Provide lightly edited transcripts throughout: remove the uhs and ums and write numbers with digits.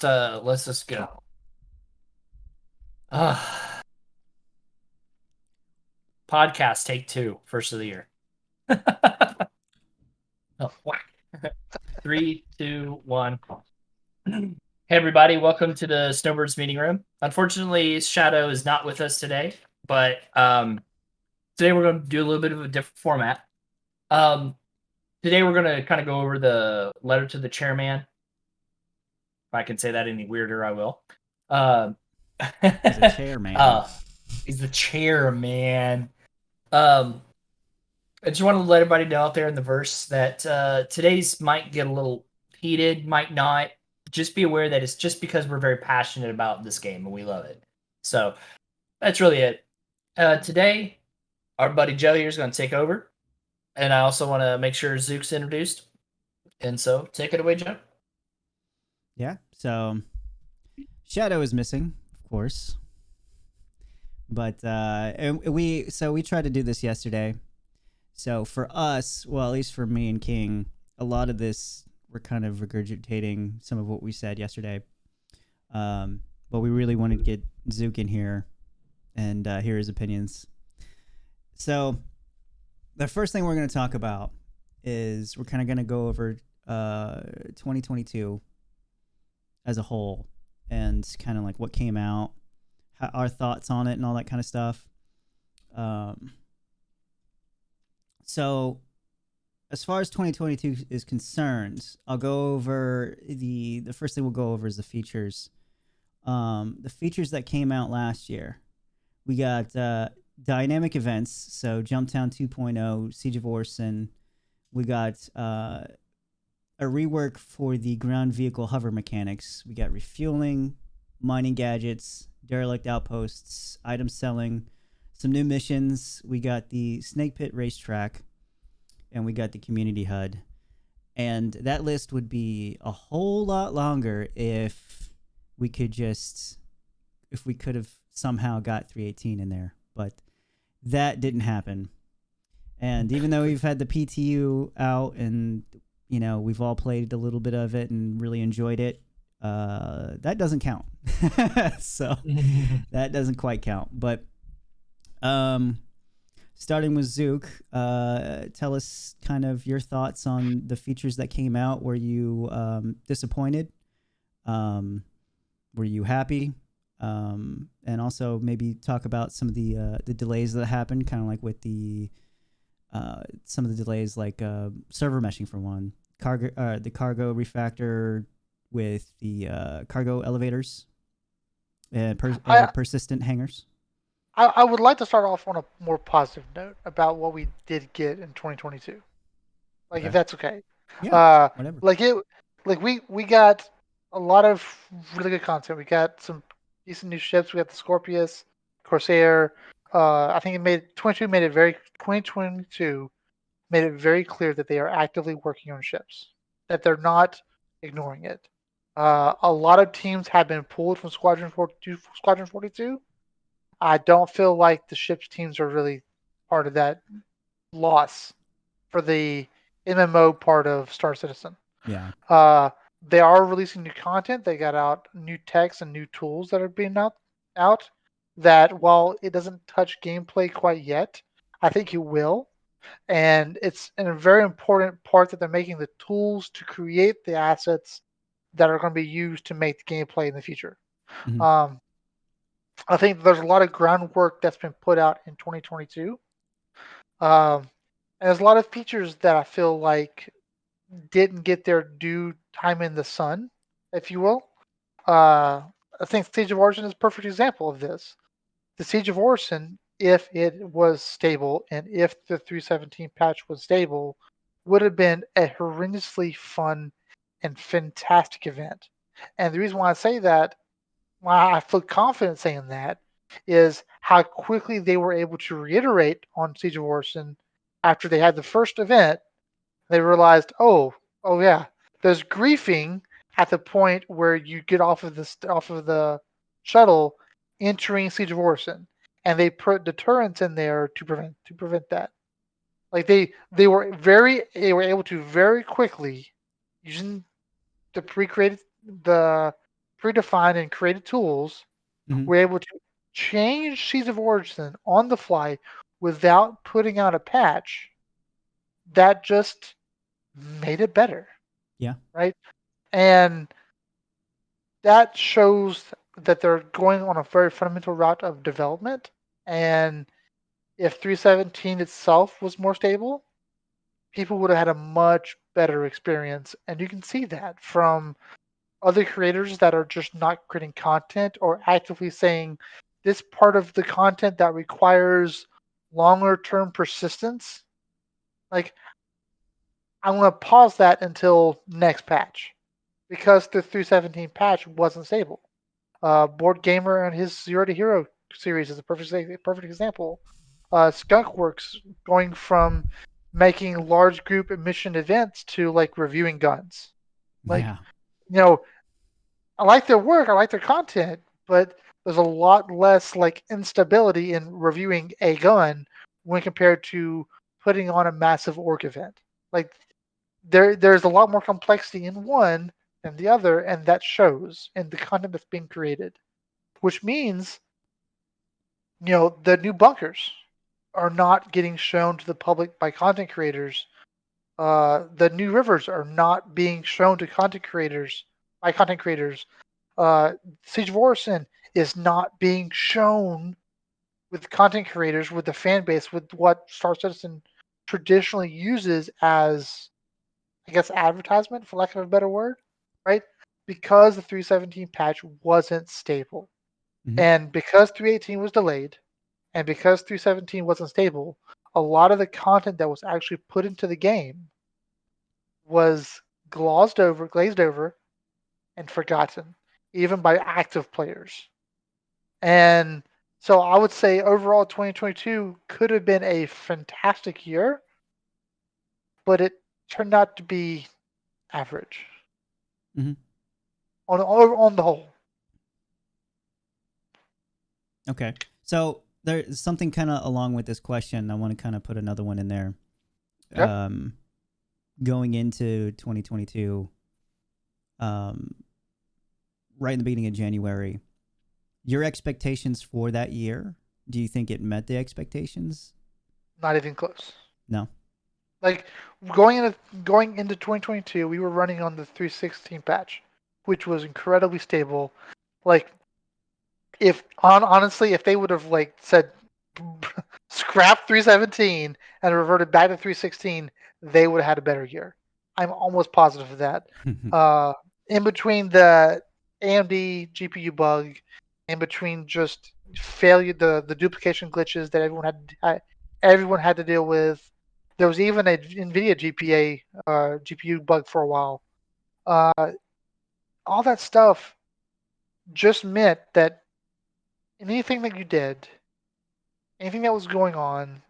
let's just go. Uh, Podcast take two, first of the year. Oh, whack. Three, two, one. Hey everybody, welcome to the Snowbirds meeting room. Unfortunately, Shadow is not with us today, but today we're going to do a little bit of a different format. Um, Today we're going to kind of go over the letter to the chairman. If I can say that any weirder, I will. Um, He's a chairman. he's the chairman. Um, I just want to let everybody know out there in the verse that today's might get a little heated, might not. Just be aware that it's just because we're very passionate about this game and we love it. So that's really it. Today, our buddy Joe here is going to take over. And I also want to make sure Zook's introduced. And so take it away, Joe. Yeah. So Shadow is missing, of course. But and we tried to do this yesterday. So for us, well, at least for me and King, a lot of this we're kind of regurgitating some of what we said yesterday. But we really wanted to get Zook in here and hear his opinions. So the first thing we're going to talk about is we're kind of going to go over 2022 as a whole and kind of like what came out, our thoughts on it, and all that kind of stuff. So, as far as 2022 is concerned, I'll go over the first thing we'll go over is the features. The features that came out last year, we got dynamic events, so Jumptown 2.0, Siege of Orson. We got a rework for the ground vehicle hover mechanics. We got refueling, mining gadgets, derelict outposts, item selling, some new missions. We got the Snake Pit racetrack, and we got the community HUD. And that list would be a whole lot longer if we could have somehow got 318 in there. But that didn't happen. And even though we've had the PTU out and we've all played a little bit of it and really enjoyed it, that doesn't count. So that doesn't quite count. But starting with Zook, tell us kind of your thoughts on the features that came out. Were you disappointed? Were you happy? And also maybe talk about some of the delays that happened, kind of like with some of the delays, like server meshing for one, the cargo refactor with the cargo elevators and persistent hangars. I would like to start off on a more positive note about what we did get in 2022. Like, Okay. if that's okay. Yeah, whatever. We got a lot of really good content. We got some decent new ships. We got the Scorpius, Corsair. I think 2022 made it very clear that they are actively working on ships, that they're not ignoring it. A lot of teams have been pulled from Squadron 42. I don't feel like the ships teams are really part of that loss for the MMO part of Star Citizen. Yeah. They are releasing new content. They got out new techs and new tools that are being out that while it doesn't touch gameplay quite yet, I think it will. And it's a very important part that they're making the tools to create the assets that are going to be used to make the gameplay in the future. Mm-hmm. I think there's a lot of groundwork that's been put out in 2022. And there's a lot of features that I feel like didn't get their due time in the sun, if you will. I think Siege of Origin is a perfect example of this. The Siege of Origin, if it was stable and if the 317 patch was stable, would have been a horrendously fun and fantastic event. And the reason why I say that, why I feel confident saying that, is how quickly they were able to reiterate on Siege of Orson after they had the first event. They realized, oh yeah, there's griefing at the point where you get off of the shuttle entering Siege of Orson, and they put deterrents in there to prevent that. Like they were able to very quickly using the predefined and created tools, Mhm. were able to change Seeds of Origin on the fly without putting out a patch, that just made it better. Yeah. Right? And that shows that they're going on a very fundamental route of development. And if 317 itself was more stable, people would have had a much better experience. And you can see that from other creators that are just not creating content or actively saying this part of the content that requires longer term persistence. Like, I'm going to pause that until next patch because the 317 patch wasn't stable. Board Gamer and his Zero to Hero series is a perfect example. Skunkworks going from making large group mission events to like reviewing guns. Like, Yeah. you know, I like their work, I like their content, but there's a lot less like instability in reviewing a gun when compared to putting on a massive orc event. Like there's a lot more complexity in one than the other, and that shows in the content that's being created. Which means, the new bunkers are not getting shown to the public by content creators. The new rivers are not being shown to content creators by content creators. Siege of Orison is not being shown with content creators, with the fan base, with what Star Citizen traditionally uses as, I guess, advertisement, for lack of a better word, right? Because the 317 patch wasn't stable. Mhm. And because 318 was delayed, and because 317 wasn't stable, a lot of the content that was actually put into the game was glazed over, and forgotten, even by active players. And so I would say overall 2022 could have been a fantastic year, but it turned out to be average Mhm. on the whole. Okay. So there's something kind of along with this question. I want to kind of put another one in there. Okay. Going into 2022, right in the beginning of January, your expectations for that year, do you think it met the expectations? Not even close. No. Like going into 2022, we were running on the 316 patch, which was incredibly stable. Like honestly, if they would have like said scrap 317 and reverted back to 316, they would have had a better year. I'm almost positive of that. Uh, in between the AMD GPU bug, in between just failure, the duplication glitches that everyone had to deal with. There was even a NVIDIA GPU bug for a while. Uh, all that stuff just meant that anything that you did, anything that was going on,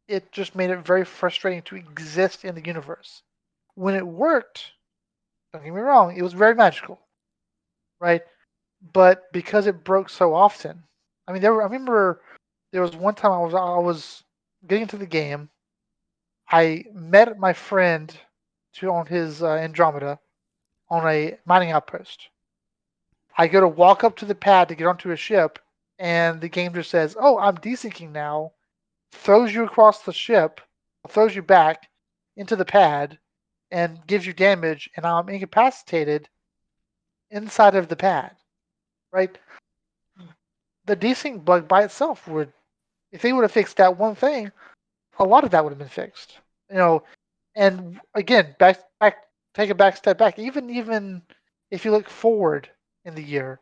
it just made it very frustrating to exist in the universe. When it worked, don't get me wrong, it was very magical, right? But because it broke so often, I mean, I remember there was one time I was getting into the game. I met my friend on his Andromeda on a mining outpost. I go to walk up to the pad to get onto a ship, and the game just says, "Oh, I'm desyncing now." Throws you across the ship, throws you back into the pad, and gives you damage, and I'm incapacitated inside of the pad. Right? The desync bug by itself would, if they would have fixed that one thing, a lot of that would have been fixed. And again, take a back step back. Even if you look forward in the year,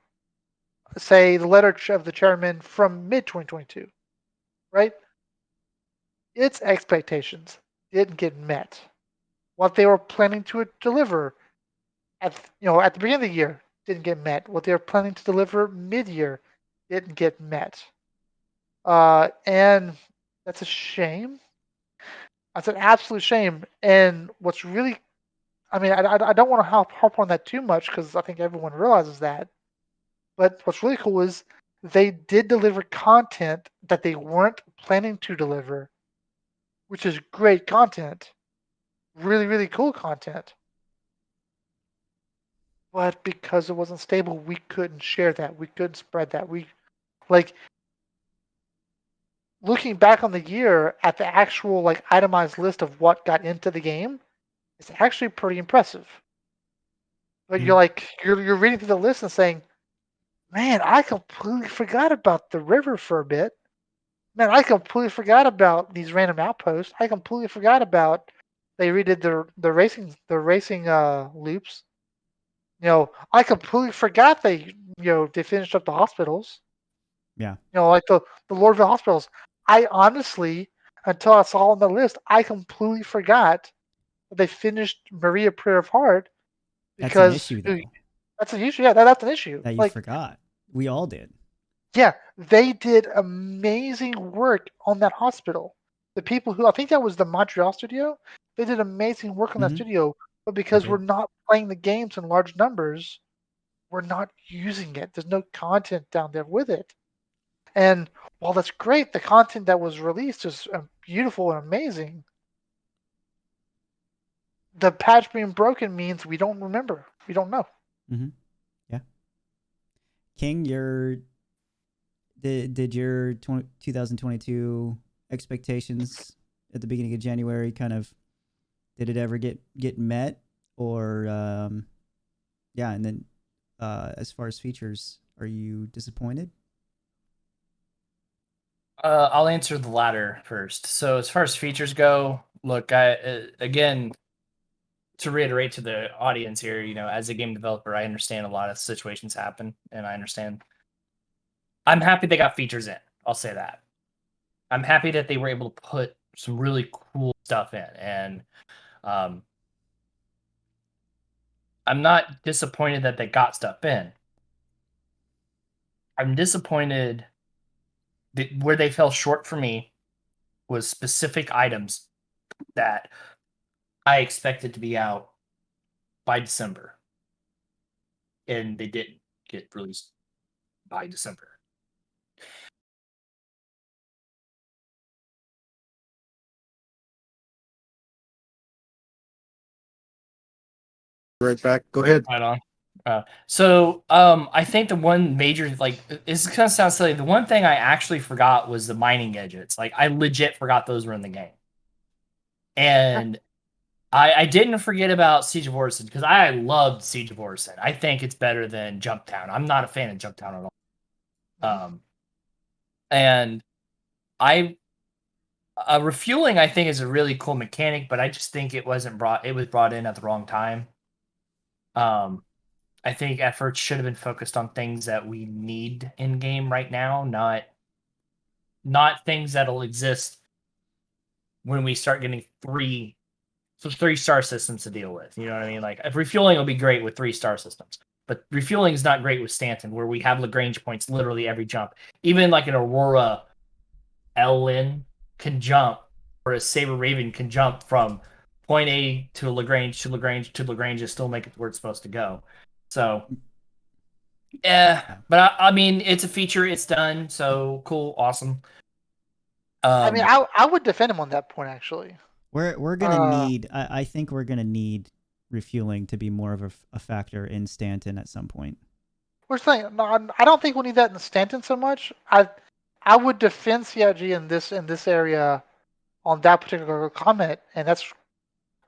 say the letter of the chairman from mid 2022, right? Its expectations didn't get met. What they were planning to deliver at the beginning of the year didn't get met. What they were planning to deliver mid-year didn't get met. And that's a shame. That's an absolute shame. And what's really, I mean, I don't want to harp on that too much because I think everyone realizes that. But what's really cool is they did deliver content that they weren't planning to deliver, which is great content. Really, really cool content. but because it wasn't stable, we couldn't share that. We couldn't spread that. We like looking back on the year at the actual like itemized list of what got into the game, it's actually pretty impressive. But Mhm. you're like you're reading through the list and saying, "Man, I completely forgot about the river for a bit. Man, I completely forgot about these random outposts. I completely forgot about they redid the racing loops. I completely forgot they finished up the hospitals. Yeah. Like the Lordville hospitals. I honestly, until I saw on the list, I completely forgot that they finished Maria Prayer of Heart That's an because issue though, that's an issue. Yeah, that's an issue. that you Like, forgot. We all did. yeah, they did amazing work on that hospital. The people who I think that was the Montreal studio, they did amazing work on that Mhm. studio, but They because we're did. not playing the games in large numbers, we're not using it. There's no content down there with it. And while that's great, the content that was released is beautiful and amazing. The patch being broken means we don't remember. We don't know. Mhm. Yeah. King, did your 2022 expectations at the beginning of January kind of, did it ever get met, or yeah, and then as far as features, are you disappointed? I'll answer the latter first. So as far as features go, look, I again, to reiterate to the audience here, as a game developer, I understand a lot of situations happen, and I understand. I'm happy they got features in. I'll say that. I'm happy that they were able to put some really cool stuff in, and um, I'm not disappointed that they got stuff in. I'm disappointed that where they fell short for me was specific items that I expected to be out by December, and they didn't get released by December. Right back. Go ahead. Right on. I think the one major, like, it's gonna sound silly. The one thing I actually forgot was the mining gadgets. Like, I legit forgot those were in the game, and I didn't forget about Siege of Orison because I loved Siege of Orison. I think it's better than Jumptown. I'm not a fan of Jumptown at all. And I refueling, I think, is a really cool mechanic, but I just think it wasn't brought. It was brought in at the wrong time. I think efforts should have been focused on things that we need in game right now, not things that'll exist when we start getting three-star systems to deal with. You know what I mean? Like, if refueling will be great with 3-star systems, but refueling is not great with Stanton, where we have Lagrange points literally every jump. Even like an Aurora Ln can jump, or a Saber Raven can jump from point A to Lagrange to Lagrange to Lagrange and still make it where it's supposed to go. So, yeah, Yeah. but I mean, it's a feature. It's done. So cool, awesome. I mean, I would defend him on that point actually. We're gonna need. I think we're gonna need refueling to be more of a factor in Stanton at some point. We're saying no, I don't think we need that in Stanton so much. I would defend CIG in this area on that particular comment, and that's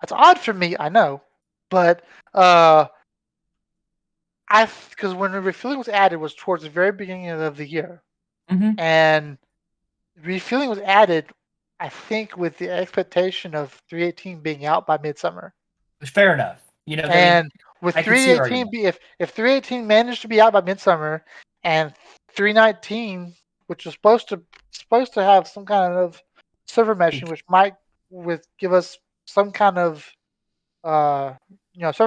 odd for me. I know, but because when the refueling was added was towards the very beginning of the year, Mhm. and refueling was added, I think, with the expectation of 318 being out by midsummer. Fair enough. And with I can see your 318, argument. if 318 managed to be out by midsummer, and 319, which was supposed to have some kind of server meshing, which might give us some kind of server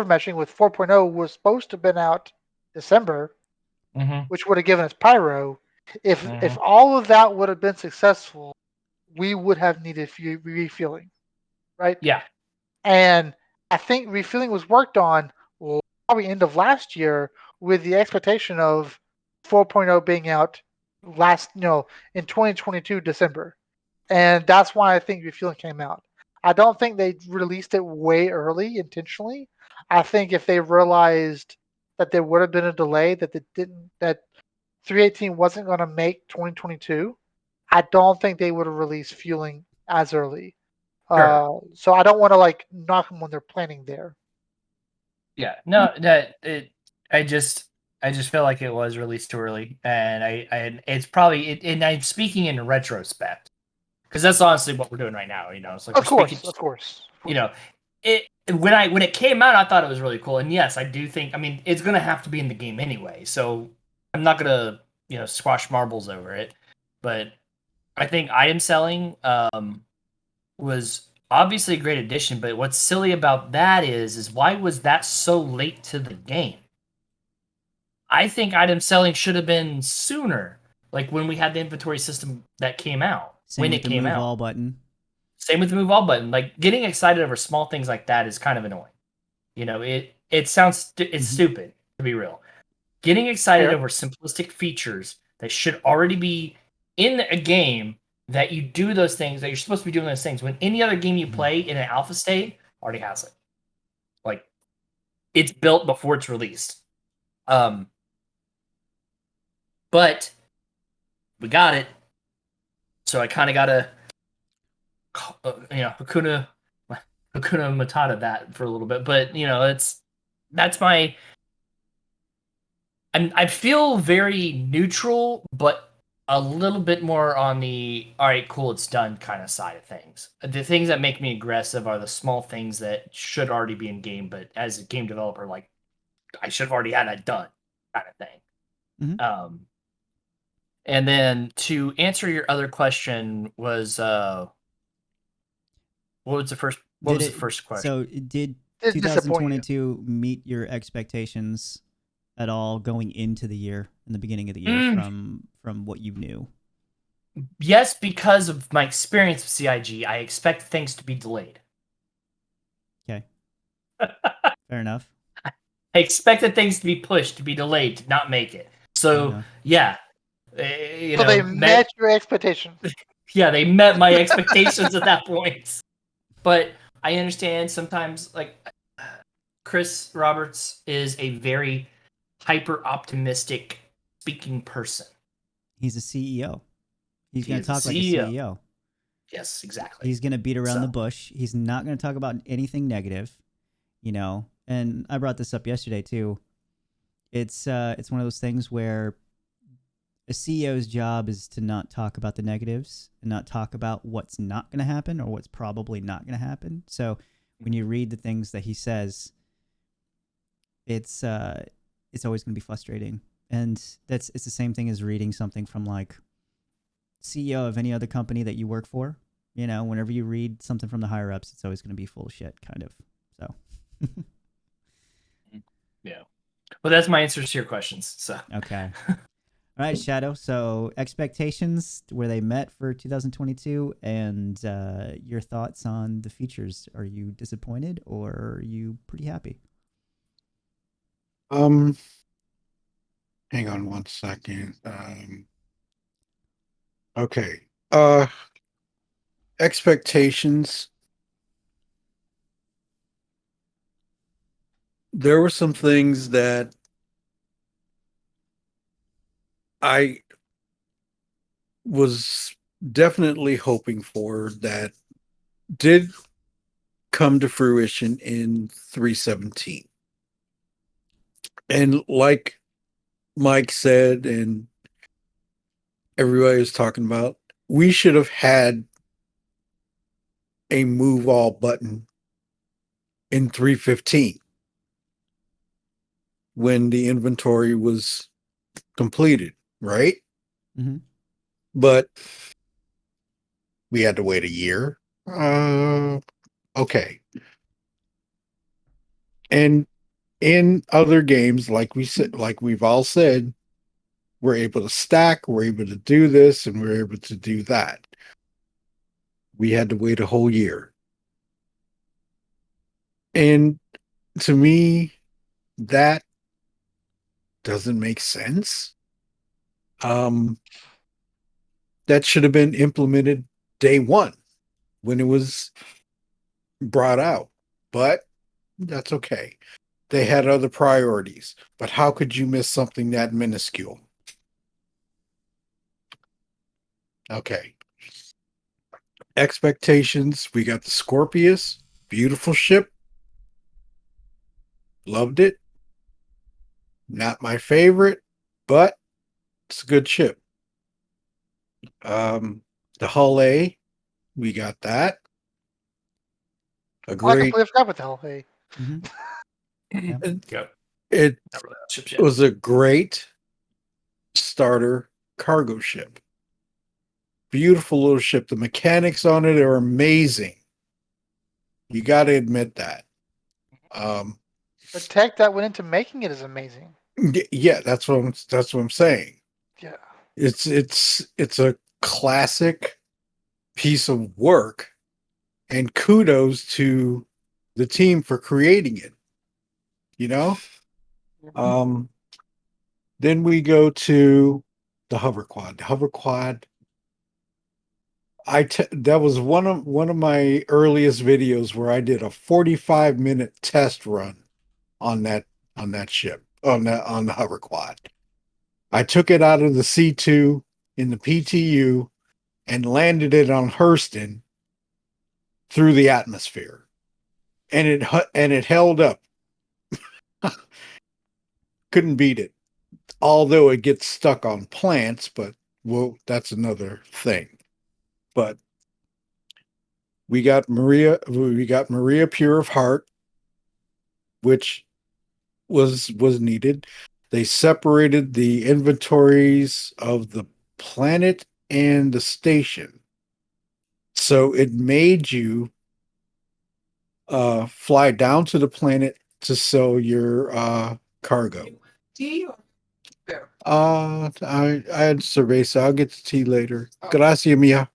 meshing with 4.0 was supposed to have been out December, Mm-hmm. which would have given us Pyro. If Mhm. all of that would have been successful, we would have needed refueling, right? Yeah. And I think refueling was worked on probably end of last year with the expectation of 4.0 being out in 2022 December. And that's why I think refueling came out. I don't think they released it way early intentionally. I think if they realized that there would have been a delay, that 318 wasn't going to make 2022, I don't think they would have released Fueling as early. Sure. So I don't want to like knock them when they're planning there. Yeah, no, I just feel like it was released too early, and it's probably, and I'm speaking in retrospect, because that's honestly what we're doing right now. It's like Of we're speaking, course. it when it came out, I thought it was really cool, and yes, I do think. I mean, it's gonna have to be in the game anyway, so I'm not gonna squash marbles over it, but I think item selling was obviously a great addition, but what's silly about that is why was that so late to the game? I think item selling should have been sooner, like when we had the inventory system that came out. Same when with it the came move out. all button. Same with the move all button. Like getting excited over small things like that is kind of annoying. It sounds it's stupid, to be real. Getting excited Fair. over simplistic features that should already be in a game, that you do those things, that you're supposed to be doing those things, when any other game you play in an alpha state already has it. Like, it's built before it's released. But we got it, so I kind of gotta Hakuna Matata that for a little bit. But that's my I feel very neutral, but a little bit more on the all right, cool, it's done kind of side of things. The things that make me aggressive are the small things that should already be in game, but as a game developer, like, I should have already had that done, kind of thing. Mhm. And then to answer your other question was what was the first question? So did It disappoint you. 2022 meet your expectations at all going into the year, in the beginning of the year, from what you knew? Yes, because of my experience with CIG, I expect things to be delayed. Okay. Fair enough. I expected things to be pushed, to be delayed, to not make it. So yeah, So they met your expectations. Yeah, they met my expectations at that point. But I understand sometimes, like, Chris Roberts is a very hyper optimistic speaking person. He's a CEO. He's going to He is a talk like a CEO. CEO. Yes, exactly. He's going to beat around the bush. He's not going to talk about anything negative, And I brought this up yesterday too. It's one of those things where a CEO's job is to not talk about the negatives and not talk about what's not going to happen or what's probably not going to happen. So when you read the things that he says, it's always going to be frustrating. And it's the same thing as reading something from like CEO of any other company that you work for. Whenever you read something from the higher ups, it's always going to be full of shit, kind of. So. Yeah. Well, that's my answers to your questions. So. Okay. All right, Shadow. So expectations, were they met for 2022? And your thoughts on the features? Are you disappointed or are you pretty happy? Hang on one second. Okay. Expectations. There were some things that I was definitely hoping for that did come to fruition in 317. And like Mike said, and everybody was talking about, we should have had a move all button in 315 when the inventory was completed, right? Mm-hmm. But we had to wait a year. Okay. And in other games, like we've all said, we're able to stack, we're able to do this, and we're able to do that. We had to wait a whole year. And to me, that doesn't make sense. That should have been implemented day one when it was brought out, but that's okay. they had other priorities. But how could you miss something that minuscule? Okay. Expectations. We got the Scorpius. Beautiful ship. Loved it. Not my favorite, but it's a good ship. The Hull A. We got that. A I great. completely forgot about the hell. Hey, Mhm. Yep. It Not really that ship yet. was a great starter cargo ship. Beautiful little ship. The mechanics on it are amazing. You got to admit that. the tech that went into making it is amazing. Yeah, that's what I'm saying. Yeah. It's a classic piece of work, and kudos to the team for creating it. You know. Then we go to the hover quad. The hover quad. That was one of my earliest videos where I did a 45-minute test run on that ship on the hover quad. I took it out of the C2 in the PTU and landed it on Hurston through the atmosphere, and it held up. Couldn't beat it. Although it gets stuck on plants, but well, that's another thing. But we got Maria Pure of Heart, which was needed. They separated the inventories of the planet and the station. So it made you fly down to the planet to sell your cargo. I had cerveza. I'll get to tea later. Gracias, mia.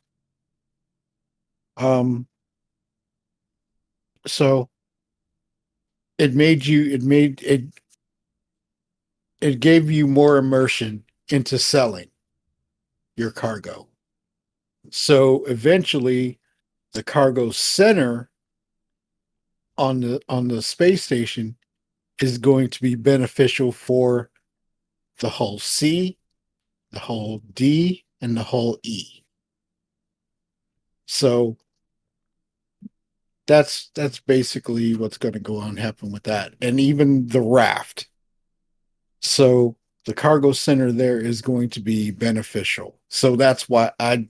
So it gave you more immersion into selling your cargo. So eventually the cargo center on the space station is going to be beneficial for the hull C, the hull D, and the hull E. So that's basically what's going to go on happen with that. And even the raft. So the cargo center there is going to be beneficial. So that's why I'm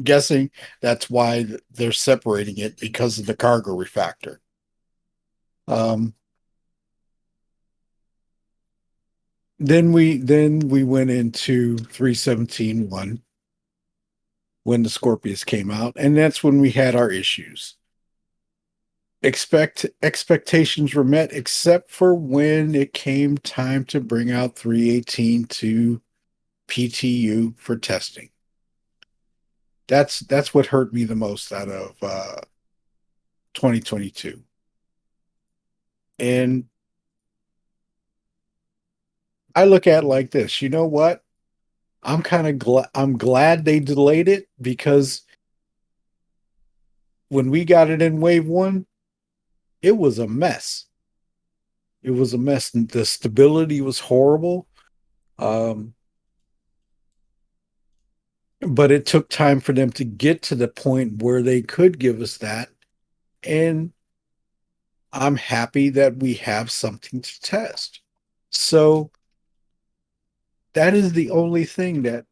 guessing that's why they're separating it, because of the cargo refactor. Then we went into 317.1 when the Scorpius came out, and that's when we had our issues. Expectations were met, except for when it came time to bring out 318 to PTU for testing. That's what hurt me the most out of 2022. And I look at it like this. You know what? I'm kind of I'm glad they delayed it, because when we got it in wave 1, it was a mess. It was a mess. The stability was horrible. But it took time for them to get to the point where they could give us that. And I'm happy that we have something to test. So that is the only thing that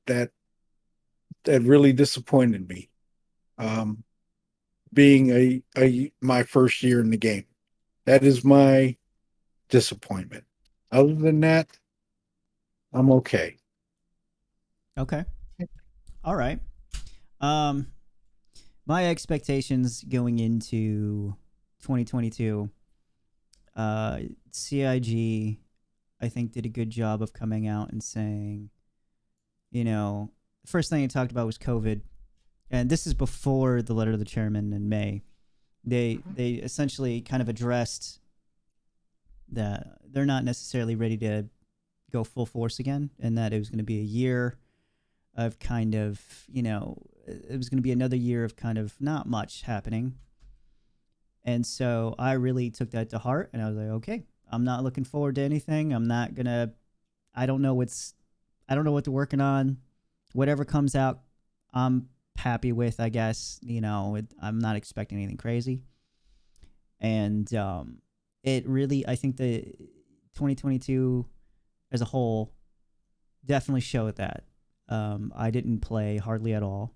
really disappointed me. Being my first year in the game. That is my disappointment. Other than that, I'm okay. Okay. All right. My expectations going into 2022, CIG, I think, did a good job of coming out and saying, the first thing they talked about was COVID, and this is before the letter to the chairman in May. They essentially kind of addressed that they're not necessarily ready to go full force again, and that it was going to be a year of kind of, it was going to be another year of kind of not much happening. And so I really took that to heart, and I was like, okay, I'm not looking forward to anything. I'm not gonna. I don't know what they're working on. Whatever comes out, I'm happy with. I guess I'm not expecting anything crazy. And it really, I think the 2022 as a whole definitely showed that. I didn't play hardly at all.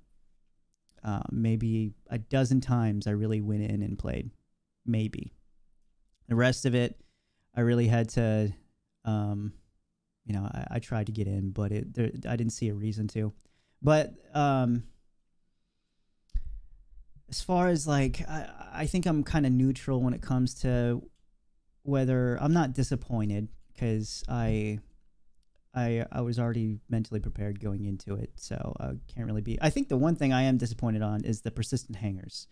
Maybe a dozen times I really went in and played. Maybe. The rest of it, I really had to, I tried to get in, but I didn't see a reason to. But as far as like, I think I'm kind of neutral when it comes to whether I'm not disappointed because I was already mentally prepared going into it, so I can't really be. I think the one thing I am disappointed on is the persistent hangars.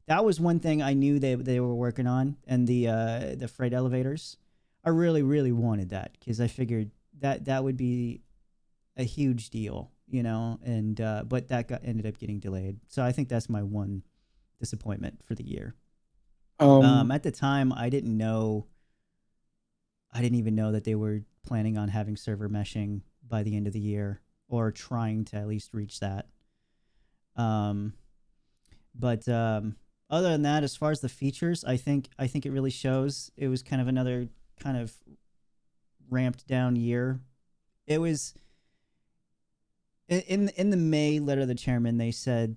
That was one thing I knew they were working on, and the freight elevators. I really, really wanted that because I figured that would be a huge deal, and but that ended up getting delayed. So I think that's my one disappointment for the year. At the time, I didn't even know that they were planning on having server meshing by the end of the year or trying to at least reach that. But other than that, as far as the features, I think it really shows. It was kind of another kind of ramped down year. It was in the May letter of the chairman. They said,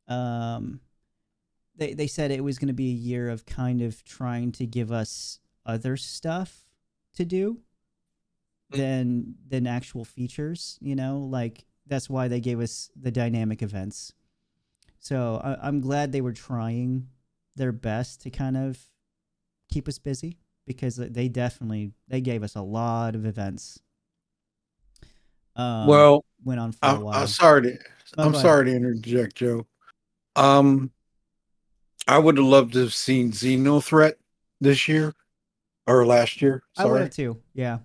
they said it was going to be a year of kind of trying to give us other stuff to do than actual features. Like that's why they gave us the dynamic events. So I'm glad they were trying their best to kind of keep us busy because they gave us a lot of events. Well, went on for a while. I'm sorry to Oh, I'm go ahead. sorry to interject, Joe. I would have loved to have seen Xenothreat this year or last year. I would Sorry. have too. Yeah,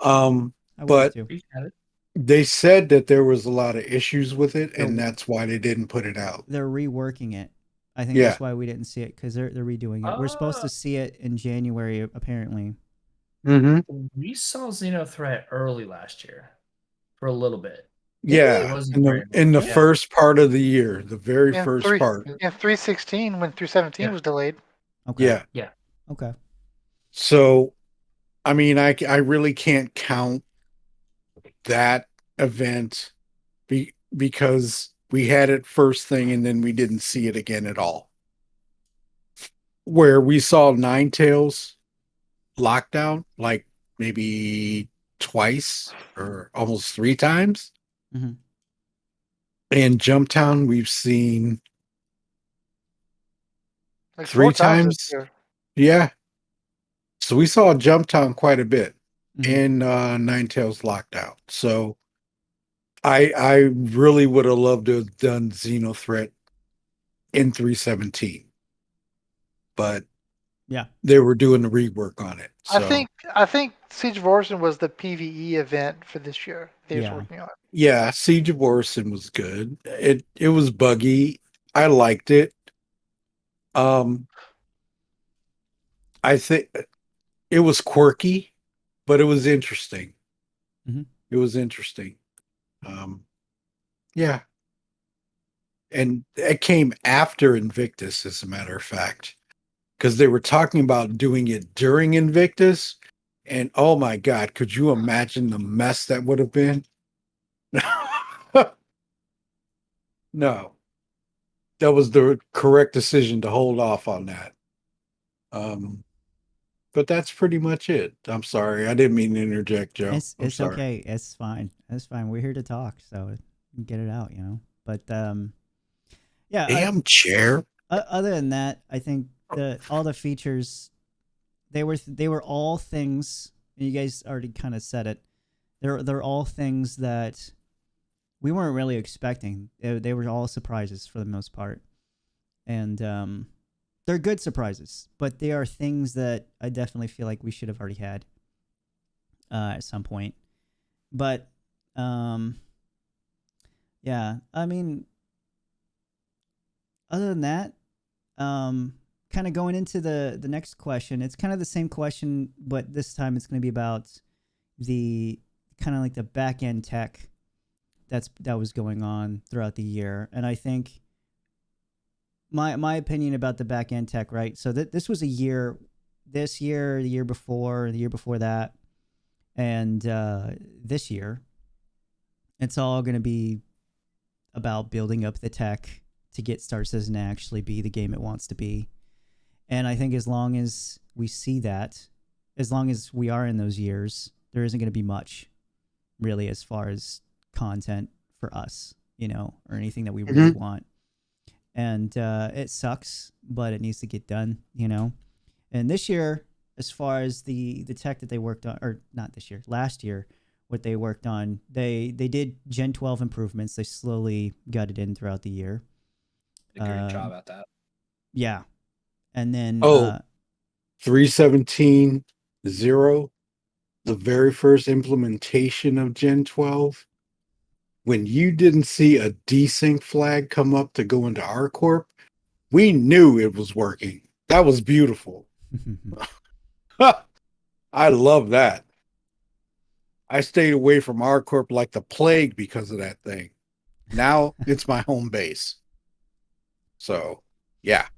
Um, I would have but too. You got it. they said that there was a lot of issues with it, Oh. and that's why they didn't put it out. They're reworking it. I think Yeah. that's why we didn't see it because they're redoing it. We're supposed to see it in January apparently. Mm-hmm. We saw Xenothreat early last year for a little bit. Yeah, It wasn't in the very in the much. Yeah. first part of the year, the very And first part. 316 when 317 Yeah. was delayed. Okay. Yeah. Okay. So, I mean, I really can't count that event because we had it first thing and then we didn't see it again at all. Where we saw Ninetales lockdown like maybe twice or almost 3 times. Mhm. And Jumptown, we've seen Like 3 4 times this times. year. Yeah. So we saw Jumptown quite a bit Mhm. in Ninetales lockdown. So I really would have loved to have done Xenothreat in 317. But Yeah. they were doing the rework on it. So I think Siege of Orson was the PVE event for this year. They was working on. yeah, Siege of Orson was good. It was buggy. I liked it. I think it was quirky, but it was interesting. Mhm. It was interesting. Yeah. And it came after Invictus, as a matter of fact, because they were talking about doing it during Invictus. And oh my God, could you imagine the mess that would have been? No, that was the correct decision to hold off on that. But that's pretty much it. I'm sorry. I didn't mean to interject, Joe. I'm It's sorry. okay. It's fine. It's fine. We're here to talk, so get it out, But yeah. Damn chair. Other than that, I think all the features they were all things. And you guys already kind of said it. They're all things that we weren't really expecting. They were all surprises for the most part, and they're good surprises. But they are things that I definitely feel like we should have already had at some point. But yeah, I mean, other than that, kind of going into the next question, it's kind of the same question, but this time it's going to be about the kind of like the back end tech that was going on throughout the year. And I think my opinion about the back end tech, right? So this was a year, this year, the year before that, and this year, it's all going to be about building up the tech to get Star Citizen to actually be the game it wants to be. And I think as long as we see that, as long as we are in those years, there isn't going to be much really as far as content for us, or anything that we really want. And it sucks, but it needs to get done, And this year, as far as the tech that they worked on, or not this year, last year, what they worked on, they did Gen 12 improvements. They slowly got it in throughout the year. Did a great job at that. Yeah. And then 3.17.0, the very first implementation of Gen 12, when you didn't see a desync flag come up to go into RCorp, we knew it was working. That was beautiful. I love that. I stayed away from RCorp like the plague because of that thing. Now it's my home base. So, yeah.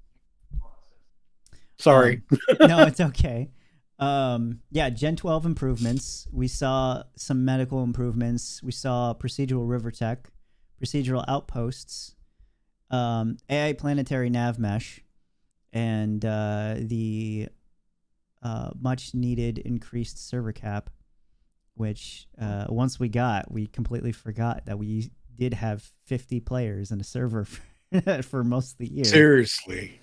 Sorry. No, it's okay. Yeah, Gen 12 improvements. We saw some medical improvements. We saw procedural river tech, procedural outposts, AI planetary nav mesh, and the much needed increased server cap, which once we completely forgot that we did have 50 players in a server for most of the year. Seriously.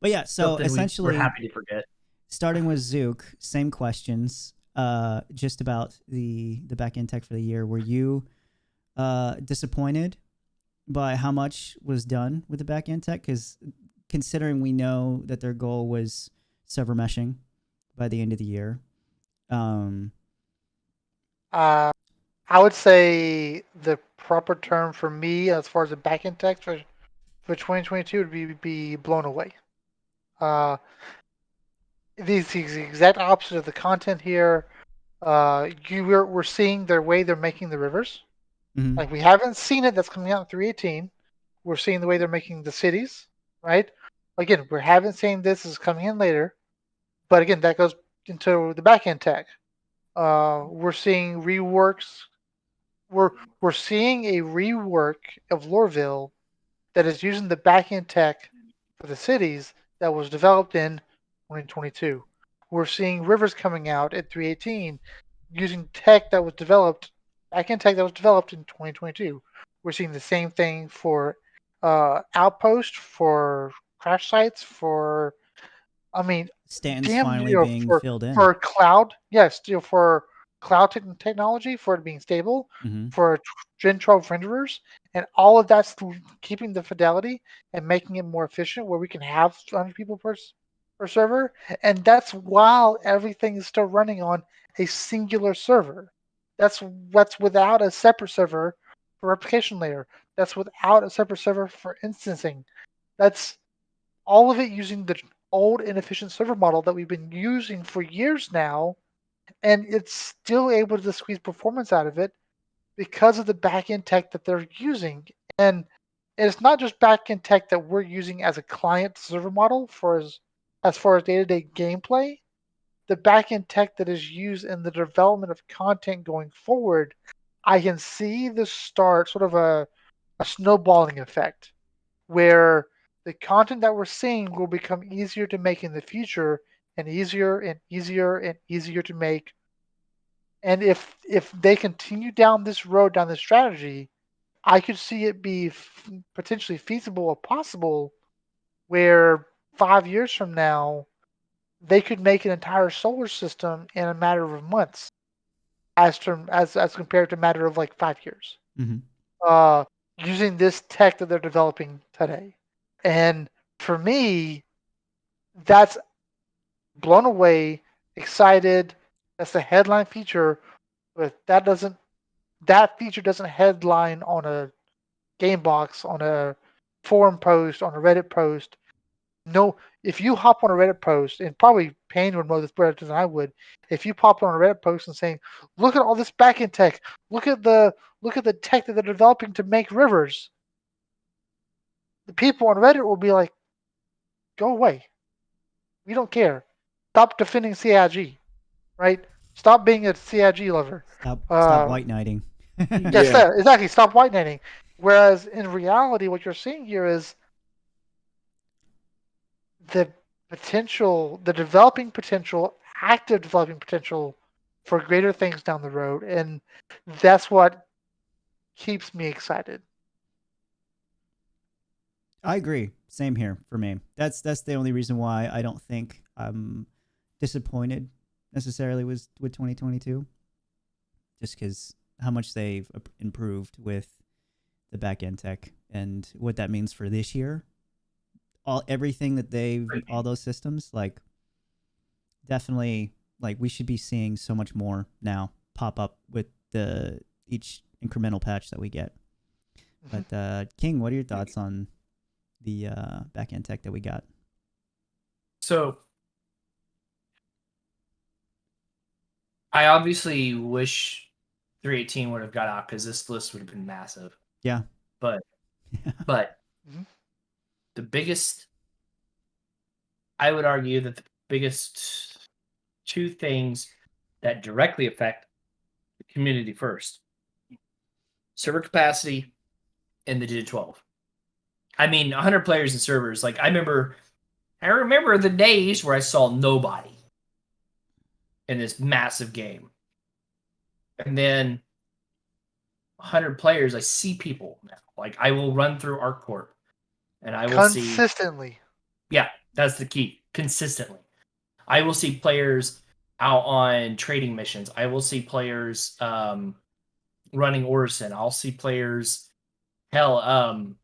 But yeah, so Something essentially, we're happy to forget. Starting with Zook, same questions, just about the back end tech for the year. Were you disappointed by how much was done with the back end tech? Because considering we know that their goal was server meshing by the end of the year. I would say the proper term for me as far as the back end tech for 2022 would be blown away. The exact opposite of the content here. We're seeing their way they're making the rivers. Mhm. Like we haven't seen it. That's coming out in 3.18. We're seeing the way they're making the cities, right? Again, we haven't seen this is coming in later, but again, that goes into the back end tech. We're seeing reworks. We're seeing a rework of Lorville that is using the back end tech for the cities that was developed in 2022. We're seeing rivers coming out at 3.18 using tech that was developed, back-end tech that was developed in 2022. We're seeing the same thing for Outpost, for crash sites, for, Stanton's damn, finally being filled in. for cloud, yes, for cloud technology, for it being stable, Mhm. for Gen 12 renderers, and all of that's keeping the fidelity and making it more efficient where we can have 100 people per server. And that's while everything is still running on a singular server. That's without a separate server for replication layer. That's without a separate server for instancing. That's all of it using the old inefficient server model that we've been using for years now, and it's still able to squeeze performance out of it because of the backend tech that they're using. And it's not just backend tech that we're using as a client server model for as far as day-to-day gameplay. The backend tech that is used in the development of content going forward, I can see the start, sort of a snowballing effect, where the content that we're seeing will become easier to make in the future and easier and easier and easier to make. And if they continue down this road, down this strategy, I could see it be potentially feasible or possible where 5 years from now, they could make an entire solar system in a matter of months, as compared to a matter of like 5 years, Mhm. using this tech that they're developing today. And for me, that's blown away, excited. That's the headline feature, but that feature doesn't headline on a game box, on a forum post, on a Reddit post. No, if you hop on a Reddit post, and probably Payne would know this better than I would, if you pop on a Reddit post and saying, "Look at all this backend tech. Look at the tech that they're developing to make rivers," the people on Reddit will be like, "Go away. We don't care. Stop defending CIG, right? Stop being a CIG lover." Stop white knighting. Yes, Yeah. exactly. Stop white knighting. Whereas in reality, what you're seeing here is the potential, the developing potential, active developing potential for greater things down the road, and that's what keeps me excited. I agree. Same here for me. That's the only reason why I don't think I'm disappointed necessarily with 2022. Just because how much they've improved with the back end tech and what that means for this year. Everything that all those systems, like, definitely, like, we should be seeing so much more now pop up with each incremental patch that we get. But King, what are your thoughts on the back end tech that we got? So I obviously wish 318 would have got out because this list would have been massive. Yeah. But Mhm. the biggest, I would argue that the biggest two things that directly affect the community first: server capacity and the Gen 12. I mean, 100 players in servers. Like, I remember the days where I saw nobody in this massive game. And then 100 players, I see people now. Like, I will run through ArcCorp and I will see. Consistently. Yeah, that's the key. Consistently. I will see players out on trading missions. I will see players running Orison. I'll see players. Hell,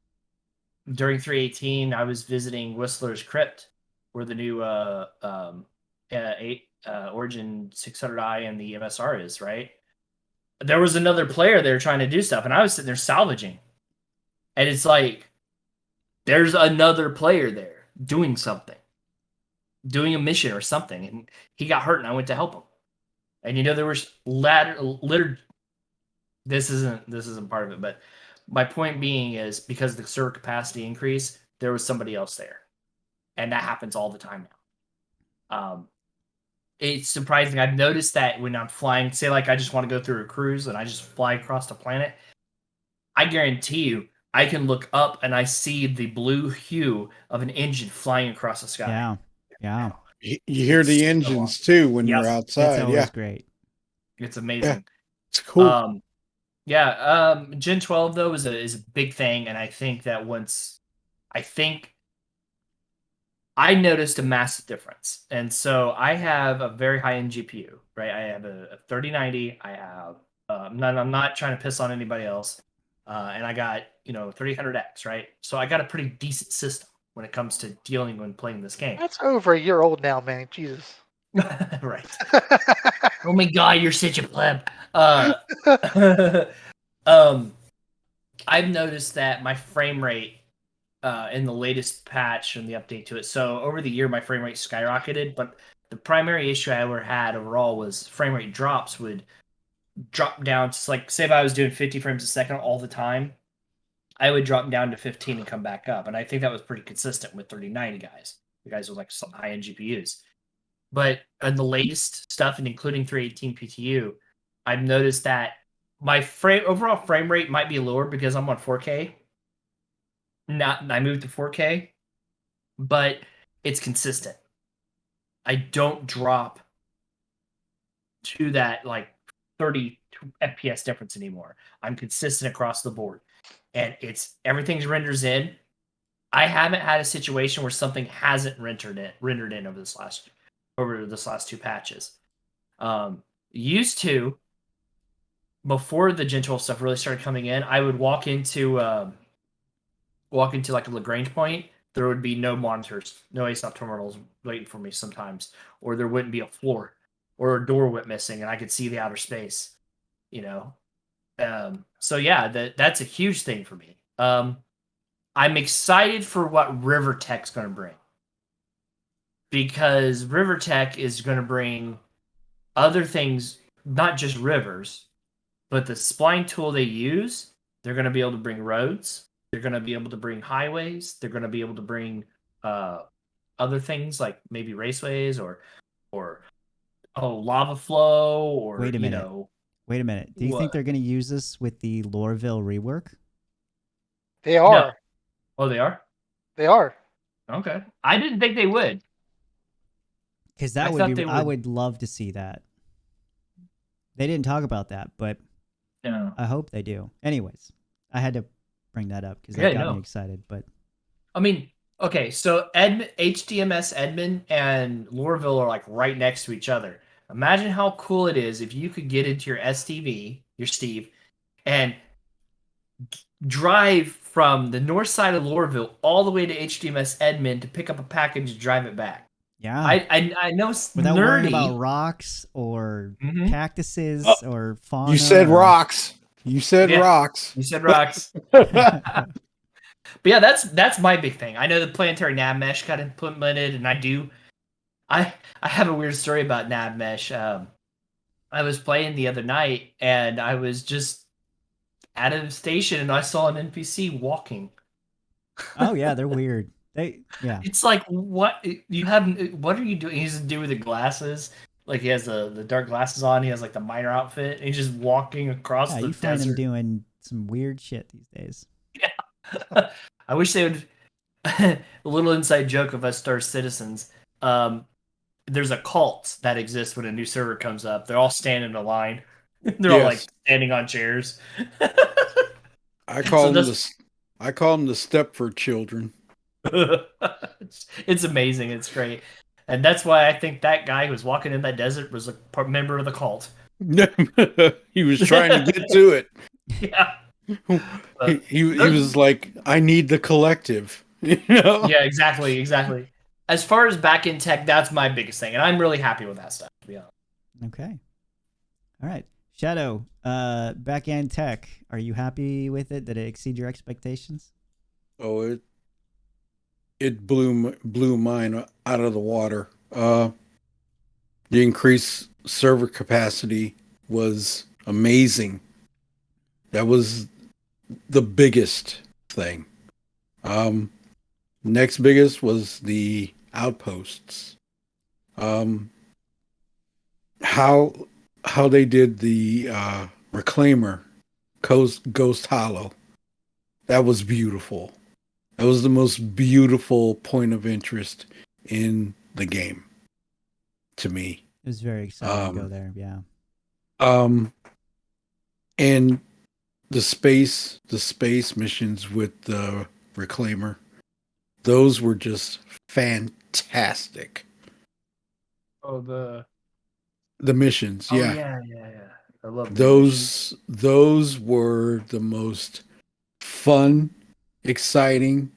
during 318, I was visiting Whistler's Crypt, where the new Origin 600i and the MSR is, right? There was another player there trying to do stuff, and I was sitting there salvaging. And it's like, there's another player there doing something, doing a mission or something, and he got hurt, and I went to help him. And there was littered. This isn't part of it, but my point being is because of the server capacity increase, there was somebody else there, and that happens all the time now. It's surprising. I've noticed that when I'm flying, say like I just want to go through a cruise and I just fly across the planet, I guarantee you I can look up and I see the blue hue of an engine flying across the sky. Yeah. You hear the engines too when you're Yes. outside. It's always Yeah, great. It's amazing. it's cool. Gen 12 though is a big thing, and I think that I noticed a massive difference. And so I have a very high-end GPU, right? I have a 3090. I have I'm not trying to piss on anybody else. And I got 3000X, right? So I got a pretty decent system when it comes to dealing when playing this game. That's over a year old now, man. Jesus. Right. Oh my god, you're such a pleb. I've noticed that my frame rate in the latest patch and the update to it. So over the year, my frame rate skyrocketed, but the primary issue I ever had overall was frame rate drops would drop down to, like, say if I was doing 50 frames a second all the time, I would drop down to 15 and come back up. And I think that was pretty consistent with 3090 guys. The guys with like some high-end GPUs. But in the latest stuff, and including 318 PTU, I've noticed that my overall frame rate might be lower because I'm on 4K. I moved to 4K, but it's consistent. I don't drop to that like 30 FPS difference anymore. I'm consistent across the board, and everything's renders in. I haven't had a situation where something hasn't rendered in over this last two patches. Used to, before the Gen 12 stuff really started coming in, I would walk into like a Lagrange point. There would be no monitors, no ASOP terminals waiting for me sometimes, or there wouldn't be a floor, or a door went missing, and I could see the outer space. So yeah, that's a huge thing for me. I'm excited for what River Tech's going to bring. because River Tech is going to bring other things, not just rivers, but the spline tool they use. They're going to be able to bring roads. They're going to be able to bring highways. They're going to be able to bring other things like maybe raceways or lava flow or Wait a you minute. know. Wait a minute. Do you think What? they're going to use this with the Loreville rework? They are. Oh, they are? They are. Okay. I didn't think they would. Because I that would thought be. they I would- would love to see that. They didn't talk about that, but No. I hope they do. Anyways, I had to bring that up because Yeah, that got no. me excited. But I mean, okay, so HDMS Edmond and Loreville are like right next to each other. Imagine how cool it is if you could get into your STV, your Steve, and drive from the north side of Loreville all the way to HDMS Edmond to pick up a package and drive it back. yeah, I know it's without nerdy. worrying about rocks or Mhm. cactuses Oh, or fauna. You said or- rocks. You said Yeah. rocks. You said rocks. But yeah, that's my big thing. I know the planetary nav mesh got implemented, and I have a weird story about nav mesh. I was playing the other night, and I was just at a station, and I saw an NPC walking. Oh yeah, they're weird. Yeah. It's like, what you have? What are you doing? He's a dude with the glasses. Like he has the dark glasses on. He has like the miner outfit. And he's just walking across Yeah, the you find them desert. doing some weird shit these days. I wish they would. A little inside joke of us Star Citizens. There's a cult that exists when a new server comes up. They're all standing in a line. They're all like Yes. standing on chairs. I call So them that's- I call them the Stepford children. It's amazing. It's great. And that's why I think that guy who was walking in that desert was a member of the cult. He was trying to get to it. Yeah. He was like, I need the collective. You know? Yeah, exactly. As far as back end tech, that's my biggest thing. And I'm really happy with that stuff, to be honest. Okay. All right. Shadow, back-end tech. Are you happy with it? Did it exceed your expectations? Oh, it blew mine out of the water. The increased server capacity was amazing. That was the biggest thing. Next biggest was the outposts. How they did the Reclaimer Ghost Hollow. That was beautiful. That was the most beautiful point of interest in the game to me. It was very exciting to go there. Yeah. And the space missions with the Reclaimer, those were just fantastic. Oh, The missions, yeah. yeah. I love Those were the most fun, exciting,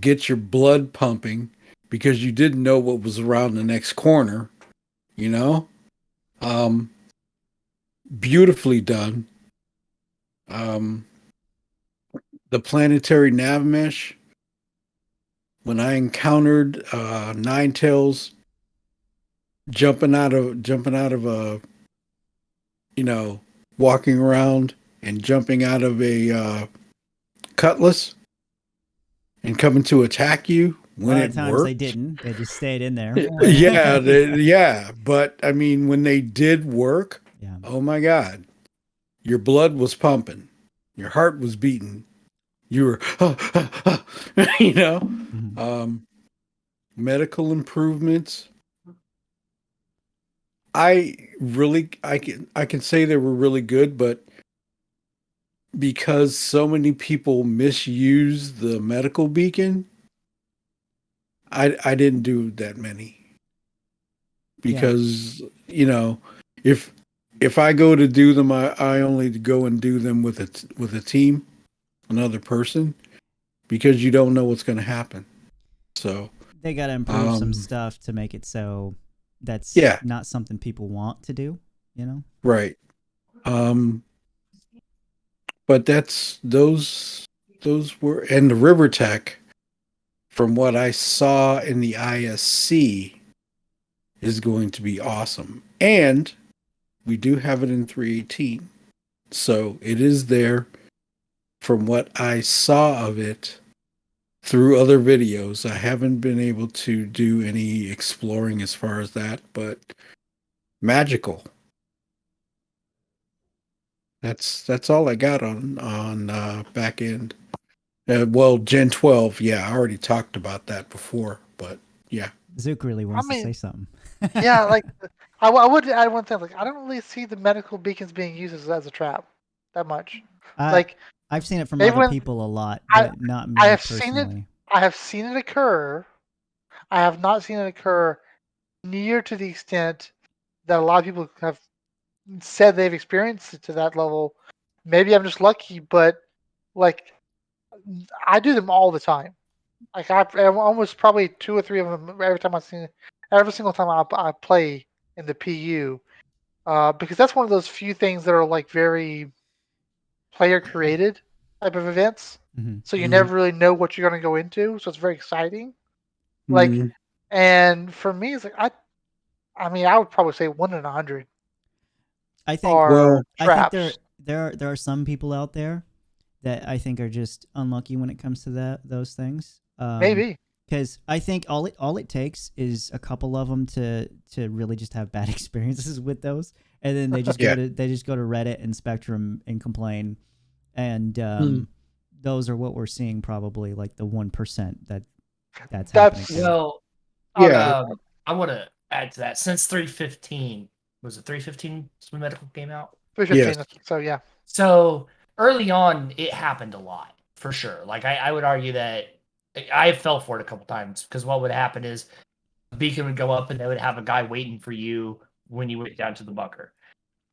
get your blood pumping because you didn't know what was around the next corner, you know? Beautifully done. The planetary nav mesh, when I encountered Ninetales jumping out of a, walking around and jumping out of a cutlass and coming to attack you A when lot it of times worked. they didn't. They just stayed in there. Yeah, but I mean, when they did work, Yeah. oh my God, your blood was pumping, your heart was beating, you were, Mhm. Medical improvements. I can say they were really good, but because so many people misuse the medical beacon, I didn't do that many. Because, if I go to do them, I only go and do them with a team, another person, because you don't know what's going to happen. So They got to improve some stuff to make it so that's not something people want to do, Right. But those were, and the River Tech from what I saw in the ISC, is going to be awesome. And we do have it in 318. So it is there. From what I saw of it through other videos, I haven't been able to do any exploring as far as that, but magical. That's all I got on back end. Well, Gen 12, yeah, I already talked about that before, but yeah. Zook really wants to mean, say something. Yeah, like I would add one thing. Like I don't really see the medical beacons being used as a trap that much. Like I've seen it from even other people a lot, I- but not me I have seen it. personally. I have seen it occur. I have not seen it occur near to the extent that a lot of people have said they've experienced it to that level. Maybe I'm just lucky, but like I do them all the time. Like I'm almost probably 2 or 3 of them every time I see every single time I play in the PU. Because that's one of those few things that are like very player created type of events. Mhm. So you Mhm. never really know what you're going to go into. So it's very exciting. Like, Mhm. and for me, it's like I mean, I would probably say 1 in 100 I think are Well, I think traps. there are some people out there that I think are just unlucky when it comes to those things. Maybe. Because I think all it takes is a couple of them to really just have bad experiences with those, and then they just Yeah. go to Reddit and Spectrum and complain, and those are what we're seeing probably like the 1% that's happening. That's to. Well, Yeah. I want to add to that. Since 315, was it 315 when medical came out? 315. Yes. So yeah. So early on, it happened a lot for sure. Like I would argue that I fell for it a couple times because what would happen is a beacon would go up and they would have a guy waiting for you when you went down to the bunker.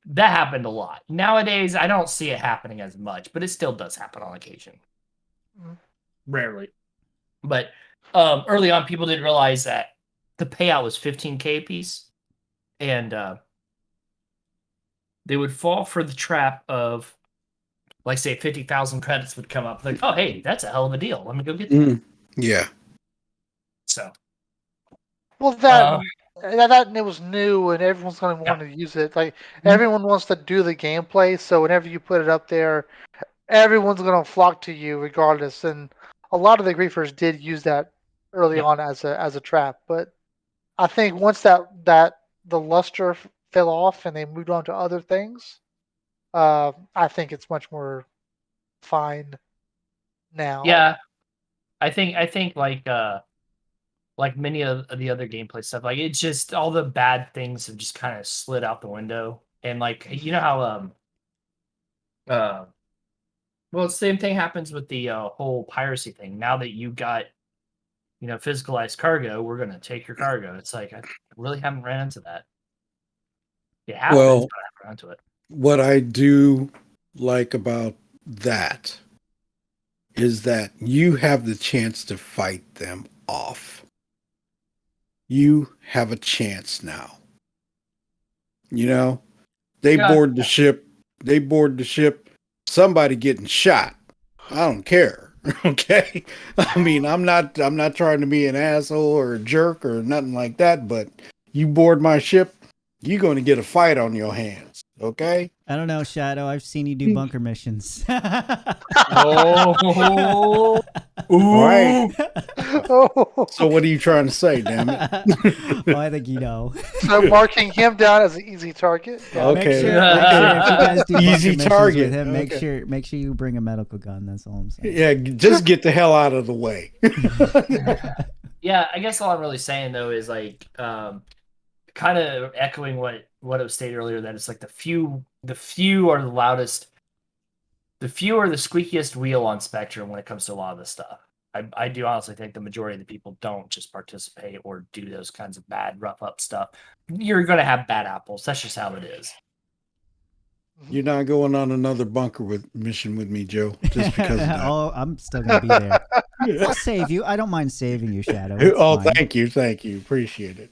That happened a lot. Nowadays, I don't see it happening as much, but it still does happen on occasion. Mhm. Rarely. But early on, people didn't realize that the payout was 15K a piece. And they would fall for the trap of, like, say, 50,000 credits would come up. Like, oh, hey, that's a hell of a deal. Let me go get that. Mhm. Yeah. So, Well, that and it was new, and everyone's going to want to use it. Like everyone wants to do the gameplay, so whenever you put it up there, everyone's going to flock to you regardless. And a lot of the griefers did use that early Yeah. on as a trap, but I think once that the luster fell off and they moved on to other things, I think it's much more fine now. yeah, I think like many of the other gameplay stuff, like it's just all the bad things have just kind of slid out the window. And like you know how well, the same thing happens with the whole piracy thing. Now that you got physicalized cargo, we're gonna take your cargo. It's like I really haven't ran into that. It happens, Well, but I haven't run into it. what I do like about that is that you have the chance to fight them off. You have a chance now. You know, they Yeah. board the ship. They board the ship. Somebody getting shot. I don't care. Okay. I mean, I'm not trying to be an asshole or a jerk or nothing like that, but you board my ship, you're going to get a fight on your hands. Okay. I don't know, Shadow. I've seen you do bunker missions. Oh, All right. Oh, So what are you trying to say, damn it? Well, I think you know. so marking him down as an easy target. Yeah. Okay. Make sure if you guys do bunker Easy missions target. with him, Okay. make sure you bring a medical gun. That's all I'm saying. Yeah, just get the hell out of the way. yeah. I guess all I'm really saying though is like, kind of echoing what was stated earlier, that it's like the few are the loudest, the few are the squeakiest wheel on Spectrum when it comes to a lot of this stuff. I do honestly think the majority of the people don't just participate or do those kinds of bad rough up stuff. You're gonna have bad apples. That's just how it is. You're not going on another bunker mission with me, Joe, just because of that. Oh, I'm still gonna be there. I'll save you. I don't mind saving you, Shadow. It's Oh, fine. thank you. Appreciate it.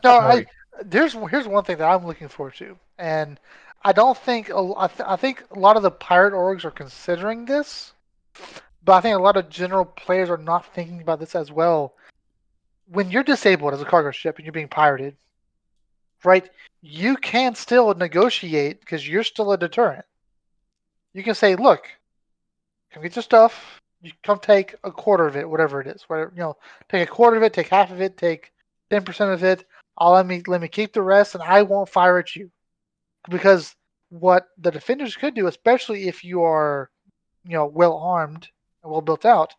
No, here's one thing that I'm looking forward to, and I don't think I think a lot of the pirate orgs are considering this, but I think a lot of general players are not thinking about this as well. When you're disabled as a cargo ship and you're being pirated, right? You can still negotiate because you're still a deterrent. You can say, "Look, come get your stuff. You come take a quarter of it, whatever it is. Whatever, take a quarter of it, take half of it, take 10% of it. I'll let me keep the rest, and I won't fire at you." Because what the defenders could do, especially if you are, well armed and well built out,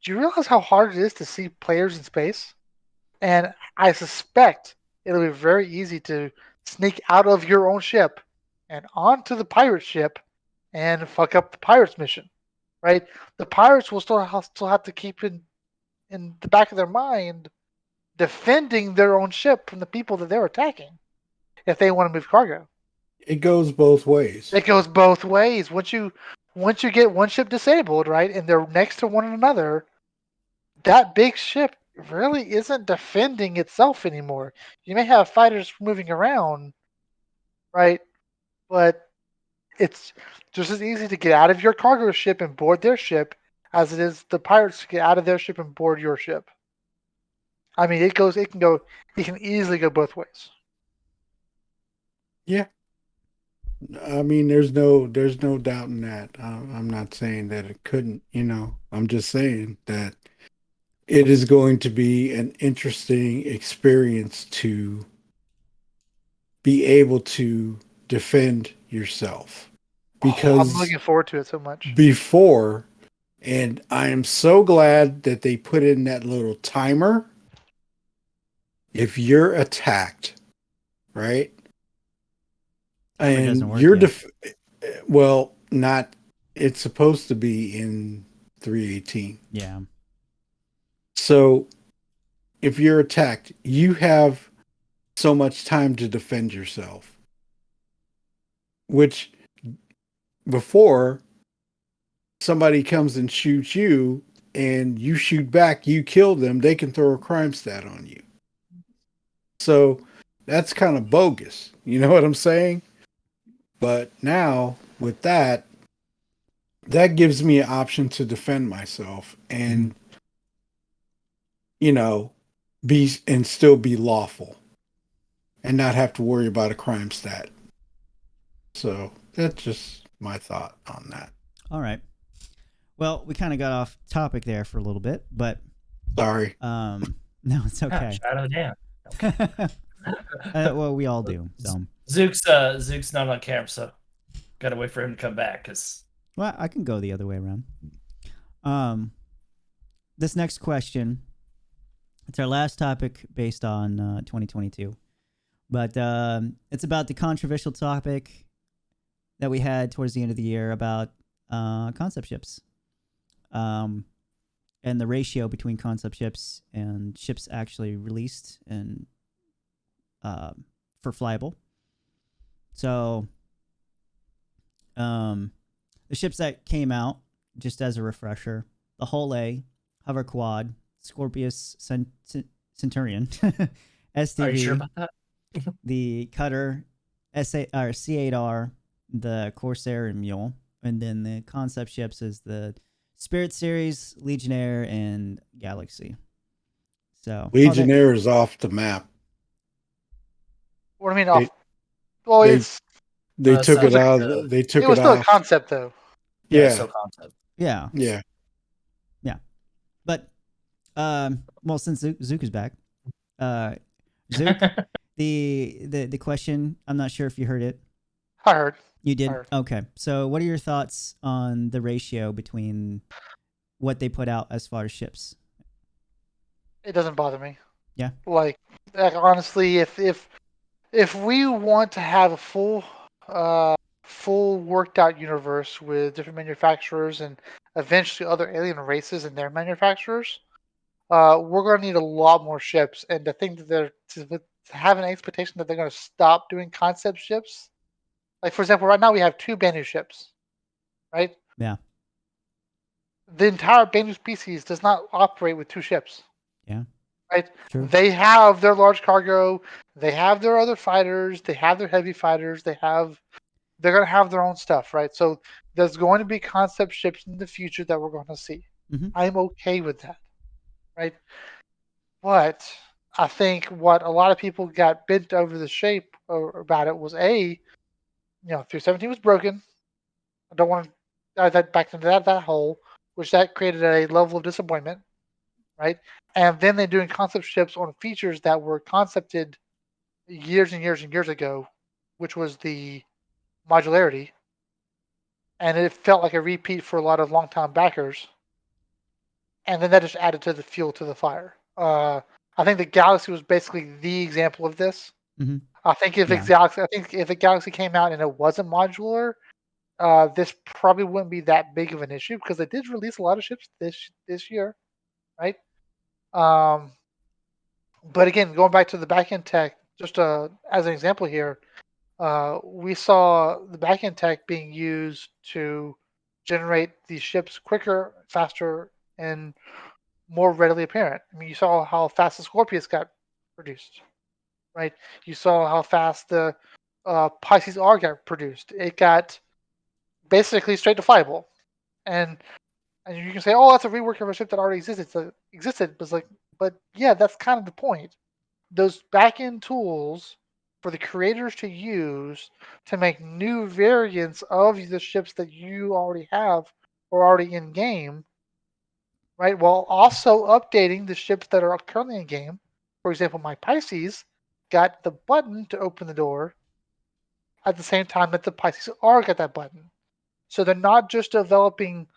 do you realize how hard it is to see players in space? And I suspect it'll be very easy to sneak out of your own ship and onto the pirate ship and fuck up the pirate's mission, right? The pirates will still have to keep in the back of their mind defending their own ship from the people that they're attacking if they want to move cargo. It goes both ways. It goes both ways. Once you get one ship disabled, right, and they're next to one another, that big ship really isn't defending itself anymore. You may have fighters moving around, right, but it's just as easy to get out of your cargo ship and board their ship as it is the pirates to get out of their ship and board your ship. I mean, it can easily go both ways. Yeah. I mean, there's no doubt in that. I'm not saying that it couldn't, I'm just saying that it is going to be an interesting experience to be able to defend yourself. Because I'm looking forward to it so much. before, and I am so glad that they put in that little timer. If you're attacked, right? Timer doesn't And work you're yet. well, not it's supposed to be in 318. Yeah. So if you're attacked, you have so much time to defend yourself. Which before somebody comes and shoots you and you shoot back, you kill them, they can throw a crime stat on you. So that's kind of bogus. You know what I'm saying? But now with that gives me an option to defend myself and still be lawful and not have to worry about a crime stat. So that's just my thought on that. All right. Well, we kind of got off topic there for a little bit, but Sorry. no, it's okay. Shadow down. Well, we all do. So Zook's not on camera, so gotta wait for him to come back. Well, I can go the other way around. This next question, it's our last topic based on 2022, but it's about the controversial topic that we had towards the end of the year about concept ships, and the ratio between concept ships and ships actually released and for flyable. So, the ships that came out, just as a refresher, the Hull A, Hover Quad, Scorpius Centurion, STV, Are you sure about that? the Cutter, C8R, the Corsair and Mule, and then the concept ships is the Spirit Series, Legionnaire, and Galaxy. So Legionnaire is off the map. What do you mean off? Well, They took it out. They took it off. It was still a concept, though. Yeah. So concept. Yeah. Yeah. But, well, since Zook is back, Zook, the question, I'm not sure if you heard it. I heard. You did? I heard. Okay. So what are your thoughts on the ratio between what they put out as far as ships? It doesn't bother me. Yeah. Like honestly, if we want to have a full worked out universe with different manufacturers and eventually other alien races and their manufacturers, we're going to need a lot more ships. And to think that to have an expectation that they're going to stop doing concept ships, like for example, right now we have 2 Banu ships, right? Yeah. The entire Banu species does not operate with 2 ships. Yeah. Right? True. They have their large cargo, they have their other fighters, they have their heavy fighters, they have they're going to have their own stuff, right? So there's going to be concept ships in the future that we're going to see. Mhm. I'm okay with that, right? But I think what a lot of people got bent over the shape about it was 317 was broken. I don't want to dive that back into that hole, which that created a level of disappointment, right? And then they're doing concept ships on features that were concepted years and years and years ago, which was the modularity, and it felt like a repeat for a lot of longtime backers. And then that just added to the fuel to the fire. I think the Galaxy was basically the example of this. Mhm. I think if Yeah. the Galaxy came out and it wasn't modular, this probably wouldn't be that big of an issue because they did release a lot of ships this year, right? Um, but again, going back to the backend tech, just as an example here, we saw the backend tech being used to generate these ships quicker, faster, and more readily apparent. I mean, you saw how fast the Scorpius got produced, right? You saw how fast the Pisces R got produced. It got basically straight to flyable, and you can say, oh, that's a rework of a ship that already existed. But it's like, but yeah, that's kind of the point. Those back-end tools for the creators to use to make new variants of the ships that you already have or already in game, right? While also updating the ships that are currently in game. For example, my Pisces got the button to open the door at the same time that the Pisces R got that button. So they're not just developing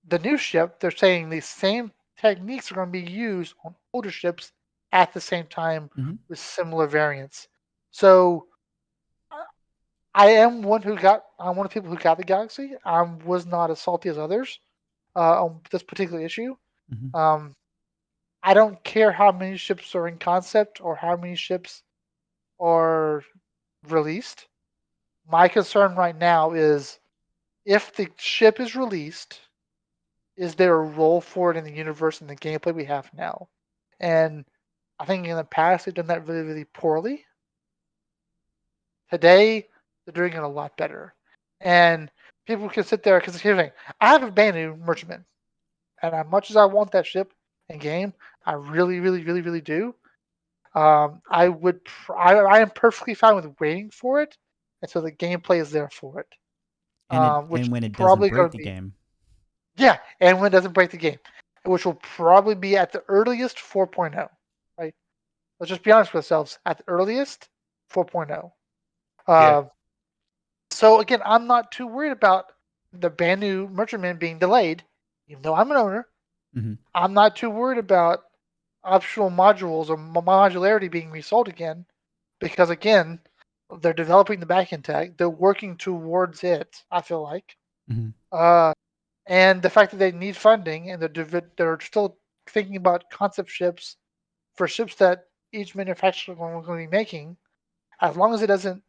the new ship, they're saying the same techniques are going to be used on older ships at the same time Mhm. with similar variants. So I'm one of the people who got the Galaxy. I was not as salty as others on this particular issue. Mhm. Um, I don't care how many ships are in concept or how many ships are released. My concern right now is if the ship is released, is there a role for it in the universe and the gameplay we have now? And I think in the past they've done that really, really poorly. Today they're doing it a lot better. And people can sit there because here's the thing: I have a Banu merchantman, and as much as I want that ship in game, I really, really, really, really do. I am perfectly fine with waiting for it until the gameplay is there for it. Which And when it doesn't probably break going to the be game. yeah, and when it doesn't break the game, which will probably be at the earliest 4.0, right? Let's just be honest with ourselves. At the earliest 4.0. Yeah. So again, I'm not too worried about the Banu merchantman being delayed, even though I'm an owner. Mhm. I'm not too worried about optional modules or modularity being resold again, because again, they're developing the backend tech. They're working towards it. I feel like, Mhm. and the fact that they need funding and they're still thinking about concept ships for ships that each manufacturer is going to be making. As long as it doesn't,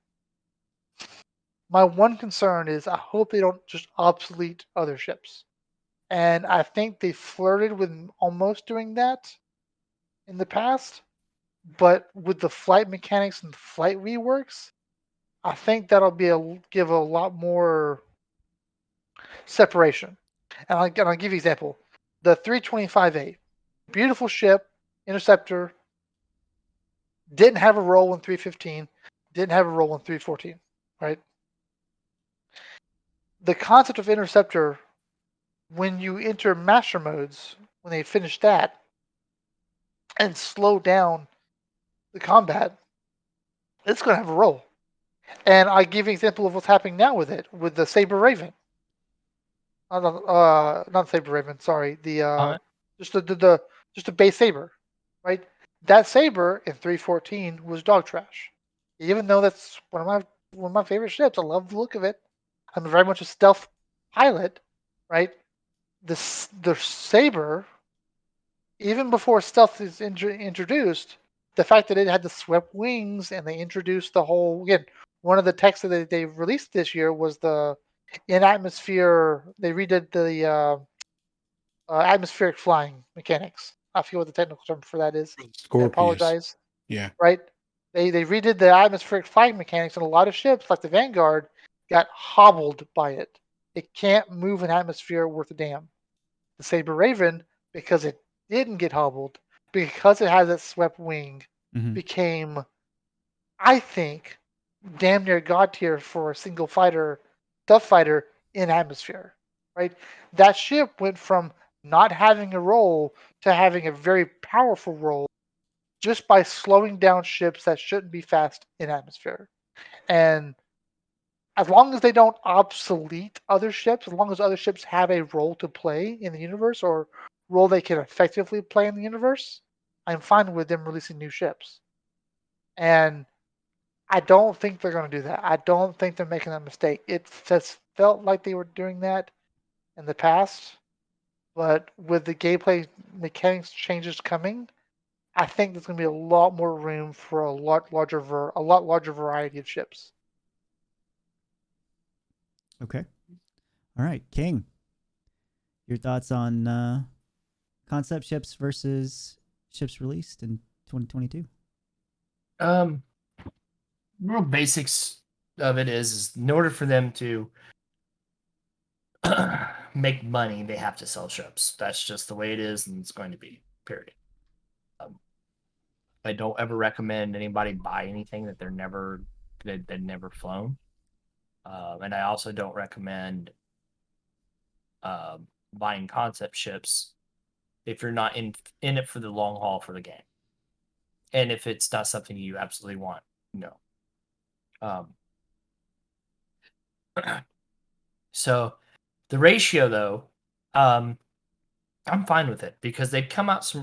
my one concern is I hope they don't just obsolete other ships. And I think they flirted with almost doing that in the past, but with the flight mechanics and the flight reworks, I think that'll give a lot more separation. And I'll give you an example. The 325A, beautiful ship, interceptor, didn't have a role in 315, didn't have a role in 314, right? The concept of interceptor, when you enter master modes, when they finish that and slow down the combat, it's going to have a role. And I give you an example of what's happening now with it, with the Saber Raven. Not Saber Raven. Sorry, the just the base Saber, right? That Saber in 314 was dog trash. Even though that's one of my favorite ships, I love the look of it. I'm very much a stealth pilot, right? The Saber, even before stealth is introduced, the fact that it had the swept wings and they introduced the whole again, one of the techs that they released this year was the in atmosphere. They redid the atmospheric flying mechanics. I forget what the technical term for that is. I Scorpius. apologize. Yeah. Right? They redid the atmospheric flying mechanics in a lot of ships, like the Vanguard. got hobbled by it. It can't move an atmosphere worth a damn. The Saber Raven, because it didn't get hobbled, because it has that swept wing, Mhm. became, I think, damn near god tier for a single fighter, tough fighter in atmosphere. Right? That ship went from not having a role to having a very powerful role just by slowing down ships that shouldn't be fast in atmosphere. And as long as they don't obsolete other ships, as long as other ships have a role to play in the universe or role they can effectively play in the universe, I'm fine with them releasing new ships. And I don't think they're going to do that. I don't think they're making that mistake. It just felt like they were doing that in the past, but with the gameplay mechanics changes coming, I think there's going to be a lot more room for a lot larger variety of ships. Okay. All right, King. Your thoughts on concept ships versus ships released in 2022? Real basics of it is in order for them to make money, they have to sell ships. That's just the way it is, and it's going to be. Period. I don't ever recommend anybody buy anything that they've never flown, and I also don't recommend buying concept ships if you're not in it for the long haul for the game, and if it's not something you absolutely want. No. So the ratio, though, I'm fine with it because they've come out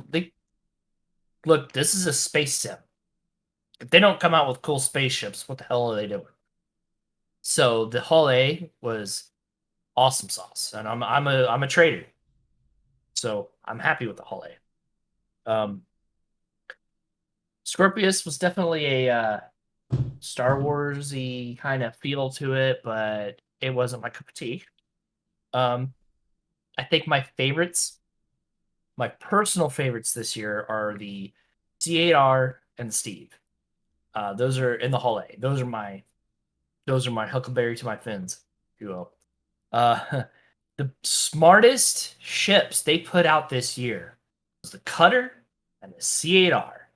look. This is a space sim. If they don't come out with cool spaceships, what the hell are they doing? So the Hull A was awesome sauce, and I'm a trader, so I'm happy with the Hull A. Scorpius was definitely a Star Warsy kind of feel to it, but it wasn't my cup of tea. I think my personal favorites this year are the C8R and the Steve. Those are in the Hull A. Those are my Huckleberry to my fins, if you will. The smartest ships they put out this year was the Cutter and the C8R,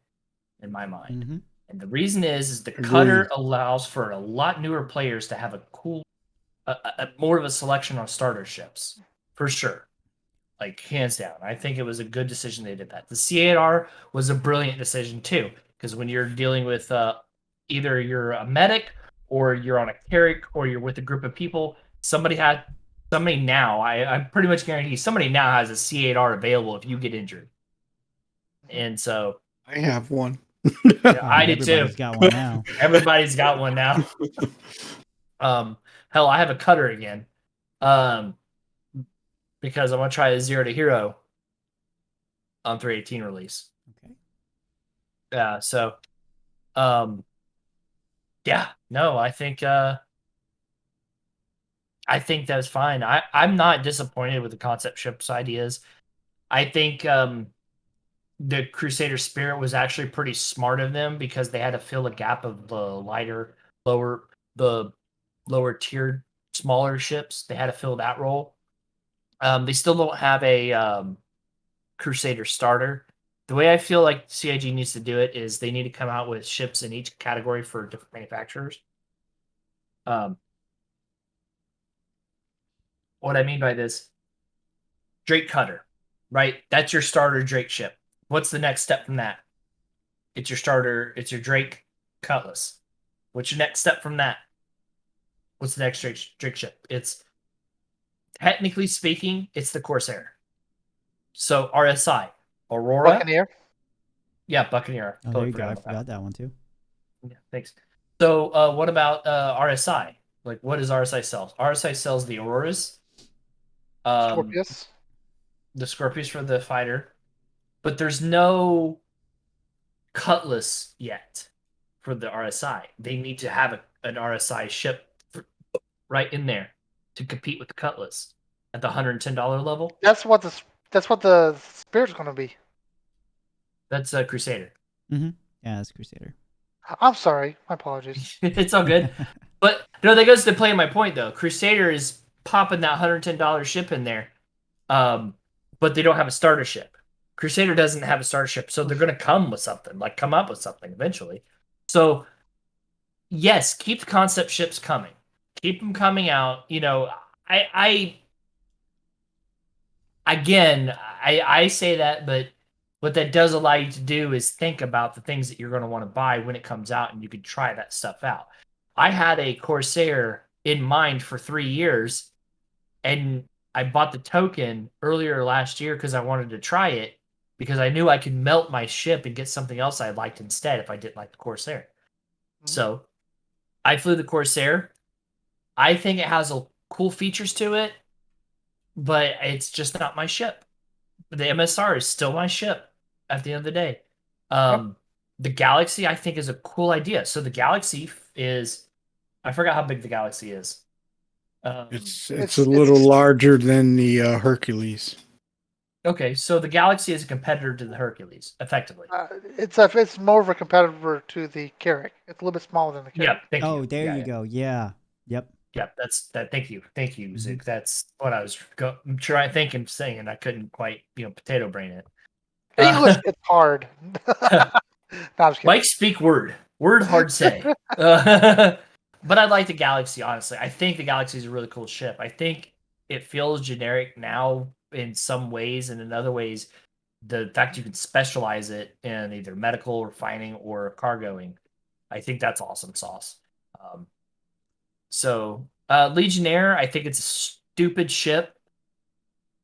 in my mind. Mhm. And the reason is the Agreed. Cutter allows for a lot newer players to have a cool, more of a selection on starter ships, for sure. Like, hands down. I think it was a good decision they did that. The C8R was a brilliant decision, too, because when you're dealing with either you're a medic or you're on a Carrack or you're with a group of people, somebody now, I'm pretty much guarantee somebody now has a C8R available if you get injured. And so I have one. yeah, I do too. Everybody's got one now. Everybody's got one now. Hell, I have a Cutter again. Because I'm gonna try a 0 to hero on 318 release. Okay. Yeah, so yeah, no, I think that's fine. I'm not disappointed with the concept ships ideas. I think the Crusader Spirit was actually pretty smart of them because they had to fill a gap of the lower tiered smaller ships. They had to fill that role. They still don't have a Crusader starter. The way I feel like CIG needs to do it is they need to come out with ships in each category for different manufacturers. What I mean by this, Drake Cutter, right? That's your starter Drake ship. What's the next step from that? It's your starter. It's your Drake Cutlass. What's your next step from that? What's the next Drake ship? It's technically speaking, it's the Corsair. So RSI, Aurora. Buccaneer. Yeah, Buccaneer. Oh, there you go. I forgot that one too. Yeah, thanks. So what about RSI? Like, what does RSI sell? RSI sells the Auroras, Scorpius. the Scorpius for the fighter, but there's no Cutlass yet for the RSI. They need to have an RSI ship right in there to compete with the Cutlass at the $110 level. That's what the Spirit's going to be. That's Crusader. Yeah, it's Crusader. I'm sorry. My apologies. It's all good. But No, that goes to play my point though. Crusader is popping that $110 ship in there, but they don't have a starter ship. Crusader doesn't have a starter ship, so they're going to come with something, like come up with something eventually. So yes, keep the concept ships coming, keep them coming out. You know, I again, I say that, but what that does allow you to do is think about the things that you're going to want to buy when it comes out, and you can try that stuff out. I had a Corsair in mind for 3 years, and I bought the token earlier last year because I wanted to try it because I knew I could melt my ship and get something else I liked instead if I didn't like the Corsair. Mhm. So I flew the Corsair. I think it has cool features to it, but it's just not my ship. The MSR is still my ship at the end of the day. The Galaxy, I think, is a cool idea. So the Galaxy is, I forgot how big the Galaxy is. It's It's a little larger than the Hercules. Okay, so the Galaxy is a competitor to the Hercules, effectively. it's more of a competitor to the Carrack. It's a little bit smaller than the Yeah, Carrack. thank you. Oh, there Yeah, you yeah. go. Yeah. Yep. Yeah, that's that. Thank you, Mhm. Zook. That's what I was trying, thinking, saying, and I couldn't quite, potato brain it. English, it's hard. No, I'm just kidding. Mike, speak word hard say. But I like the Galaxy, honestly. I think the Galaxy is a really cool ship. I think it feels generic now in some ways, and in other ways, the fact you can specialize it in either medical, refining, or cargoing, I think that's awesome sauce. Legionnaire, I think it's a stupid ship.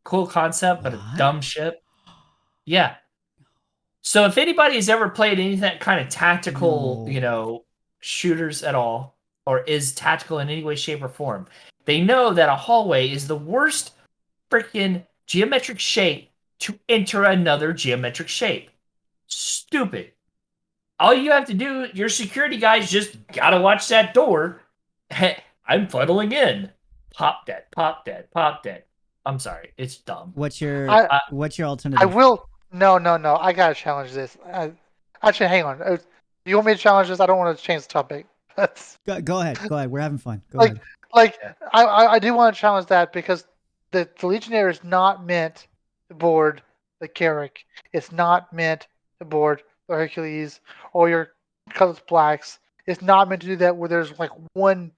Cool concept, but a What? dumb ship. Yeah. So if anybody has ever played any that kind of tactical, No. shooters at all, or is tactical in any way, shape, or form, they know that a hallway is the worst freaking geometric shape to enter another geometric shape. Stupid. All you have to do, your security guys just gotta watch that door. I'm funneling in. Pop dead, pop dead, pop dead. I'm sorry, it's dumb. What's your I what's your I alternative? will. No. I gotta challenge this. Actually, hang on. Do you want me to challenge this? I don't want to change the topic. That's Go ahead. Go ahead. We're having fun. Go like ahead. like Yeah. I do want to challenge that because the Legionnaire is not meant to board the Carrack. It's not meant to board the Hercules or your Cutlass Blacks. It's not meant to do that where there's like one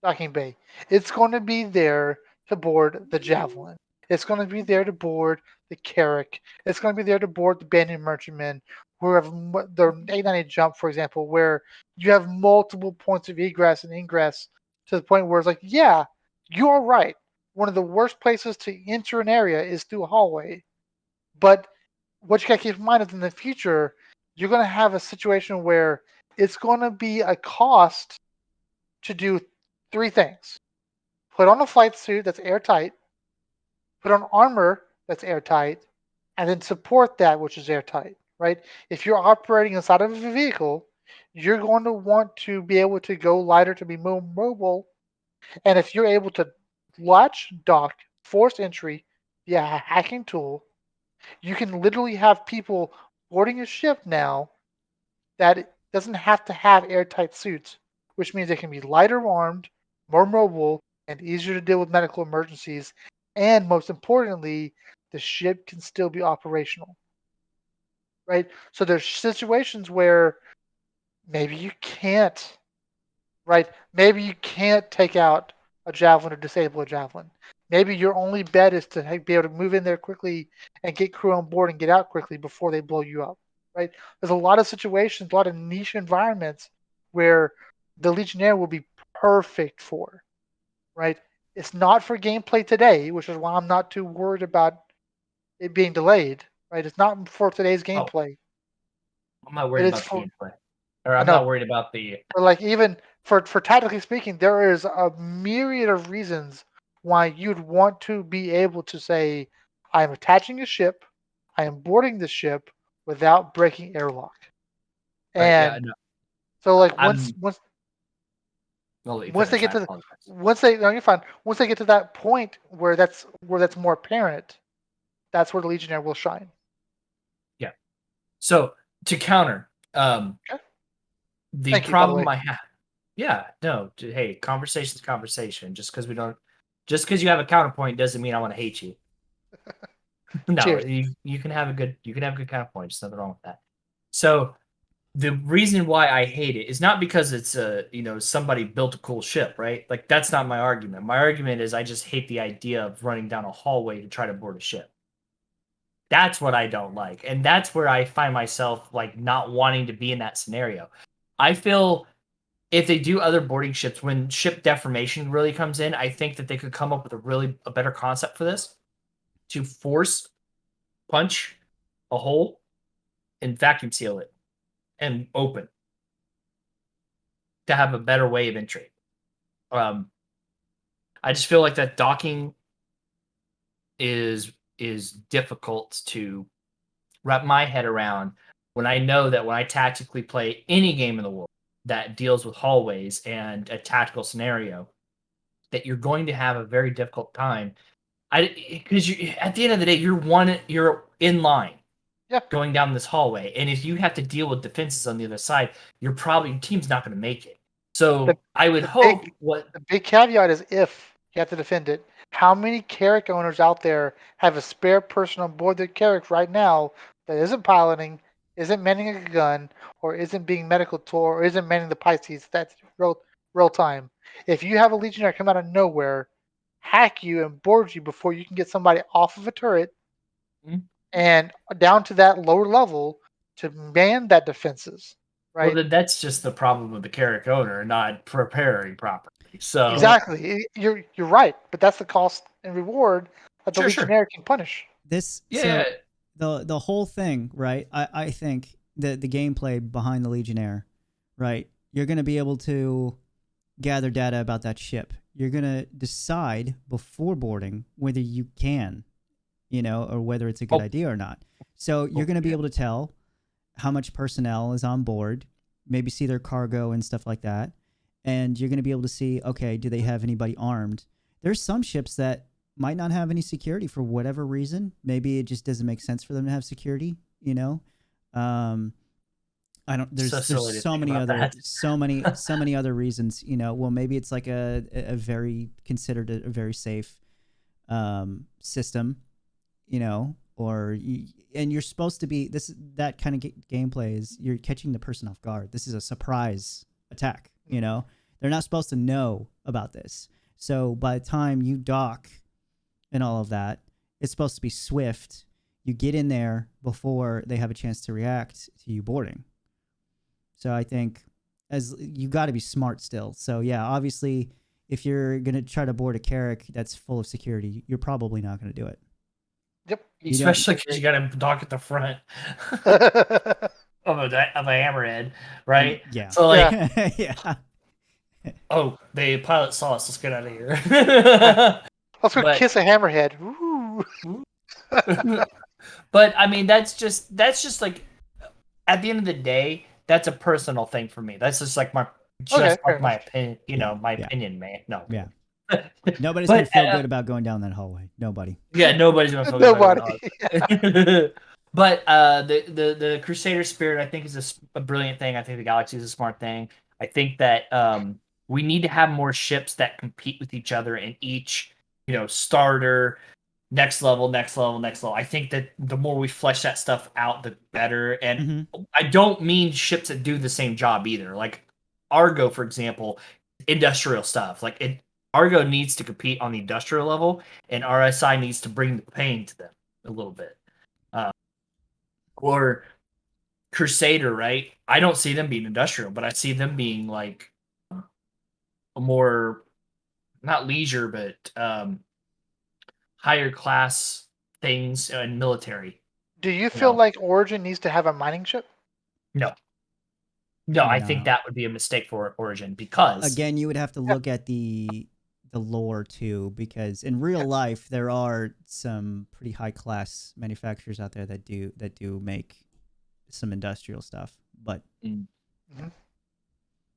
docking bay. It's going to be there to board the Javelin. It's going to be there to board the Carrack. It's going to be there to board the Bandit Merchantmen, who have the 898 jump, for example, where you have multiple points of egress and ingress to the point where it's like, yeah, you're right. One of the worst places to enter an area is through a hallway. But what you got to keep in mind is in the future, you're going to have a situation where it's going to be a cost to do 3 things: put on a flight suit that's airtight, put on armor that's airtight, and then support that which is airtight, right? If you're operating inside of a vehicle, you're going to want to be able to go lighter to be more mobile. And if you're able to latch, dock, force entry via a hacking tool, you can literally have people boarding a ship now that doesn't have to have airtight suits, which means they can be lighter armed, more mobile, and easier to deal with medical emergencies. And most importantly, the ship can still be operational, right? So there's situations where maybe you can't, right? Maybe you can't take out a javelin or disable a javelin. Maybe your only bet is to be able to move in there quickly and get crew on board and get out quickly before they blow you up, right? There's a lot of situations, a lot of niche environments where the Legionnaire will be perfect for, right? It's not for gameplay today, which is why I'm not too worried about it being delayed, right? It's not for today's Oh, gameplay, I'm not but worried it's about the for, gameplay, or I I'm know, not worried about the. but like even for tactically speaking, there is a myriad of reasons why you'd want to be able to say, "I'm attaching a ship, I am boarding the ship without breaking airlock." Right? Yeah, And no, so, like I'm. I'll let you once they finish. get I to the, apologize. once they no, you're fine. Once they get to that point where that's more apparent, that's where the Legionnaire will shine. Yeah. So to counter, Okay. the Thank you, by the problem way. I have. Yeah, no. Hey, conversation's conversation. Just because you have a counterpoint doesn't mean I want to hate you. No, Cheers. you can have a good counterpoint. There's nothing wrong with that. So the reason why I hate it is not because it's somebody built a cool ship, right? Like that's not my argument. My argument is I just hate the idea of running down a hallway to try to board a ship. That's what I don't like. And that's where I find myself like not wanting to be in that scenario. I feel if they do other boarding ships when ship deformation really comes in, I think that they could come up with a better concept for this to force punch a hole and vacuum seal it and open to have a better way of entry. I just feel like that docking is difficult to wrap my head around when I know that when I tactically play any game in the world that deals with hallways and a tactical scenario, that you're going to have a very difficult time. Because you at the end of the day, you're in line Yep. going down this hallway, and if you have to deal with defenses on the other side, your team's not going to make it. So The- I would the hope big- what The big caveat is if you have to defend it. How many Carrack owners out there have a spare person on board their Carrack right now that isn't piloting, isn't manning a gun, or isn't being medical tour, or isn't manning the Pisces? That's real time. If you have a Legionnaire come out of nowhere, hack you and board you before you can get somebody off of a turret Mhm. and down to that lower level to man that defenses, well, right? then that's just the problem with the Carrack owner not preparing properly. So Exactly. You're right, but that's the cost and reward that the Sure. Legionnaire can punish. This Yeah. so the whole thing, right? I think the gameplay behind the Legionnaire, right? You're gonna be able to gather data about that ship. You're gonna decide before boarding whether you can, or whether it's a good Oh. idea or not. So you're gonna be able to tell how much personnel is on board, maybe see their cargo and stuff like that. And you're going to be able to see, okay, do they have anybody armed? There's some ships that might not have any security for whatever reason. Maybe it just doesn't make sense for them to have security, I don't So there's silly to so think many about other that. so many other reasons, well, maybe it's like a very considered a very safe system, and you're supposed to be that kind of gameplay is you're catching the person off guard. This is a surprise attack. They're not supposed to know about this. So by the time you dock and all of that, it's supposed to be swift. You get in there before they have a chance to react to you boarding. So I think as you got to be smart still. So yeah, obviously, if you're gonna try to board a Carrack that's full of security, you're probably not gonna do it. Yep. Especially because you got to dock at the front Let's of a hammerhead, right? Yeah. So like, Yeah. oh, the pilot saw us. Let's get out of here. go But- kiss a hammerhead. Ooh. But I mean, that's just like at the end of the day, that's a personal thing for me. That's just like my fair my enough. opinion. Yeah. Opinion, man. No. Yeah. Nobody's But, gonna feel good about going down that hallway. Nobody. Yeah, nobody's gonna feel good about Nobody. it. But the Crusader spirit, I think, is a brilliant thing. I think the Galaxy is a smart thing. I think that we need to have more ships that compete with each other in each, starter, next level. I think that the more we flesh that stuff out, the better. And I don't mean ships that do the same job either. Like Argo, for example, industrial stuff. Like Argo needs to compete on the industrial level, and RSI needs to bring the pain to them a little bit. Or Crusader, right? I don't see them being industrial, but I see them being like a more, not leisure, but higher class things and military. Do you feel No. like Origin needs to have a mining ship? No, I No. think that would be a mistake for Origin because Again, you would have to look at the lore too, because in real life there are some pretty high class manufacturers out there that do make some industrial stuff. But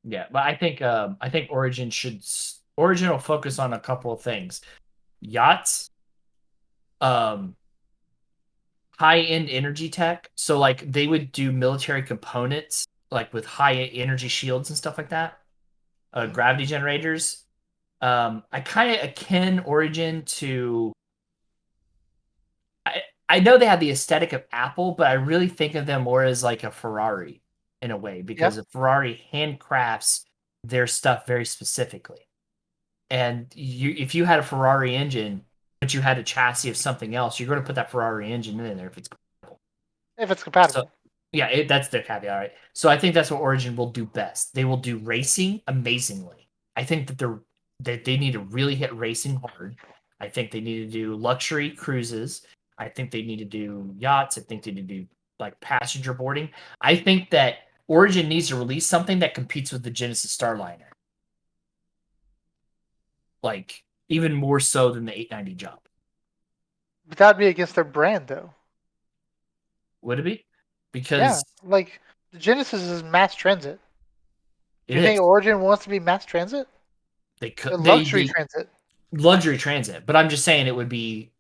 yeah, but I think Origin will focus on a couple of things: yachts, high end energy tech. So like they would do military components like with high energy shields and stuff like that. gravity generators. I kind of akin Origin to. I know they have the aesthetic of Apple, but I really think of them more as like a Ferrari in a way because a Ferrari handcrafts their stuff very specifically. And if you had a Ferrari engine, but you had a chassis of something else, you're going to put that Ferrari engine in there if it's compatible. If it's compatible. So, yeah, that's their caveat, right? So I think that's what Origin will do best. They will do racing amazingly. I think that they need to really hit racing hard. I think they need to do luxury cruises. I think they need to do yachts. I think they need to do like passenger boarding. I think that Origin needs to release something that competes with the Genesis Starliner. Like even more so than the 890 Jump. But that'd be against their brand, though. Would it be? Because Yeah, like the Genesis is mass transit. Do you it think is. Origin wants to be mass transit? They could The luxury transit. luxury transit, but I'm just saying it would be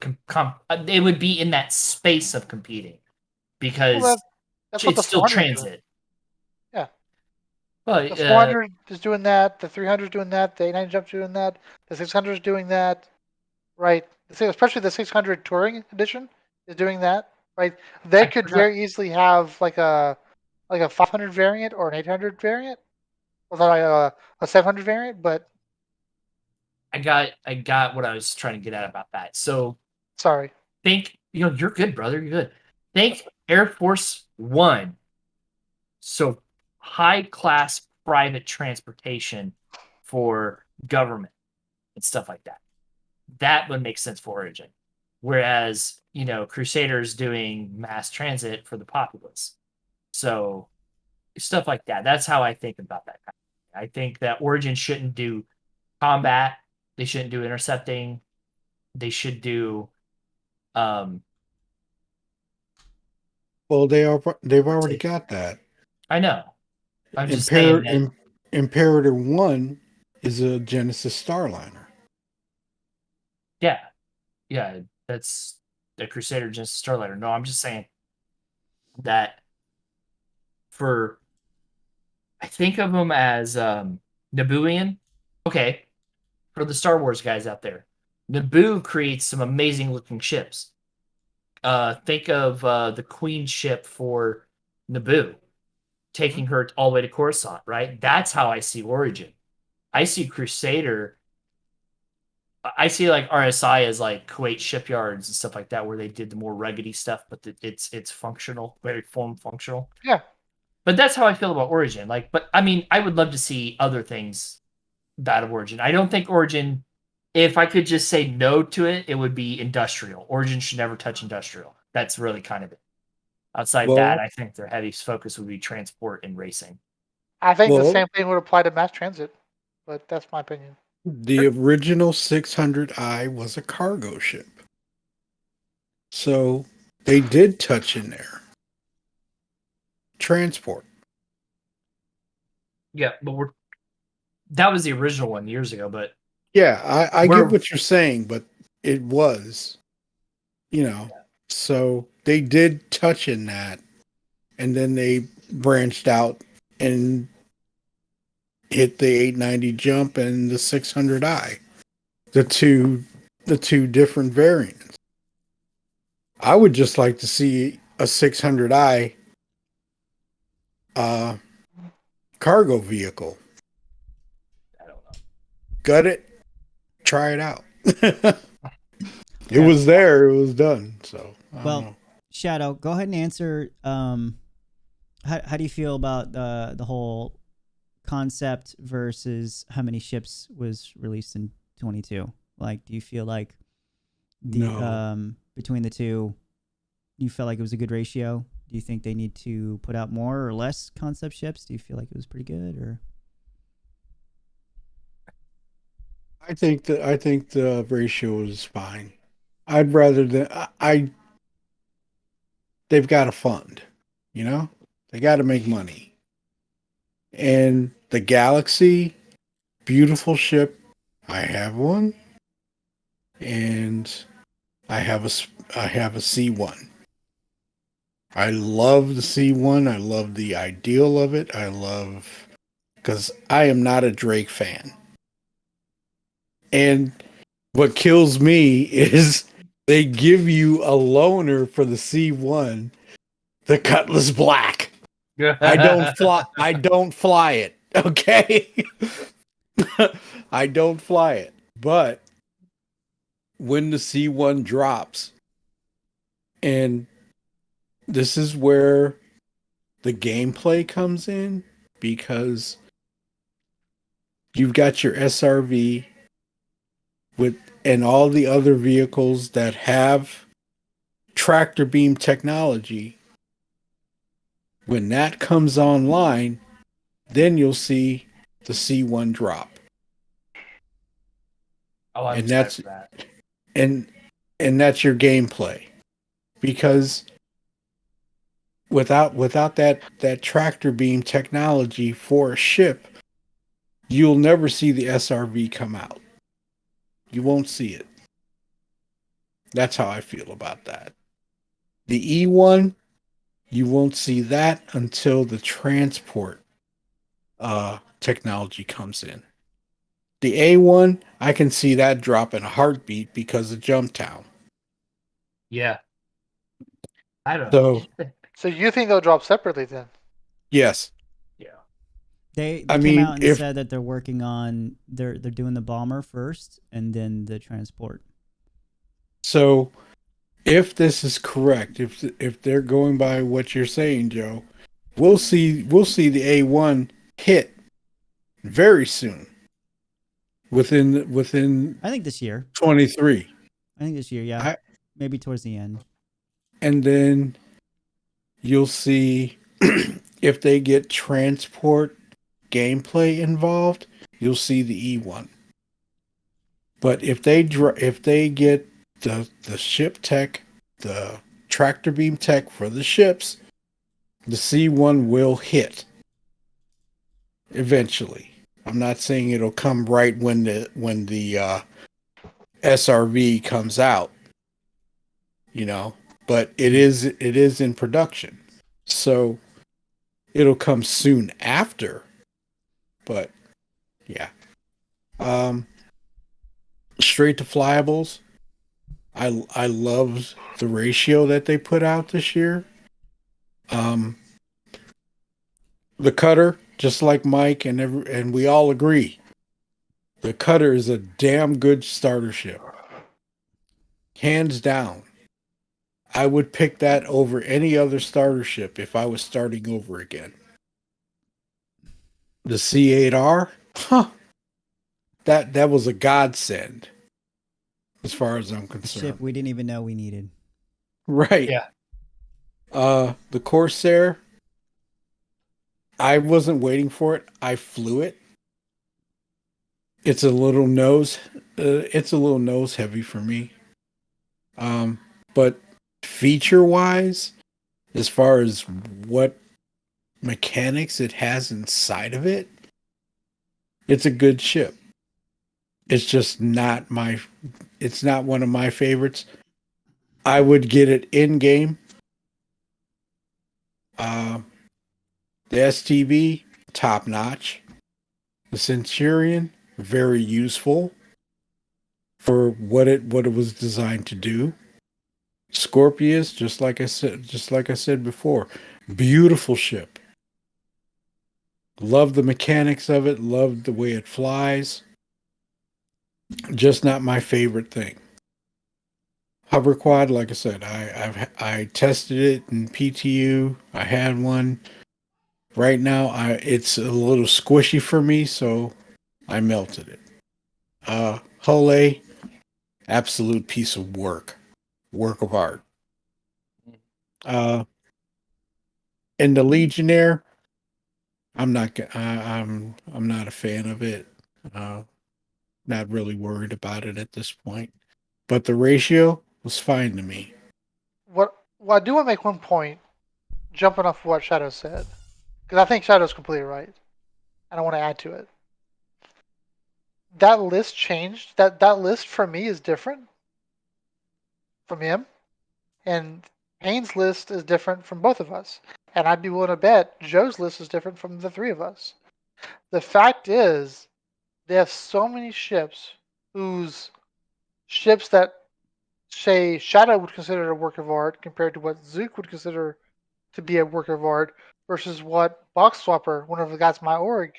it would be in that space of competing because Well, that's what the it's still 400 is doing. transit. Yeah. Well, The 400 is doing that. The 300 is doing that. The 890 Jump is doing that. The 600 is doing that. Right. Especially the 600 Touring Edition is doing that. Right. They I could forgot- very easily have like a 500 variant or an 800 variant, or like a 700 variant. But I got what I was trying to get at about that. So sorry. think you're good, brother. You're good. Think Air Force One. So high class private transportation for government and stuff like that. That would make sense for Origin. Whereas, Crusader's doing mass transit for the populace. So stuff like that. That's how I think about that. I think that Origin shouldn't do combat. They shouldn't do intercepting. They should do Well, they've already got that. I know. I'm just saying that, Imperator 1 is a Genesis Starliner. yeah, that's the Crusader Genesis Starliner. No, I'm just saying that I think of them as Nabooian. Okay, for the Star Wars guys out there, Naboo creates some amazing looking ships. Think of the Queen ship for Naboo, taking her all the way to Coruscant, right? That's how I see Origin. I see Crusader. I see like RSI as like Kuwait shipyards and stuff like that, where they did the more ruggedy stuff, but it's functional, very form functional. Yeah. But that's how I feel about Origin. But I mean, I would love to see other things out of Origin. I don't think Origin, if I could just say no to it, it would be industrial. Origin should never touch industrial. That's really kind of it. Outside that, I think their heavy focus would be transport and racing. I think the same thing would apply to mass transit, but that's my opinion. The original 600i was a cargo ship. So they did touch in there. Transport. Yeah, but that was the original one years ago, but yeah, I get what you're saying, but it was, so they did touch in that, and then they branched out and hit the 890 Jump and the 600i, the two different variants. I would just like to see a 600i cargo vehicle. I don't know. Gut it, try it out. It was there, it was done. So well, Shadow, go ahead and answer. How do you feel about the whole concept versus how many ships was released in 22? Like, do you feel like between the two, you felt like it was a good ratio? Do you think they need to put out more or less concept ships? Do you feel like it was pretty good, or? I think the ratio is fine. I'd rather they've got to fund, they got to make money. And the Galaxy, beautiful ship. I have one, and I have a C1. I love the C1. I love the ideal of it. I love because I am not a Drake fan. And what kills me is they give you a loaner for the C1, the Cutlass Black. I don't fly it. Okay. I don't fly it. But when the C1 drops, and this is where the gameplay comes in, because you've got your SRV with and all the other vehicles that have tractor beam technology. When that comes online, then you'll see the C1 drop. Oh, I'm And excited that's for that. and that's your gameplay. Because without that tractor beam technology for a ship, you'll never see the SRV come out. You won't see it. That's how I feel about that. The E1, you won't see that until the transport technology comes in. The A1, I can see that drop in a heartbeat because of Jumptown. Yeah. I don't So, know. So you think they'll drop separately then? yes. Yeah. They I came mean, out and if said that they're working on they're doing the bomber first and then the transport. so, if this is correct, if they're going by what you're saying, Joe, we'll see the A1 hit very soon. Within I think this year. 23. I think this year, yeah. I, Maybe towards the end. and then you'll see if they get transport gameplay involved, you'll see the E1. But if they get the ship tech, the tractor beam tech for the ships, the C1 will hit eventually. I'm not saying it'll come right when the SRV comes out, but it is in production. So it'll come soon after. But yeah. Straight to flyables. I loved the ratio that they put out this year. The cutter, just like Mike and we all agree, the cutter is a damn good starter ship. Hands down. I would pick that over any other starter ship if I was starting over again. The C8R, that was a godsend as far as I'm A concerned. ship we didn't even know we needed. Right. Yeah. The Corsair, I wasn't waiting for it. I flew it. It's a little nose heavy for me. But feature wise, as far as what mechanics it has inside of it, it's a good ship. It's just it's not one of my favorites. I would get it in game. The STV, top notch. The Centurion, very useful for what it was designed to do. Scorpius, just like I said before, beautiful ship. Love the mechanics of it, love the way it flies. Just not my favorite thing. Hover quad, like I said, I tested it in PTU. I had one. Right now, it's a little squishy for me, so I melted it. Hull, absolute piece of work of art. And the Legionnaire, I'm not a fan of it. Not really worried about it at this point. But the ratio was fine to me. Well, I do want to make one point, jumping off what Shadow said, because I think Shadow's completely right, and I want to add to it. That list changed. That list for me is different from him, and Haynes' list is different from both of us. And I'd be willing to bet Joe's list is different from the three of us. The fact is, they have so many ships whose ships that say Shadow would consider a work of art compared to what Zook would consider to be a work of art versus what Box Swapper, one of the guys in my org,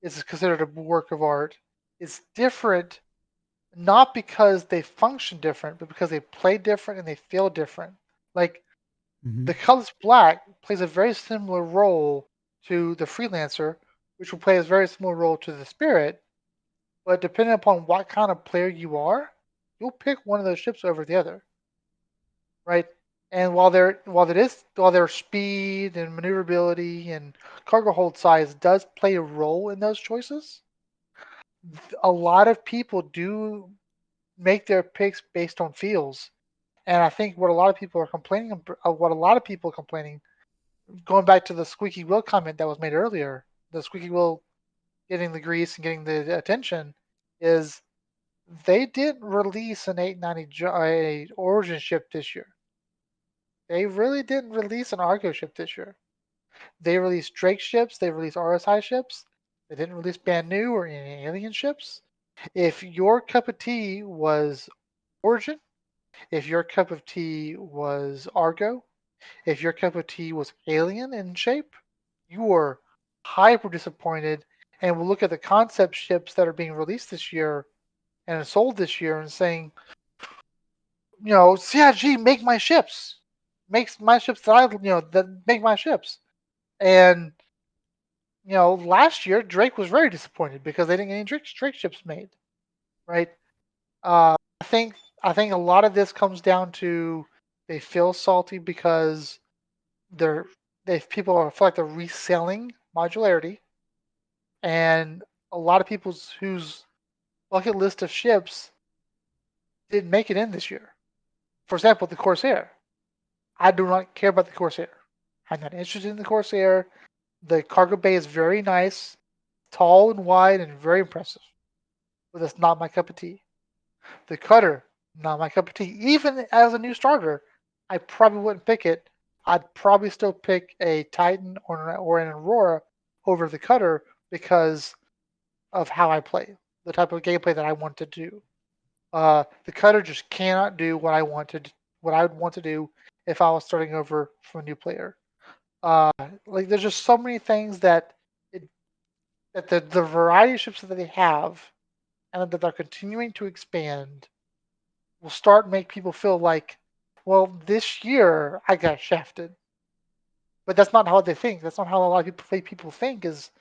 is considered a work of art. It's different, not because they function different, but because they play different and they feel different. Like Mhm. the Colors Black plays a very similar role to the Freelancer, which will play a very similar role to the Spirit. But depending upon what kind of player you are, you'll pick one of those ships over the other, right? And while their speed and maneuverability and cargo hold size does play a role in those choices, a lot of people do make their picks based on feels. And I think what a lot of people are complaining, going back to the squeaky wheel comment that was made earlier, the squeaky wheel getting the grease and getting the attention, is they didn't release an 890 Origin ship this year. They really didn't release an Argo ship this year. They released Drake ships, they released RSI ships. They didn't release Banu or any alien ships. If your cup of tea was Origin, if your cup of tea was Argo, if your cup of tea was alien in shape, you are hyper disappointed and will look at the concept ships that are being released this year and sold this year and saying, CIG, make my ships. Makes my ships that make my ships. And, last year Drake was very disappointed because they didn't get any Drake ships made, right? I think a lot of this comes down to they feel salty because they're people feel like they're reselling modularity, and a lot of people's whose bucket list of ships didn't make it in this year. For example, the Corsair. I do not care about the Corsair. I'm not interested in the Corsair. The cargo bay is very nice, tall and wide, and very impressive. But that's not my cup of tea. The cutter, not my cup of tea. Even as a new starter, I probably wouldn't pick it. I'd probably still pick a Titan or an Aurora over the cutter because of how I play, the type of gameplay that I want to do. The cutter just cannot do what I would want to do if I was starting over from a new player. Like there's just so many things that the variety of ships that they have and that they're continuing to expand will start make people feel like, well, this year I got shafted. But that's not how they think. That's not how a lot of people think. Is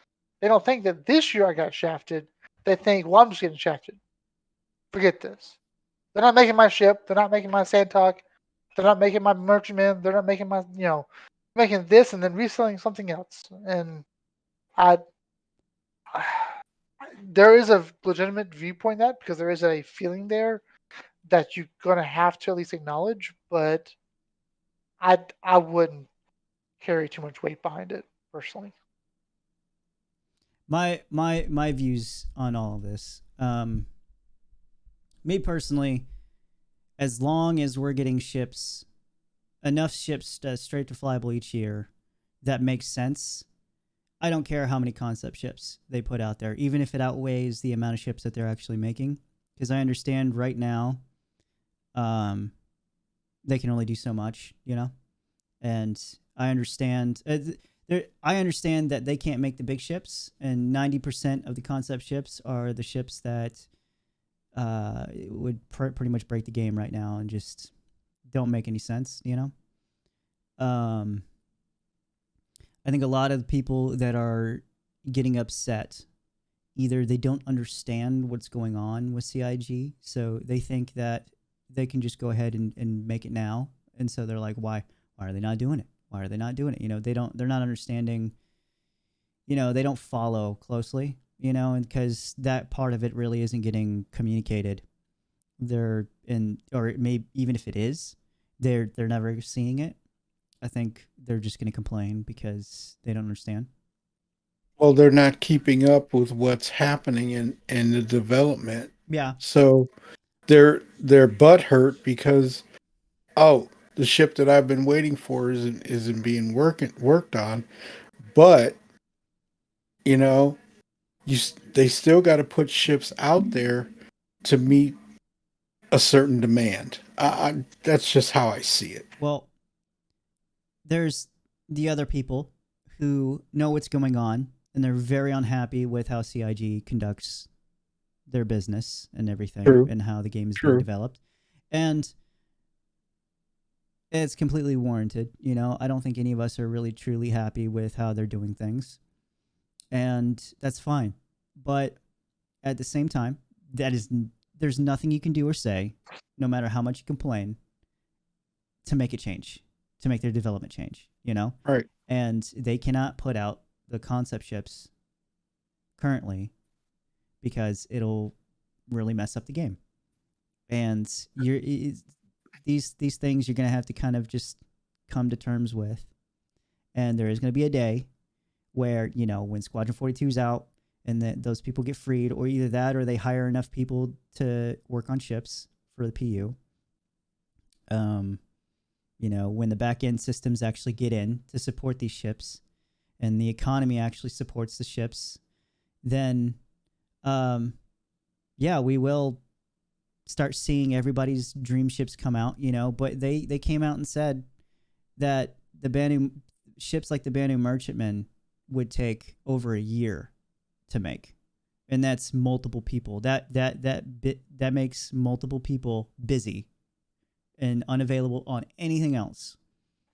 they don't think that this year I got shafted. They think, well, I'm just getting shafted. Forget this. They're not making my ship. They're not making my Sandtalk. They're not making my merchantman. They're not making my, making this and then reselling something else. And I, there is a legitimate viewpoint that because there is a feeling there that you're gonna have to at least acknowledge, but I wouldn't carry too much weight behind it personally. My views on all of this. Me personally, as long as we're getting ships, enough ships straight to flyable each year, that makes sense. I don't care how many concept ships they put out there, even if it outweighs the amount of ships that they're actually making, because I understand right now, they can only do so much, and I understand. I understand that they can't make the big ships, and 90% of the concept ships are the ships that would pretty much break the game right now and just don't make any sense, I think a lot of the people that are getting upset, either they don't understand what's going on with CIG, so they think that they can just go ahead and make it now, and so they're like, why are they not doing it? Why are they not doing it? They're not understanding, they don't follow closely, and because that part of it really isn't getting communicated. Or it may, even if it is, they're never seeing it. I think they're just going to complain because they don't understand. Well, they're not keeping up with what's happening in the development. Yeah. So they're butthurt because the ship that I've been waiting for isn't being worked on. But You know, they still got to put ships out there to meet a certain demand. That's just how I see it. Well, there's the other people who know what's going on and they're very unhappy with how CIG conducts their business and everything True. and how the game is being True. developed. And it's completely warranted. You know, I don't think any of us are really truly happy with how they're doing things. And that's fine. But at the same time, there's nothing you can do or say, no matter how much you complain, to make it change, to make their development change, you know? Right. And they cannot put out the concept ships currently because it'll really mess up the game. And these things you're going to have to kind of just come to terms with. And there is going to be a day where, you know, when Squadron 42 is out and those people get freed, or either that or they hire enough people to work on ships for the PU. You know, when the back end systems actually get in to support these ships and the economy actually supports the ships, then, yeah, we will start seeing everybody's dream ships come out, you know, but they came out and said that the Banu ships like the Banu Merchantman would take over a year to make. And that's multiple people. That makes multiple people busy and unavailable on anything else.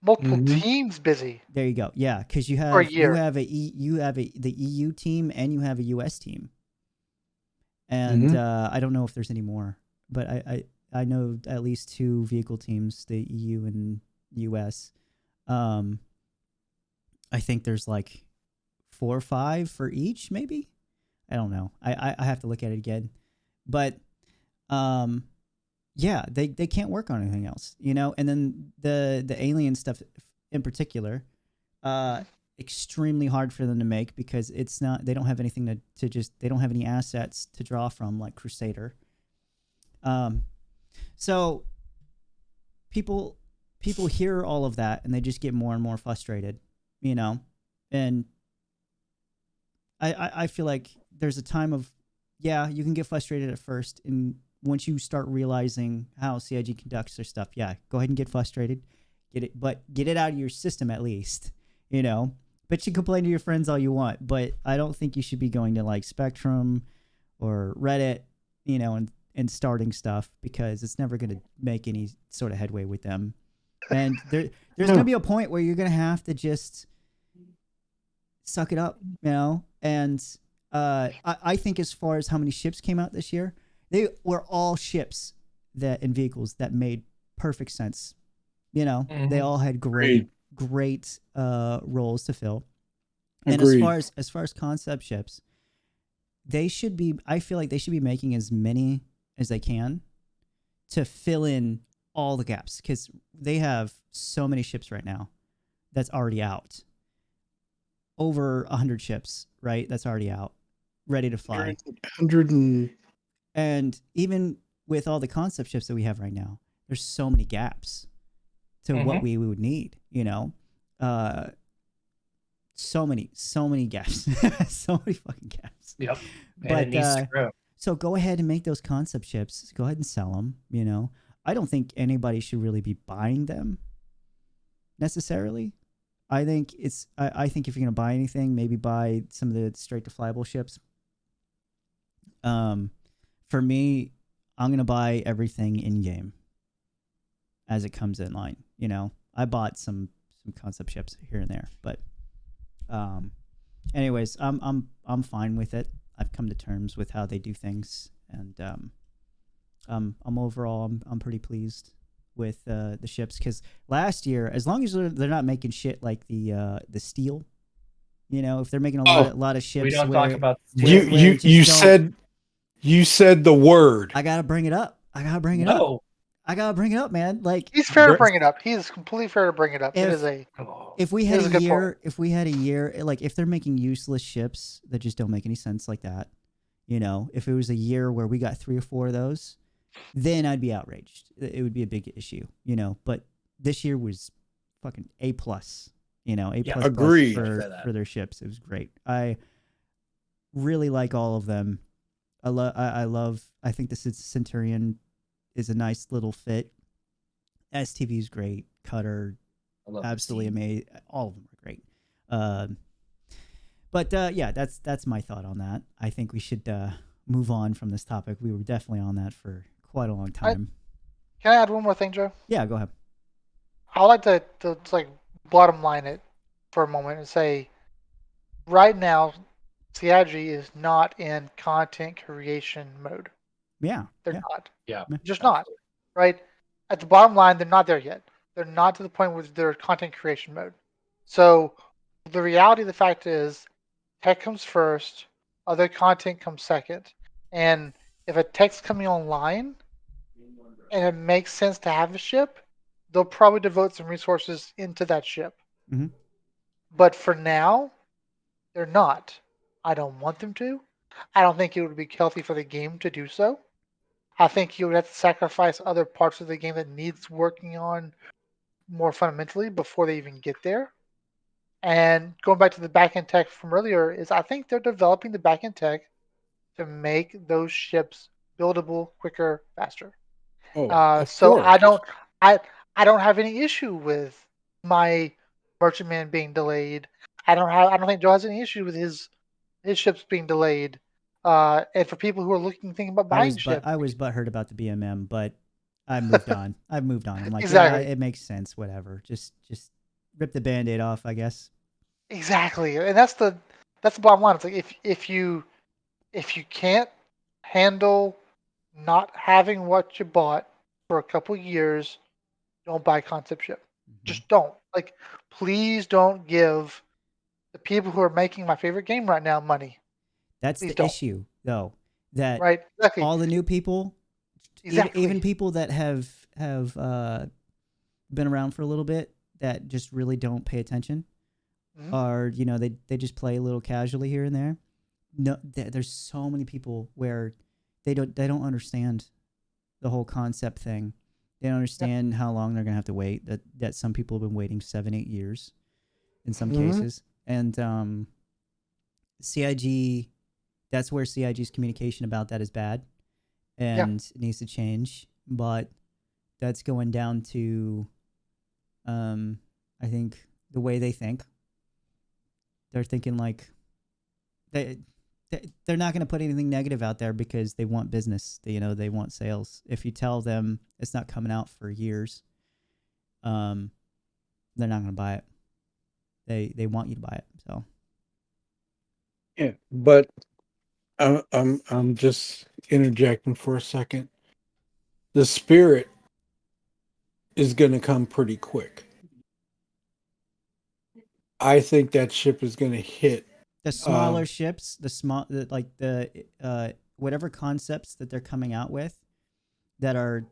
Multiple Mhm. teams busy. There you go. Yeah, because you For a have year. the EU team and you have a US team. And I don't know if there's any more, but I know at least 2 vehicle teams, the EU and US. I think there's like 4 or 5 for each, maybe. I don't know. I have to look at it again, but yeah, they can't work on anything else, you know. And then the alien stuff in particular, extremely hard for them to make because it's not. They don't have anything to just. They don't have any assets to draw from like Crusader. So people hear all of that and they just get more and more frustrated, you know, and I feel like there's a time of, yeah, you can get frustrated at first, and once you start realizing how CIG conducts their stuff, yeah, go ahead and get frustrated, but get it out of your system at least, you know. But you complain to your friends all you want, but I don't think you should be going to like Spectrum or Reddit, you know, and starting stuff because it's never going to make any sort of headway with them. And there's going to be a point where you're going to have to just suck it up, you know. And I think as far as how many ships came out this year, they were all ships and vehicles that made perfect sense. You know, they all had great roles to fill. And as far as concept ships, I feel like they should be making as many as they can to fill in all the gaps because they have so many ships right now that's already out. Over 100 ships, right? That's already out, ready to fly. 100 and even with all the concept ships that we have right now, there's so many gaps to what we would need, you know? So many gaps. So many fucking gaps. Yep. And But it needs to grow. so go ahead and make those concept ships. Go ahead and sell them, you know? I don't think anybody should really be buying them necessarily. I think I think if you're gonna buy anything, maybe buy some of the straight to flyable ships. For me, I'm gonna buy everything in game as it comes in line. You know, I bought some concept ships here and there, but anyways, I'm fine with it. I've come to terms with how they do things, and I'm overall I'm pretty pleased with the ships because last year, as long as they're not making shit like the steel, you know, if they're making a lot of ships, We don't talk about you said the word. I gotta bring it up. I gotta bring it up, man. Like He's fair to bring it up. He is completely fair to bring it up. It is a if we It had is a a good year, like if they're making useless ships that just don't make any sense like that, you know, if it was a year where we got 3 or 4 of those, then I'd be outraged. It would be a big issue, you know. But this year was fucking A+, you know, A++ Agreed. for their ships. It was great. I really like all of them. I think the Centurion is a nice little fit. STV is great. Cutter, I love absolutely this team. amazing. All of them are great. But yeah, that's my thought on that. I think we should move on from this topic. We were definitely on that for quite a long time. Can I add one more thing, Joe? Yeah, go ahead. I like to like bottom line it for a moment and say, right now, CIG is not in content creation mode. Yeah, They're yeah. not. Yeah, Just not. Right? At the bottom line, they're not there yet. They're not to the point where they're content creation mode. So the reality of the fact is, tech comes first, other content comes second. And if a tech's coming online and it makes sense to have a ship, they'll probably devote some resources into that ship. Mhm. But for now, they're not. I don't want them to. I don't think it would be healthy for the game to do so. I think you would have to sacrifice other parts of the game that needs working on more fundamentally before they even get there. And going back to the backend tech from earlier, is I think they're developing the backend tech to make those ships buildable quicker, faster. Oh, of So course. I I don't have any issue with my merchantman being delayed. I don't think Joe has any issue with his ships being delayed. And for people who are thinking about buying ships, I was butthurt about the BMM, but I moved on. I've moved on. I'm like, yeah, exactly, it makes sense. Whatever. Just rip the band-aid off, I guess. exactly, and that's the bottom line. It's like if you can't handle not having what you bought for a couple years, don't buy concept ship. Just don't. Like, please don't give the people who are making my favorite game right now money. That's Please the don't. issue, though. That Right? Exactly. all the new people, Exactly. even people that have been around for a little bit, that just really don't pay attention, Mhm. or they just play a little casually here and there. No, there's so many people where they don't understand the whole concept thing. They don't understand how long they're gonna have to wait. That some people have been waiting 7-8 years in some Mhm. cases, and CIG. That's where CIG's communication about that is bad, and it needs to change. But that's going down to, I think the way they think. They're thinking like they they're not going to put anything negative out there because they want business. They want sales. If you tell them it's not coming out for years, they're not going to buy it. They want you to buy it. So Yeah, but I'm just interjecting for a second. The spirit is going to come pretty quick. I think that ship is going to hit. the smaller ships, like the whatever concepts that they're coming out with, that are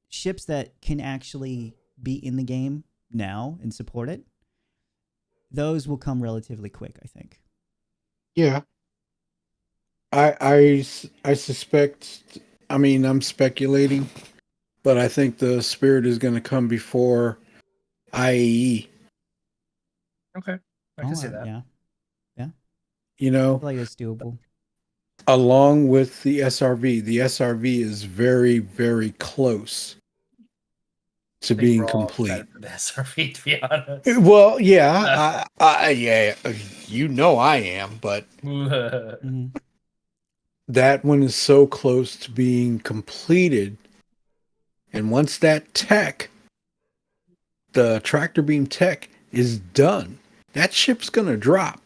ships that can actually be in the game now and support it, those will come relatively quick, I think. Yeah, I suspect. I mean, I'm speculating, but I think the spirit is going to come before IAE. Okay, I can see that. Yeah. You I know, feel like it's doable. along with the SRV. The SRV is very, very close to I think being we're all complete. excited for the SRV, to be honest. Well, yeah, yeah, you know I am, but Mhm. that one is so close to being completed. And once that tech, the tractor beam tech, is done, that ship's going to drop.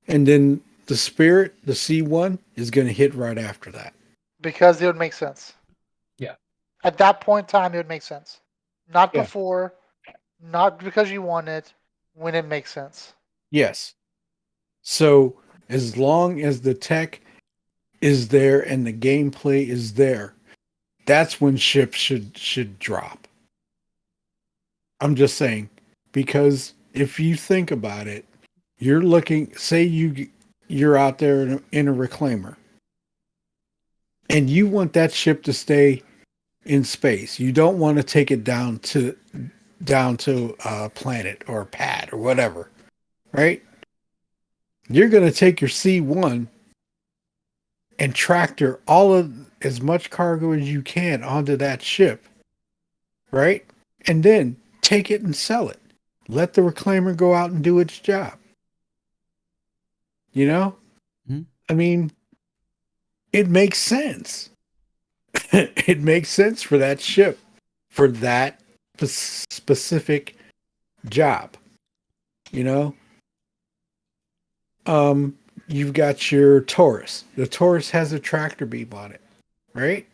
And then the Spirit, the C1, is going to hit right after that. Because it would make sense. Yeah. At that point in time, it would make sense. Not Yeah. before, not because you want it, when it makes sense. Yes. So as long as the tech is there and the gameplay is there, that's when ships should drop. I'm just saying, because if you think about it, you're looking. Say you're out there in a reclaimer, and you want that ship to stay in space. You don't want to take it down to a planet or a pad or whatever, right? You're going to take your C1 and tractor all of as much cargo as you can onto that ship, right? And then take it and sell it. Let the reclaimer go out and do its job. You know? Mhm. I mean, it makes sense. It makes sense for that ship, for that specific job. You know? You've got your Taurus. The Taurus has a tractor beam on it, right?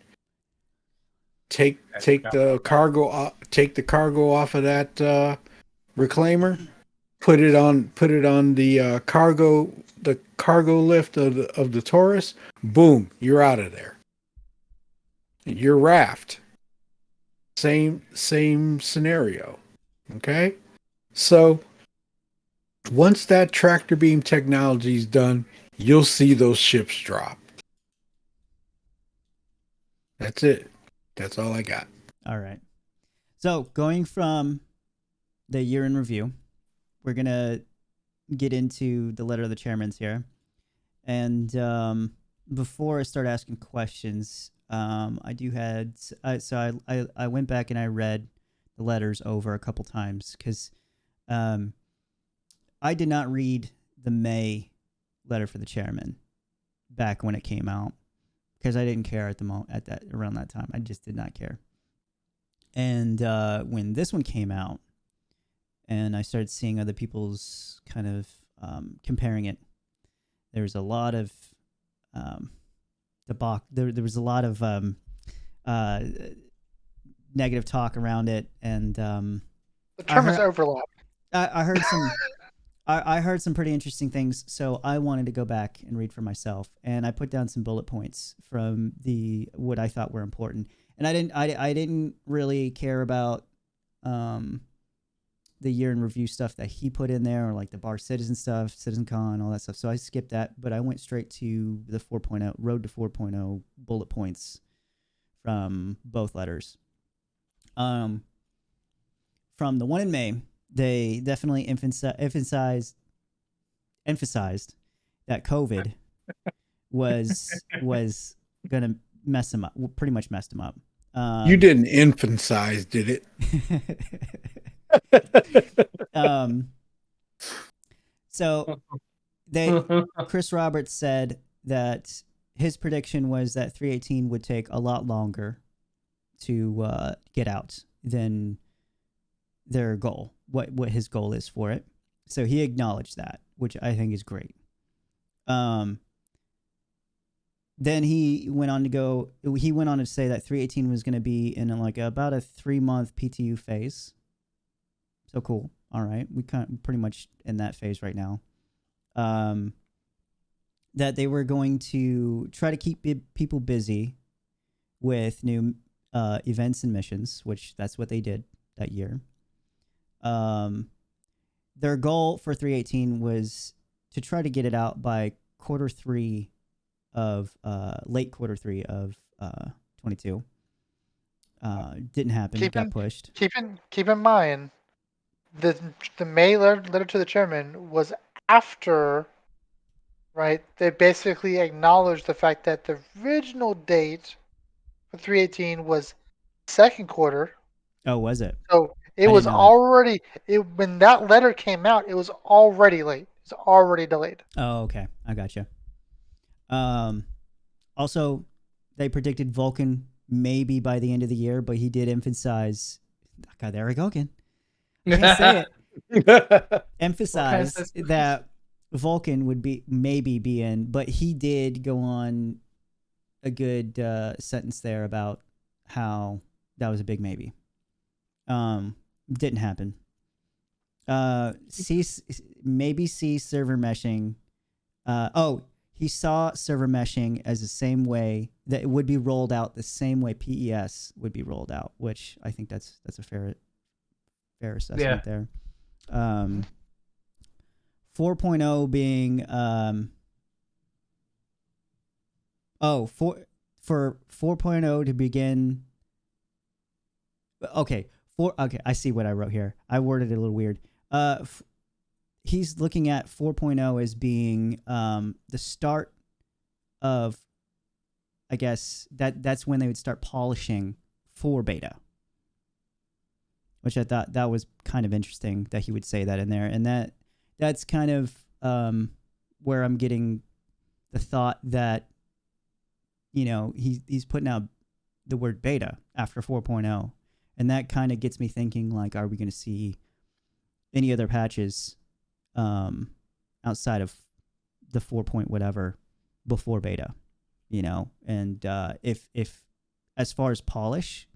Take the cargo off of that reclaimer, put it on the cargo lift of the Taurus. Boom, you're out of there. Your raft, same scenario. Okay, so once that tractor beam technology is done, you'll see those ships drop. That's it. That's all I got. All right. So going from the year in review, we're gonna get into the letter of the chairman's here, and before I start asking questions, I do had so I went back and I read the letters over a couple times because I did not read the May letter for the chairman back when it came out because I didn't care at the moment around that time. I just did not care. And when this one came out, and I started seeing other people's kind of comparing it, there was a lot of there was a lot of negative talk around it, and The term is overlap. I heard some. I heard some pretty interesting things, so I wanted to go back and read for myself, and I put down some bullet points from what I thought were important, and I didn't really care about the year in review stuff that he put in there, or like the Bar Citizen stuff, CitizenCon, all that stuff. So I skipped that, but I went straight to the 4.0 Road to 4.0 bullet points from both letters. From the one in May, they definitely emphasized that COVID was gonna mess him up. Pretty much messed him up. You didn't emphasize, did it? So Chris Roberts said that his prediction was that 318 would take a lot longer to get out than their goal, what his goal is for it. So he acknowledged that, which I think is great. Then he went on to say that 318 was going to be in like about a 3-month PTU phase. So cool. All right. We pretty much in that phase right now. That they were going to try to keep people busy with new events and missions, which that's what they did that year. Their goal for 318 was to try to get it out by late quarter 3 of 22. Didn't happen. Got pushed. Keep in mind, the May letter to the chairman was after, right? They basically acknowledged the fact that the original date for 318 was second quarter. Oh, was it? So it was already when that letter came out, it was already late. It's already delayed. Oh, okay. I gotcha. Also, they predicted Vulcan maybe by the end of the year, but he did emphasize. God, there we go again. I can't say it. Emphasize that Vulcan would maybe be in, but he did go on a good sentence there about how that was a big maybe. Didn't happen. Maybe see server meshing. He saw server meshing as the same way that it would be rolled out the same way PES would be rolled out, which I think that's a fair assessment there. 4.0 being for 4.0 to begin. Okay, I see what I wrote here. I worded it a little weird. he's looking at 4.0 as being the start of, I guess that's when they would start polishing for beta, which I thought that was kind of interesting that he would say that in there, and that's kind of where I'm getting the thought that he's putting out the word beta after 4.0, and that kind of gets me thinking, like, are we going to see any other patches outside of the 4 point whatever before beta, and if as far as polish,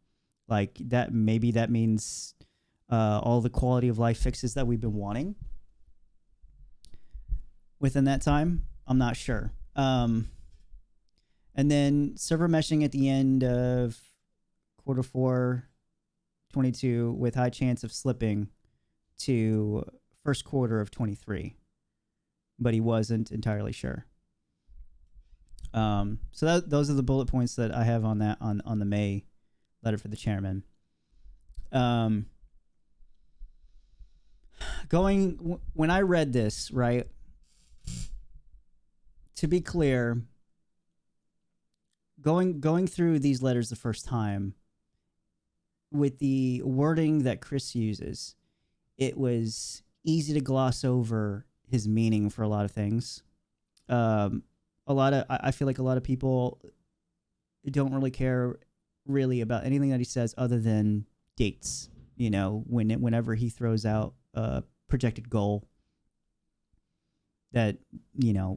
like that, maybe that means all the quality of life fixes that we've been wanting within that time. I'm not sure. And then server meshing at the end of quarter 4 22 with high chance of slipping to first quarter of 23, but he wasn't entirely sure. So those are the bullet points that I have on that on the May letter for the chairman. When I read this, right, to be clear, going through these letters the first time with the wording that Chris uses, it was easy to gloss over his meaning for a lot of things. I feel like a lot of people don't really care really about anything that he says other than dates. Whenever he throws out a projected goal that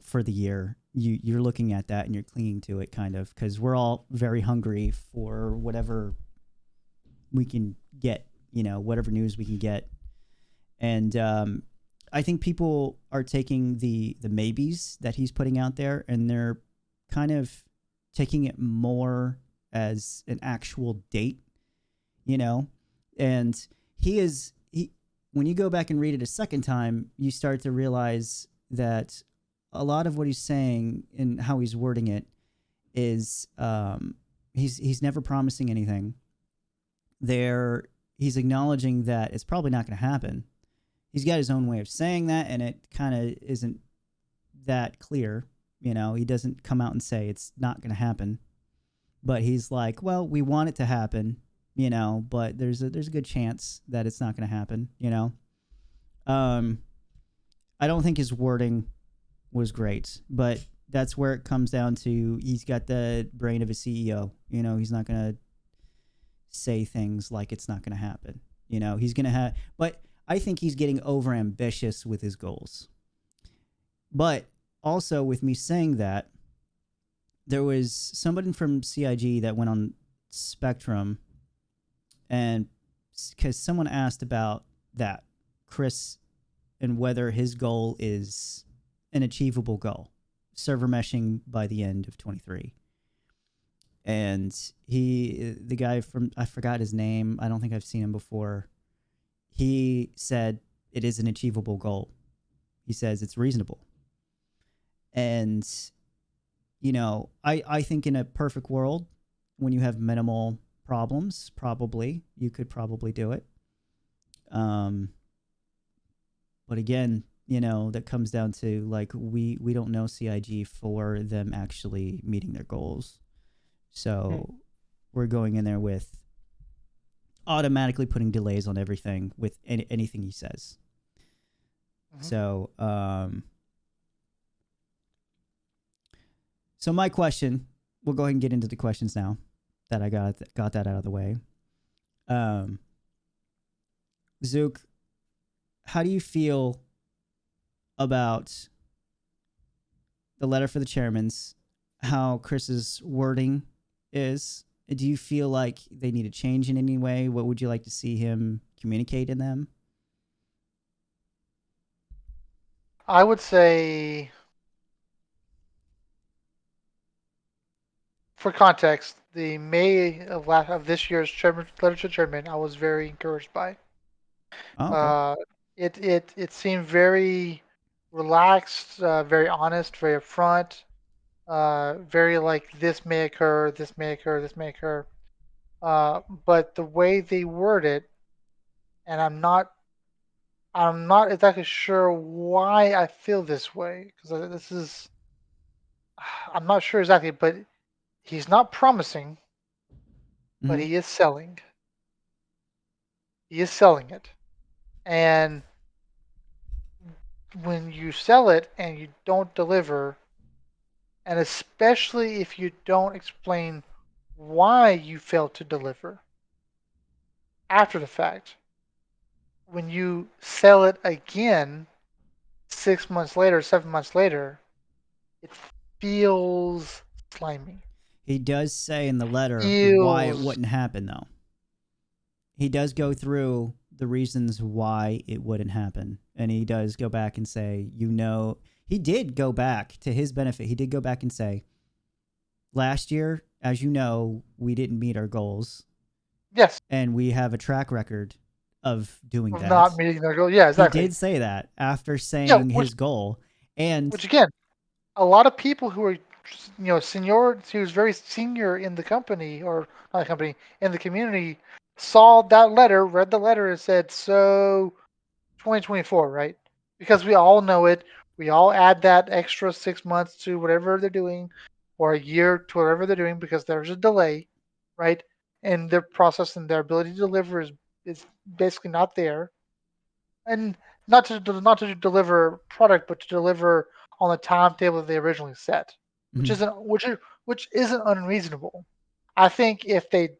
for the year, you're looking at that and you're clinging to it, kind of, because we're all very hungry for whatever we can get, whatever news we can get. And I think people are taking the maybes that he's putting out there, and they're kind of taking it more as an actual date, and when you go back and read it a second time, you start to realize that a lot of what he's saying and how he's wording it is he's never promising anything. He's acknowledging that it's probably not going to happen. He's got his own way of saying that, and it kind of isn't that clear. He doesn't come out and say it's not going to happen, but he's like, well, we want it to happen, but there's a good chance that it's not going to happen, I don't think his wording was great, but that's where it comes down to. He's got the brain of a CEO. He's not going to say things like it's not going to happen. He's going to have, but I think he's getting over ambitious with his goals. But also, with me saying that, there was somebody from CIG that went on Spectrum, and because someone asked about that, Chris, and whether his goal is an achievable goal, server meshing by the end of 23. And the guy from, I forgot his name, I don't think I've seen him before, he said it is an achievable goal. He says it's reasonable. And, I think in a perfect world, when you have minimal problems, you could probably do it. But again, that comes down to, like, we don't know CIG for them actually meeting their goals. So we're going in there with automatically putting delays on everything with anything he says. So, so my question, we'll go ahead and get into the questions now that I got that out of the way. Zook, how do you feel about the letter for the chairmans, how Chris's wording is? Do you feel like they need to change in any way? What would you like to see him communicate in them? I would say, for context, the May of this year's literature chairman, I was very encouraged by. Oh, okay. It seemed very relaxed, very honest, very upfront, very like this may occur, this may occur, this may occur. But the way they word it, and I'm not I'm not exactly sure why I feel this way because this is. I'm not sure exactly, but he's not promising, but Mhm. he is selling. He is selling it, and when you sell it and you don't deliver, and especially if you don't explain why you failed to deliver after the fact, when you sell it again 6 months later, 7 months later, it feels slimy. He does say in the letter why it Feels wouldn't happen, though. He does go through the reasons why it wouldn't happen. And he does go back and say, he did go back to his benefit. He did go back and say, last year, as you know, we didn't meet our goals. yes And we have a track record of doing of that. not meeting their goal. Yeah, exactly. He did say that after Yeah, saying his goal. And which again, a lot of people who are senior, who's very senior in the company or not the company in the community, saw that letter, read the letter, and said, "So, 2024, right?" Because we all know it. We all add that extra 6 months to whatever they're doing, or a year to whatever they're doing, because there's a delay, right? And their process and their ability to deliver is basically not there, and not to deliver product, but to deliver on the timetable they originally set, which Mhm. isn't unreasonable. I think if they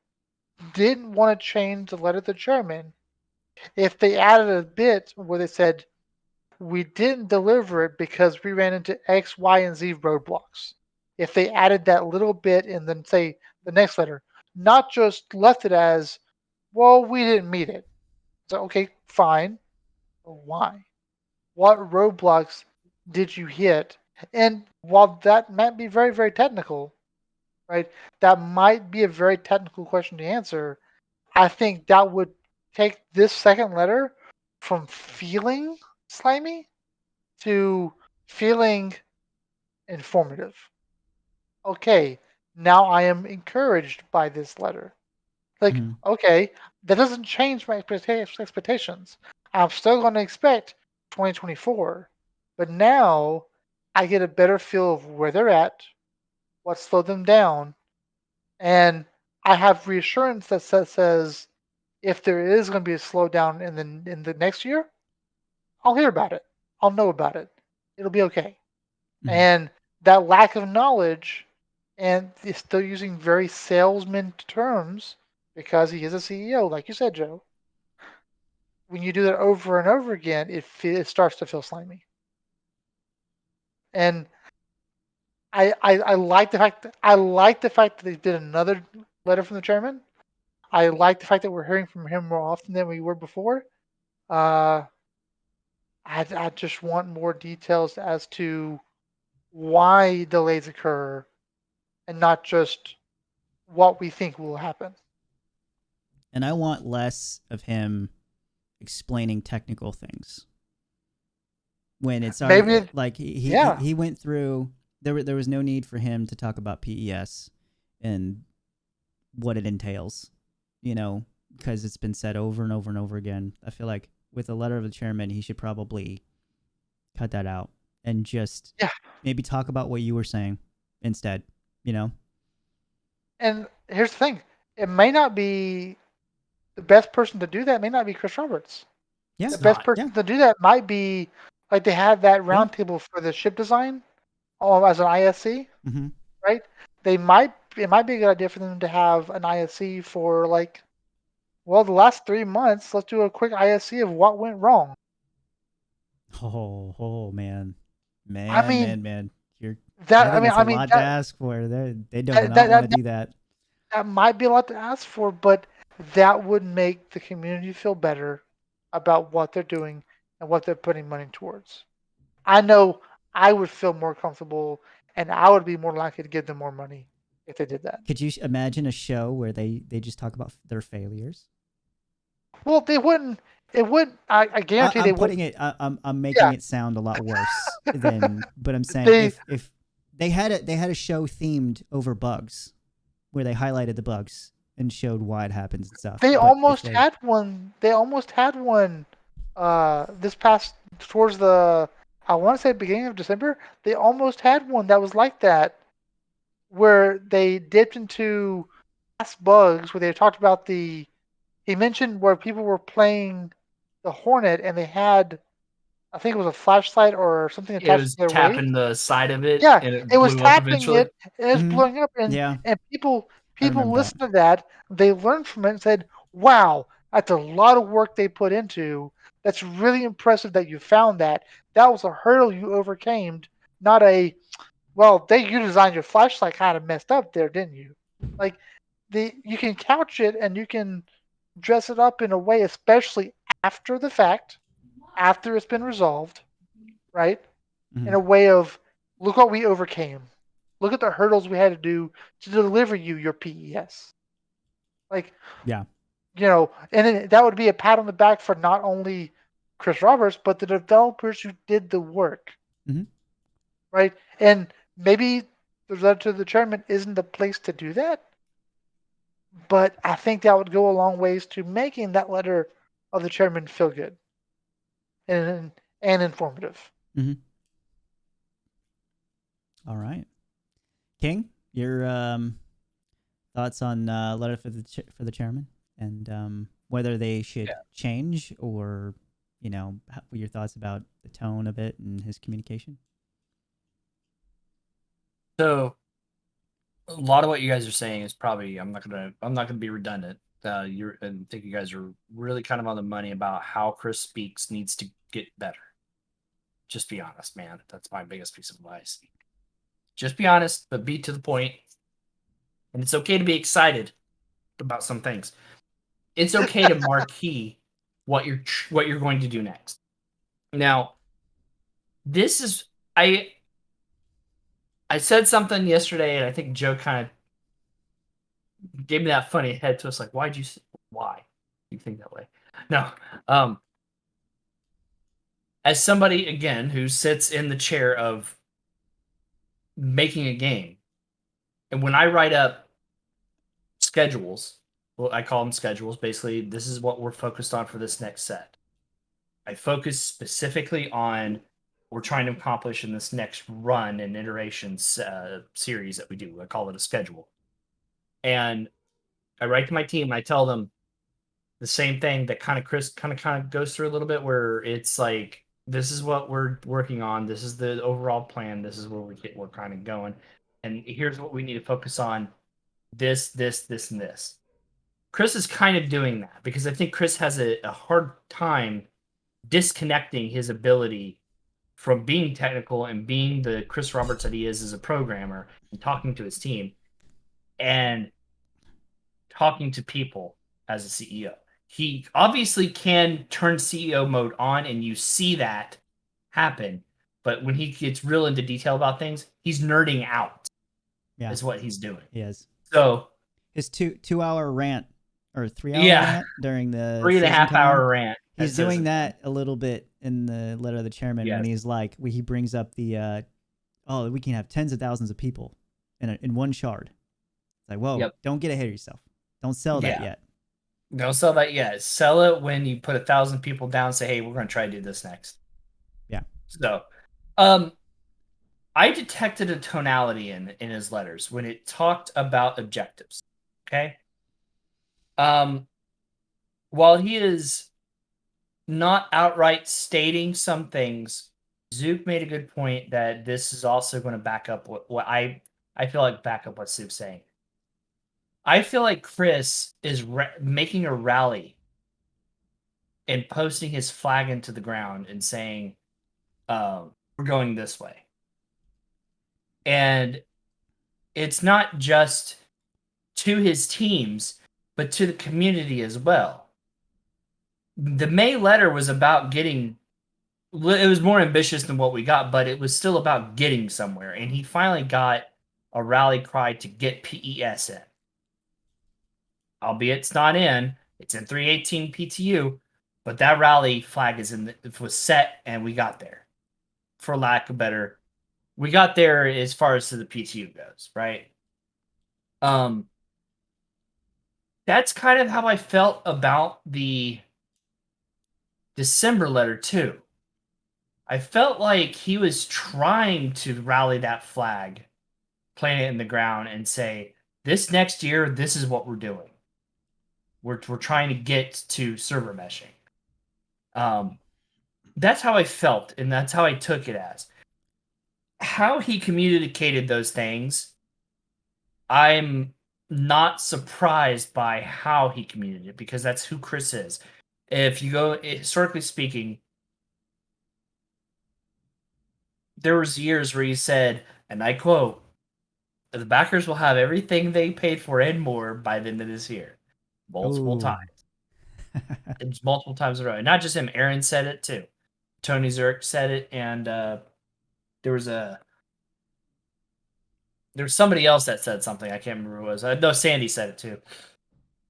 didn't want to change the letter to the chairman, if they added a bit where they said we didn't deliver it because we ran into X, Y, and Z roadblocks, if they added that little bit and then say the next letter, not just left it as, well, we didn't meet it. So okay, fine. But why? What roadblocks did you hit? And while that might be very, very technical, right? That might be a very technical question to answer. I think that would take this second letter from feeling slimy to feeling informative. Okay, now I am encouraged by this letter. Like, Mhm. okay, that doesn't change my expectations. I'm still going to expect 2024, but now I get a better feel of where they're at, what slowed them down, and I have reassurance that says if there is going to be a slowdown in the next year, I'll hear about it. I'll know about it. It'll be okay. Mhm. And that lack of knowledge, and he's still using very salesman terms because he is a CEO, like you said, Joe. When you do that over and over again, it starts to feel slimy. And I like the fact that they did another letter from the chairman. I like the fact that we're hearing from him more often than we were before. Uh, I just want more details as to why delays occur and not just what we think will happen. And I want less of him explaining technical things when it's already Maybe, like yeah. he went through. There was no need for him to talk about PES and what it entails, because it's been said over and over and over again. I feel like with a letter of the chairman, he should probably cut that out and just Yeah. maybe talk about what you were saying instead. You know, And here's the thing: it may not be the best person to do that. May not be Chris Roberts. yeah, The It's best not. person yeah, to do that might be like they had that yeah. roundtable for the ship design, as an ISC, Mm-hmm. right? It might be a good idea for them to have an ISC for like, well, the last 3 months. Let's do a quick ISC of what went wrong. Oh, man, I mean man. You're. I that. think that's a I mean lot to ask for. They do that not that, want to that do that. that might be a lot to ask for, but that would make the community feel better about what they're doing and what they're putting money towards. I know I would feel more comfortable and I would be more likely to give them more money if they did that. Could you imagine a show where they just talk about their failures? Well, they wouldn't. It would. I guarantee they I'm putting wouldn't. it. I'm making Yeah, it sound a lot worse than. But I'm saying they if they had a show themed over bugs, where they highlighted the bugs and showed why it happens and stuff. they But if almost they had one. They almost had one this past towards the, I want to say beginning of December, they almost had one that was like that, where they dipped into past bugs where they talked about the. He mentioned where people were playing the Hornet and they had, I think it was a flashlight or something It attached to was their waist. tapping the side of it, Yeah, and it it was blew up tapping eventually. it and it was Mhm. blowing up, and Yeah, people I people remember that. listened to that. They learned from it and said, "Wow, that's a lot of work they put into. That's really impressive that you found that. That was a hurdle you overcame, not a well. You designed your flashlight kind of messed up there, didn't you? Like you can couch it and you can dress it up in a way, especially after the fact, after it's been resolved, right? In Mhm. a way of look what we overcame. Look at the hurdles we had to do to deliver you your PES. Like, Yeah. and then that would be a pat on the back for not only Chris Roberts, but the developers who did the work. Mhm. Right? And maybe the letter to the chairman isn't the place to do that, but I think that would go a long ways to making that letter of the chairman feel good and informative. Mhm. All right, King, your thoughts on letter for the chairman and whether they should Yeah. change or your thoughts about the tone of it and his communication. So a lot of what you guys are saying is probably I'm not gonna be redundant. I think you guys are really kind of on the money about how Chris speaks needs to get better. Just be honest, man. That's my biggest piece of advice. Just be honest, but be to the point. And it's okay to be excited about some things. It's okay to marquee what you're going to do next. Now, this is I said something yesterday, and I think Joe kind of gave me that funny head twist, like, why you think that way? No, um, as somebody again who sits in the chair of making a game, and when I write up schedules, well, I call them schedules. Basically, this is what we're focused on for this next set. I focus specifically on what we're trying to accomplish in this next run and iterations series that we do. I call it a schedule, and I write to my team. And I tell them the same thing that kind of Chris kind of goes through a little bit, where it's like this is what we're working on. This is the overall plan. This is where we're kind of going, and here's what we need to focus on. This, and this. Chris is kind of doing that because I think Chris has a hard time disconnecting his ability from being technical and being the Chris Roberts that he is as a programmer and talking to his team and talking to people as a CEO. He obviously can turn CEO mode on and you see that happen, but when he gets real into detail about things, he's nerding out. Yeah, is what he's doing. he is. So His 2 hour rant or 3 hour yeah, rant during the 3.5 season hour rant. He's doing that a little bit in the letter of the chairman when Yes. he's like, he brings up the, we can have tens of thousands of people in one shard. It's like, whoa, Yep. don't get ahead of yourself. Don't sell that Yeah. yet. Don't sell that yet. Sell it when you put 1,000 people down and say, hey, we're going to try to do this next. Yeah. So, I detected a tonality in his letters when it talked about objectives. Okay. While he is not outright stating some things, Zook made a good point that this is also going to back up what I feel like back up what Zook's saying. I feel like Chris is making a rally and posting his flag into the ground and saying, we're going this way. And it's not just to his teams, but to the community as well. The May letter was about getting, it was more ambitious than what we got, but it was still about getting somewhere. And he finally got a rally cry to get PES in. Albeit it's not in, it's in 318 PTU, but that rally flag was set and we got there. For lack of better, we got there as far as to the PTU goes, right? That's kind of how I felt about the December letter too. I felt like he was trying to rally that flag, plant it in the ground, and say, "This next year, this is what we're doing. We're trying to get to server meshing." That's how I felt, and that's how I took it as. How he communicated those things, I'm not surprised by how he communicated it, because that's who Chris is. If you go historically speaking, there was years where he said, and I quote, "The backers will have everything they paid for and more by the end of this year." Multiple Ooh. times. It's multiple times in a row. And not just him, Aaron said it too. Tony Zirk said it, and there was somebody else that said something. I can't remember who it was. No, Sandy said it too.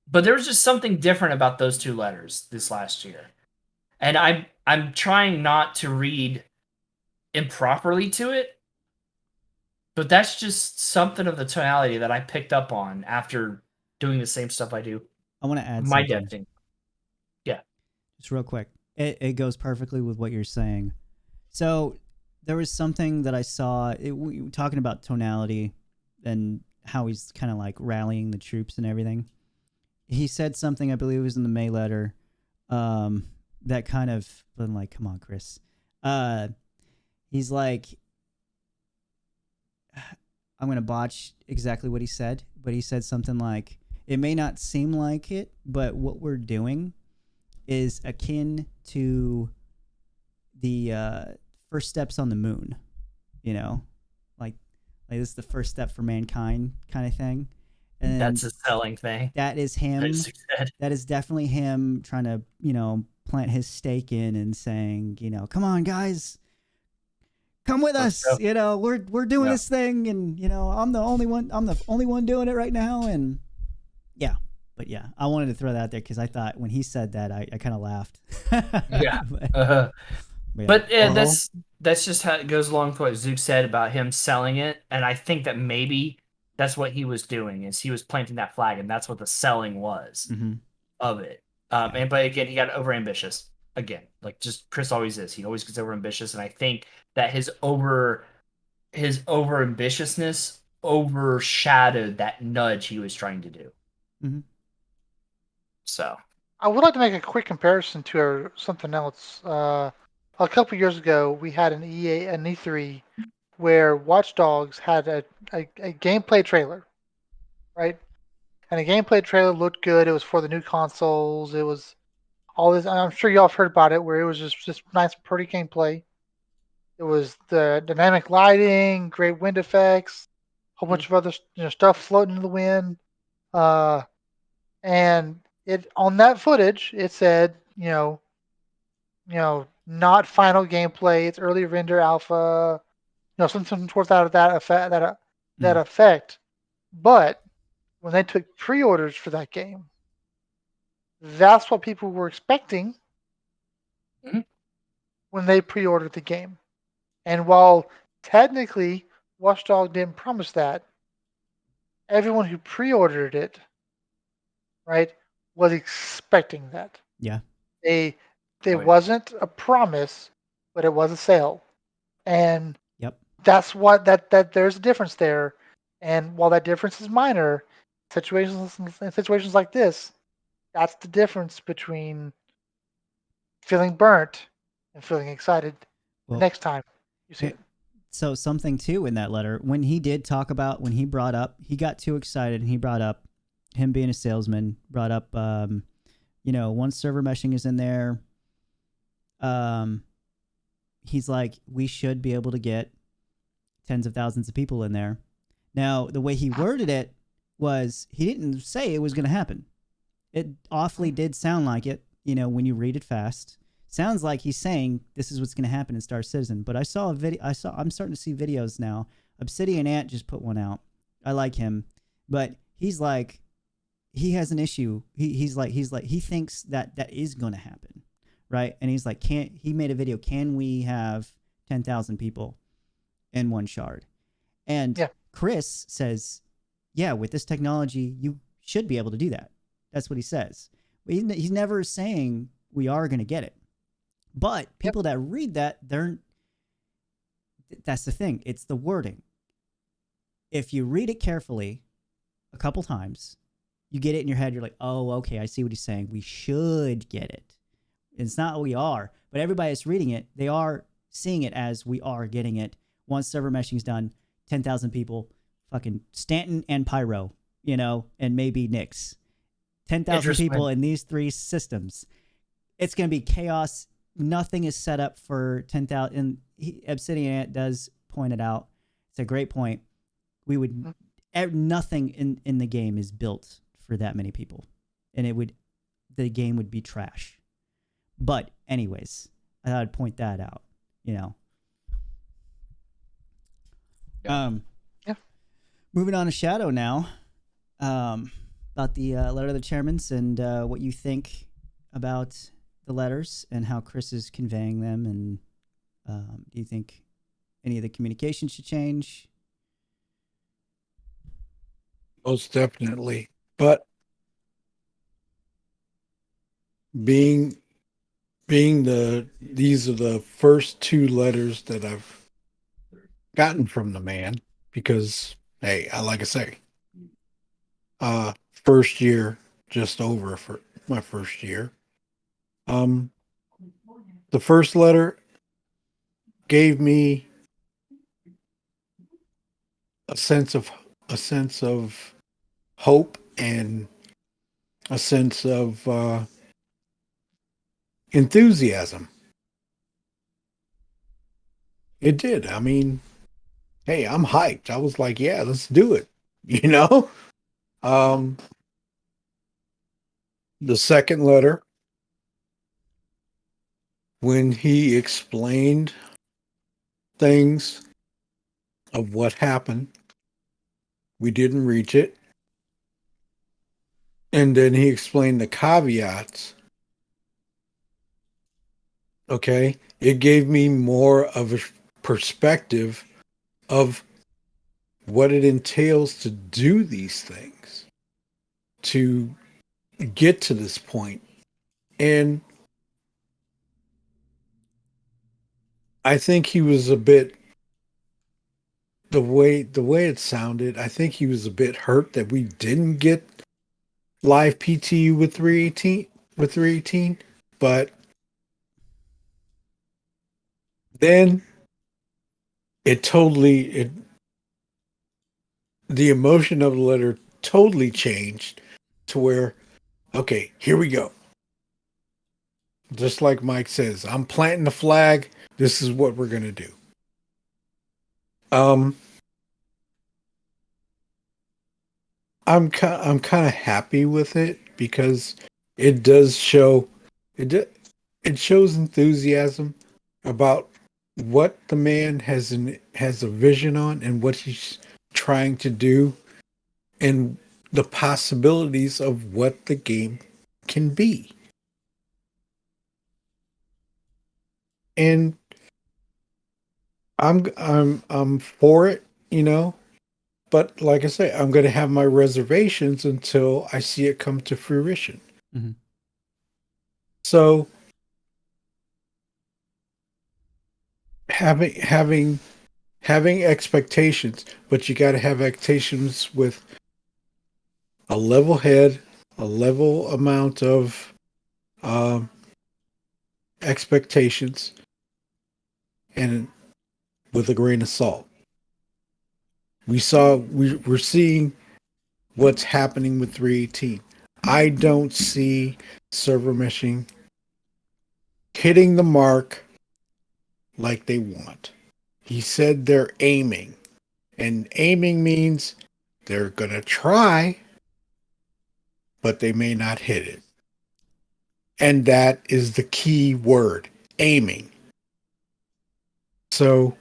But there was just something different about those two letters this last year. And I'm trying not to read improperly to it, but that's just something of the tonality that I picked up on after doing the same stuff I do. I want to add My something. devting. Yeah. Just real quick. It goes perfectly with what you're saying. So there was something that I saw we were talking about tonality and how he's kind of like rallying the troops and everything. He said something, I believe it was in the May letter, that kind of been like, come on, Chris. He's like, I'm going to botch exactly what he said, but he said something like, it may not seem like it, but what we're doing is akin to the first steps on the moon, you know, like this is the first step for mankind kind of thing. And that's a selling thing. That is him. That is definitely him trying to, plant his stake in and saying, come on, guys, come with us. We're doing this thing, and I'm the only one doing it right now, and yeah. But yeah, I wanted to throw that out there because I thought when he said that, I kind of laughed. Yeah. But that's just how it goes along with what Zook said about him selling it. And I think that maybe that's what he was doing, is he was planting that flag, and that's what the selling was of it. But again, he got over ambitious again, like just Chris always is. He always gets over ambitious, and I think that his over ambitiousness overshadowed that nudge he was trying to do. Mm-hmm. So I would like to make a quick comparison to something else. A couple years ago, we had an E3 where Watch Dogs had a gameplay trailer, right? And the gameplay trailer looked good. It was for the new consoles. It was all this. I'm sure y'all have heard about it, where it was just nice, pretty gameplay. It was the dynamic lighting, great wind effects, a whole bunch of other stuff floating in the wind. And it on that footage, it said, not final gameplay. It's early render alpha. Something towards that effect. But when they took pre-orders for that game, that's what people were expecting when they pre-ordered the game. And while technically Watchdog didn't promise that, everyone who pre-ordered it, right, was expecting that. Yeah. It wasn't a promise, but it was a sale. And that's what that there's a difference there. And while that difference is minor, situations like this, that's the difference between feeling burnt and feeling excited the next time you see it. So something too in that letter, when he got too excited and he brought up him being a salesman, brought up, once server meshing is in there, he's like, we should be able to get tens of thousands of people in there. Now, the way he worded it was, he didn't say it was going to happen. It awfully did sound like it, when you read it fast. Sounds like he's saying this is what's going to happen in Star Citizen. But I'm starting to see videos now. Obsidian Ant just put one out. I like him, but he's like, he has an issue. He thinks that is going to happen, right? And he's like, he made a video, can we have 10,000 people in one shard? And Chris says, yeah, with this technology, you should be able to do that. That's what he says. But he's never saying we are going to get it. But people that read that, that's the thing. It's the wording. If you read it carefully a couple times, you get it in your head. You're like, oh, okay, I see what he's saying. We should get it. It's not we are, but everybody that's reading it, they are seeing it as we are getting it. Once server meshing's done, 10,000 people, fucking Stanton and Pyro, and maybe Nyx. 10,000 people in these 3 systems. It's going to be chaos. Nothing is set up for 10,000. And Obsidian Ant does point it out. It's a great point. We would nothing in the game is built for that many people, and the game would be trash. But anyways, I thought I'd point that out. Yeah. Moving on to Shadow now. About the letter of the chairmans and what you think about the letters and how Chris is conveying them, and do you think any of the communication should change? Most definitely. But being these are the first 2 letters that I've gotten from the man, because hey, like I say, first year just over for my first year. The first letter gave me a sense of hope and a sense of enthusiasm. It did. I mean, hey, I'm hyped. I was like, yeah, let's do it. The second letter, when he explained things of what happened, we didn't reach it. And then he explained the caveats. Okay. It gave me more of a perspective of what it entails to do these things, to get to this point. And I think he was a bit, the way it sounded, I think he was a bit hurt that we didn't get live PTU with 318, but then the emotion of the letter totally changed to where, okay, here we go. Just like Mike says, I'm planting the flag. This is what we're going to do. I'm kind of happy with it because it does show it shows enthusiasm about what the man has a vision on and what he's trying to do and the possibilities of what the game can be. And I'm for it, but like I say, I'm going to have my reservations until I see it come to fruition. Mm-hmm. So having expectations, but you got to have expectations with a level head, a level amount of expectations, and with a grain of salt. We're seeing what's happening with 318. I don't see server meshing hitting the mark like they want. He said they're aiming, and aiming means they're gonna try, but they may not hit it. And that is the key word, aiming. So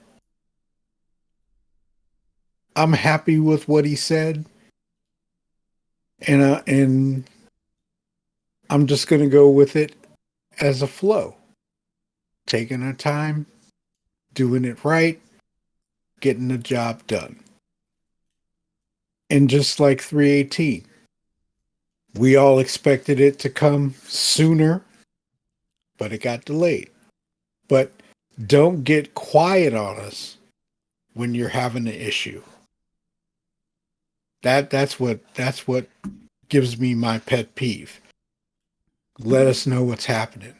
I'm happy with what he said, and I'm just going to go with it as a flow, taking our time, doing it right, getting the job done. And just like 318, we all expected it to come sooner, but it got delayed. but don't get quiet on us when you're having an issue. That's what gives me my pet peeve. Let us know what's happening.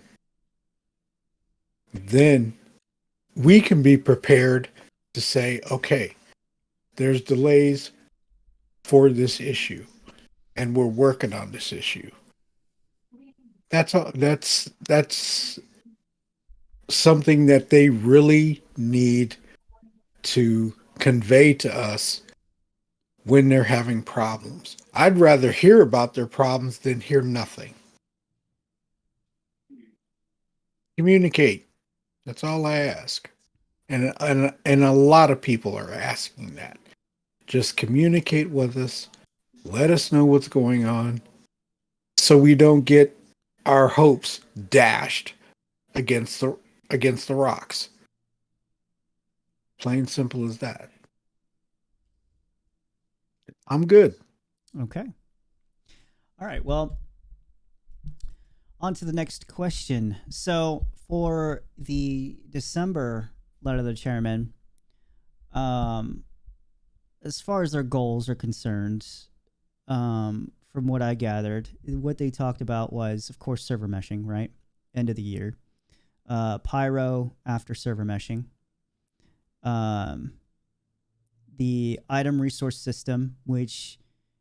Then we can be prepared to say, okay, there's delays for this issue, and we're working on this issue. That's all. That's something that they really need to convey to us when they're having problems. I'd rather hear about their problems than hear nothing. Communicate. That's all I ask. And a lot of people are asking that. Just communicate with us. Let us know what's going on so we don't get our hopes dashed against the rocks. Plain simple as that. I'm good. Okay. All right. Well, on to the next question. So for the December letter to the chairman, as far as their goals are concerned, from what I gathered, what they talked about was, of course, server meshing, right? End of the year. Pyro after server meshing. The item resource system, which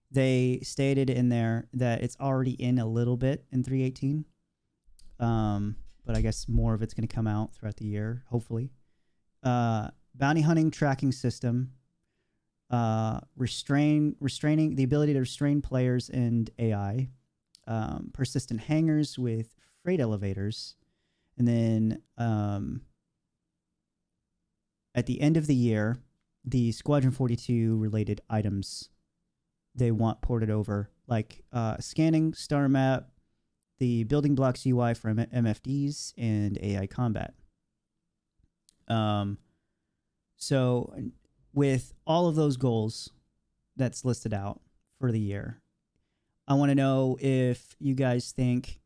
they stated in there that it's already in a little bit in 3.18. But I guess more of it's going to come out throughout the year, hopefully. Bounty hunting tracking system. Restraining the ability to restrain players and AI. Persistent hangars with freight elevators. And then at the end of the year, the Squadron 42 related items they want ported over, like scanning, star map, the building blocks UI for MFDs, and AI combat. So with all of those goals that's listed out for the year, I want to know if you guys think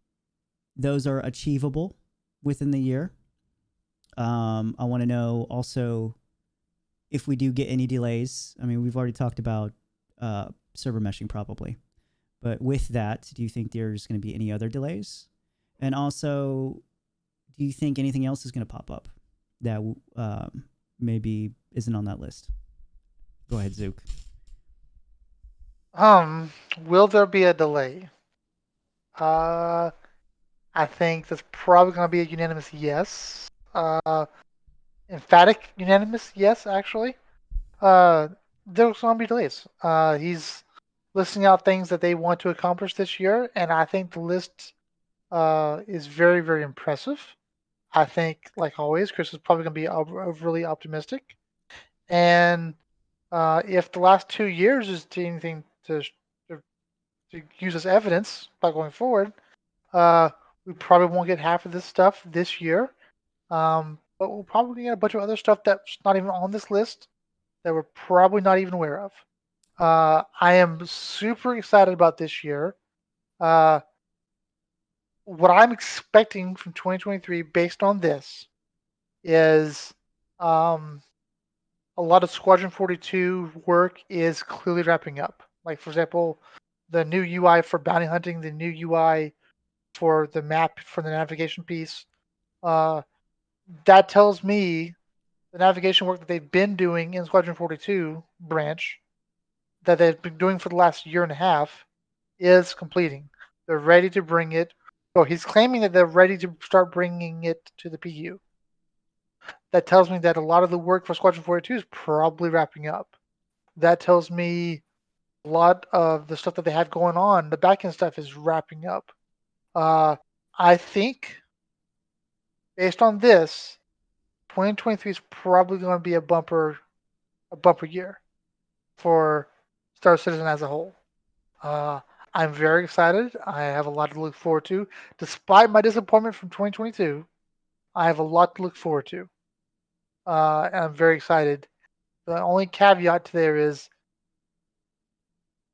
those are achievable within the year. I want to know also if we do get any delays. I mean, we've already talked about server meshing probably. But with that, do you think there's going to be any other delays? And also, do you think anything else is going to pop up that maybe isn't on that list? Go ahead, Zook. Will there be a delay? I think that's probably going to be a unanimous yes. Emphatic unanimous yes, actually. There's going to be delays. He's listing out things that they want to accomplish this year, and I think the list is very, very impressive. I think, like always, Chris is probably going to be overly optimistic. And if the last 2 years is anything to use as evidence by going forward, we probably won't get half of this stuff this year. But we'll probably get a bunch of other stuff that's not even on this list that we're probably not even aware of. I am super excited about this year. What I'm expecting from 2023 based on this is a lot of Squadron 42 work is clearly wrapping up. Like, for example, the new UI for bounty hunting, the new UI for the map for the navigation piece. That tells me the navigation work that they've been doing in Squadron 42 branch that they've been doing for the last year and a half is completing. They're ready to bring it. So he's claiming that they're ready to start bringing it to the PU. That tells me that a lot of the work for Squadron 42 is probably wrapping up. That tells me a lot of the stuff that they have going on, the backend stuff, is wrapping up. I think, based on this, 2023 is probably going to be a bumper year for Star Citizen as a whole. I'm very excited. I have a lot to look forward to. Despite my disappointment from 2022, I have a lot to look forward to. And I'm very excited. The only caveat to there is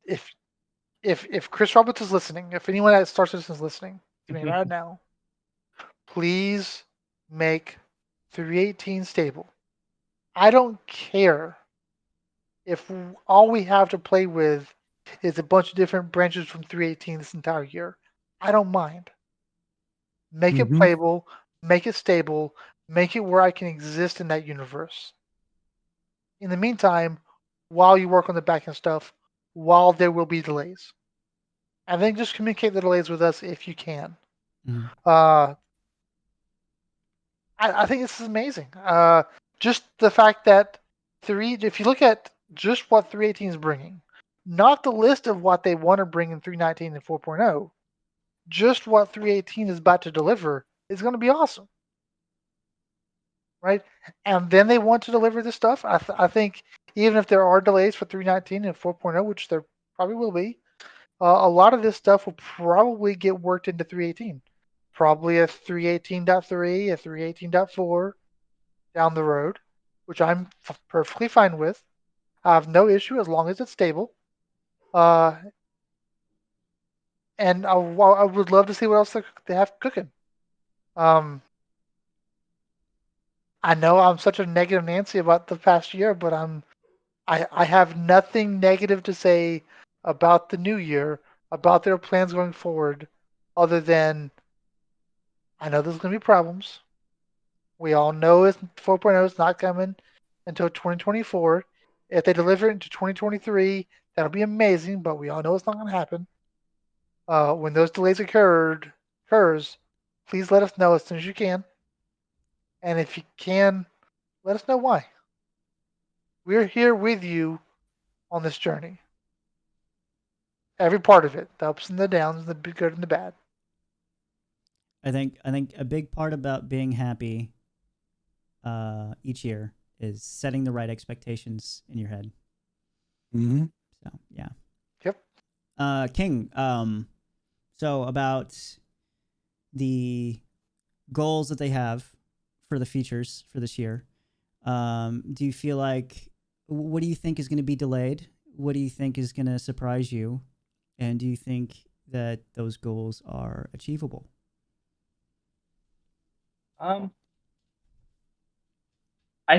if Chris Roberts is listening, if anyone at Star Citizen is listening to me right now, please make 318 stable. I don't care if all we have to play with is a bunch of different branches from 318 this entire year. I don't mind. Make it Mhm. playable, make it stable, make it where I can exist in that universe. In the meantime, while you work on the back end stuff, while there will be delays. And then just communicate the delays with us if you can. Mhm. I think this is amazing. Just the fact that if you look at just what 318 is bringing, not the list of what they want to bring in 319 and 4.0, just what 318 is about to deliver is going to be awesome, right? And then they want to deliver this stuff. I think even if there are delays for 319 and 4.0, which there probably will be, a lot of this stuff will probably get worked into 318. Probably a 318.3, a 318.4 down the road, which I'm perfectly fine with. I have no issue as long as it's stable. And I would love to see what else they have cooking. Um, I know I'm such a negative Nancy about the past year, but I have nothing negative to say about the new year, about their plans going forward, other than I know there's going to be problems. We all know 4.0 is not coming until 2024. If they deliver it into 2023, that'll be amazing, but we all know it's not going to happen. When those delays occurs, please let us know as soon as you can. And if you can, let us know why. We're here with you on this journey. Every part of it, the ups and the downs, the good and the bad. I think a big part about being happy each year is setting the right expectations in your head. Mhm. So yeah. Yep. King. So about the goals that they have for the features for this year. Do you feel like what do you think is going to be delayed? What do you think is going to surprise you? And do you think that those goals are achievable? I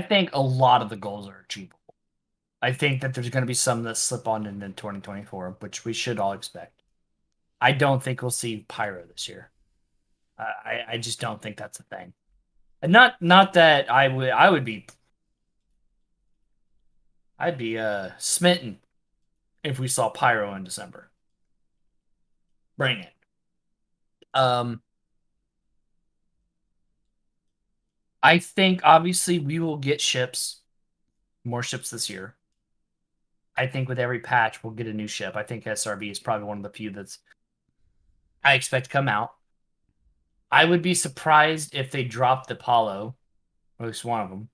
think a lot of the goals are achievable. I think that there's going to be some that slip on into 2024, which we should all expect. I don't think we'll see Pyro this year. I just don't think that's a thing. And not that I'd be smitten if we saw Pyro in December. Bring it. I think obviously we will get more ships this year. I think with every patch we'll get a new ship. I think SRB is probably one of the few that's I expect to come out. I would be surprised if they dropped the Apollo, or at least one of them.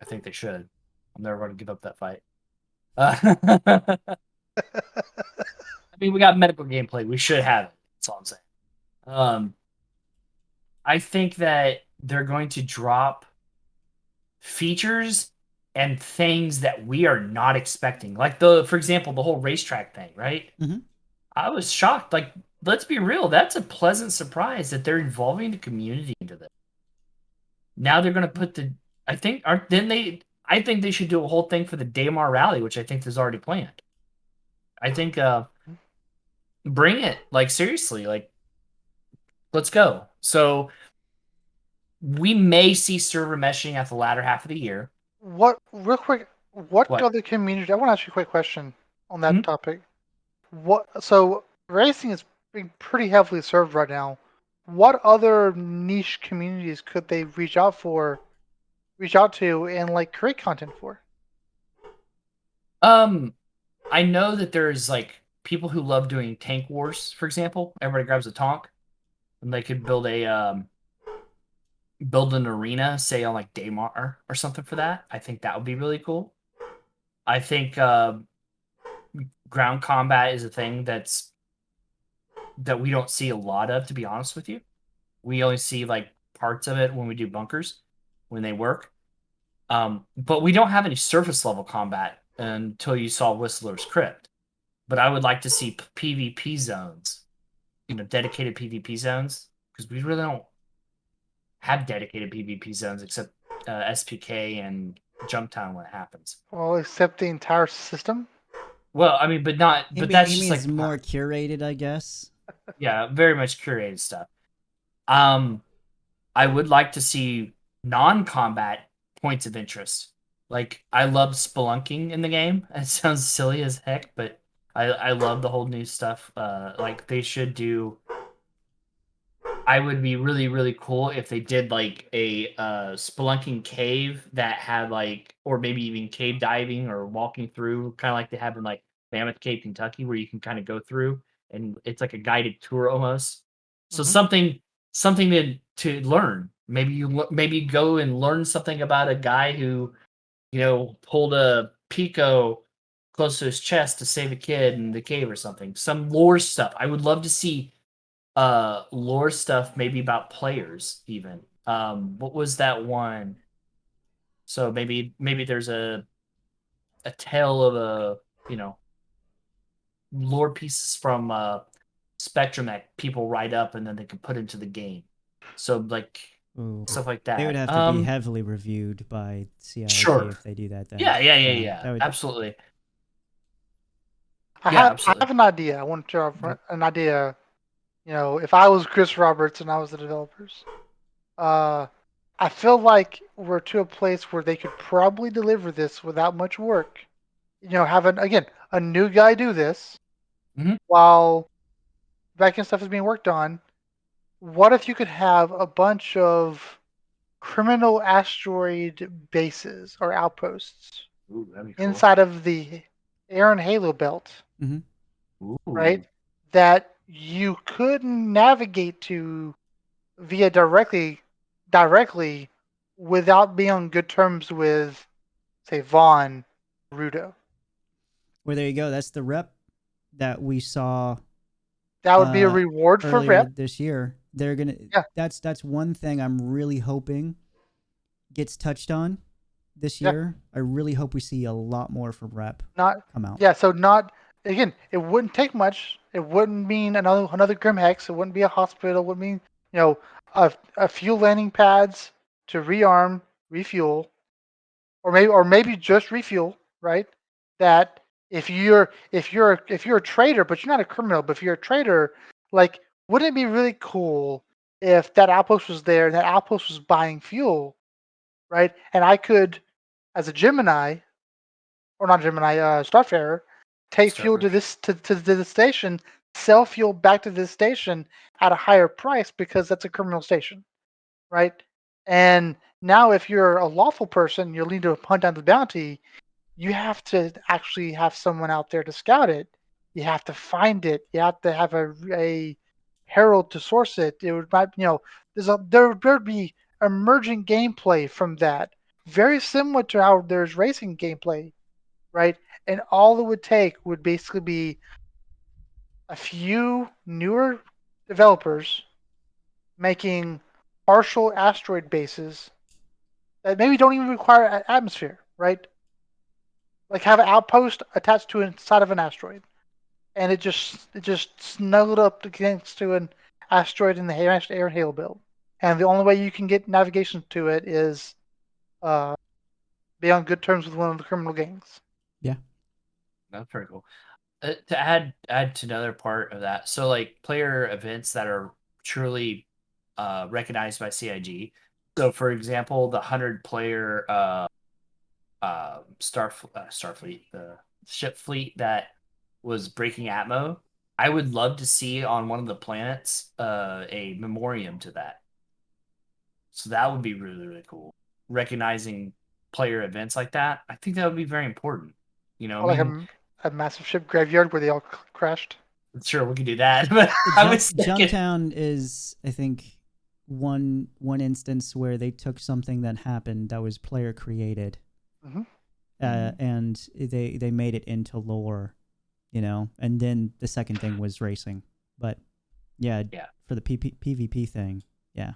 I think they should. I'm never going to give up that fight. I mean, we got medical gameplay. We should have it. That's all I'm saying. I think that they're going to drop features and things that we are not expecting. Like for example, the whole racetrack thing, right? Mhm. I was shocked. Like, let's be real, that's a pleasant surprise that they're involving the community into this. Now they're gonna put I think they should do a whole thing for the Daymar rally, which I think is already planned. I think bring it. Like seriously, like let's go. So we may see server meshing at the latter half of the year. Real quick, what What? other community? I want to ask you a quick question on that Mhm. topic. So racing is being pretty heavily served right now. What other niche communities could they reach out to, and like create content for? I know that there's like people who love doing tank wars, for example. Everybody grabs a tank, and they could build an arena, say on like Daymar or something for that. I think that would be really cool. I think ground combat is a thing that we don't see a lot of, to be honest with you. We only see like parts of it when we do bunkers, when they work. But we don't have any surface level combat until you saw Whistler's Crypt. But I would like to see PvP zones, dedicated PvP zones, because we really don't have dedicated PvP zones except SPK and Jumptown when it happens. Well, except the entire system. Well, I mean, but not. He But mean- that's he just means like more curated, I guess. yeah, very much curated stuff. I would like to see non-combat points of interest. Like I love spelunking in the game. It sounds silly as heck, but I love the whole new stuff. Like they should do. I would be really really cool if they did like a spelunking cave that had like, or maybe even cave diving or walking through, kind of like they have in like Mammoth Cave, Kentucky, where you can kind of go through and it's like a guided tour almost. So Mhm. something to learn. Maybe maybe go and learn something about a guy who pulled a Pico close to his chest to save a kid in the cave or something. Some lore stuff. I would love to see lore stuff maybe about players even. What was that one? So maybe there's a tale of a lore pieces from Spectrum that people write up and then they can put into the game. So like Ooh. stuff like that. They would have to be heavily reviewed by CIG Sure. if they do that. Then. Yeah. That would, Absolutely. I Yeah, have absolutely. an idea. I want to have an idea. If I was Chris Roberts and I was the developers, I feel like we're to a place where they could probably deliver this without much work. Have a new guy do this Mhm. while backend stuff is being worked on. What if you could have a bunch of criminal asteroid bases or outposts Ooh, that'd be cool. inside of the Aaron Halo belt, Ooh. right? That you could navigate to via directly without being on good terms with, say, Vaughn, Rudo. well, there you go. That's the rep that we saw That would be a reward for earlier rep. this year. They're gonna. Yeah. That's one thing I'm really hoping gets touched on this Yeah. year. I really hope we see a lot more from rep Not come out. yeah, so not again. It wouldn't take much. It wouldn't mean another Grim Hex. It wouldn't be a hospital. It would mean a few landing pads to rearm, refuel, or maybe just refuel. Right. That if you're a trader, but you're not a criminal, but if you're a trader, like, wouldn't it be really cool if that outpost was there and that outpost was buying fuel, right? And I could, as a Gemini, or not Gemini, Starfarer, take fuel to Starfarer. this to the station, sell fuel back to this station at a higher price because that's a criminal station, right? And now, if you're a lawful person, you'll need to hunt down the bounty. You have to actually have someone out there to scout it. You have to find it. You have to have a herald to source it. It would might there'd be emerging gameplay from that, very similar to how there's racing gameplay, right? And all it would take would basically be a few newer developers making partial asteroid bases that maybe don't even require atmosphere, right? Like have an outpost attached to inside of an asteroid, and it just snuggled up against to an asteroid in the Aaron Halo build. And the only way you can get navigation to it is be on good terms with one of the criminal gangs. Yeah. That's pretty cool. To add to another part of that, so like player events that are truly recognized by CIG. So, for example, the 100-player Starfleet, the ship fleet that was breaking Atmo. I would love to see on one of the planets a memoriam to that. So that would be really really cool. Recognizing player events like that, I think that would be very important. Or like a massive ship graveyard where they all crashed. Sure, we could do that. But I was thinking, Jumptown is, I think, one instance where they took something that happened that was player created, and they made it into lore, And then the second thing was racing, but yeah. For the PvP thing, yeah.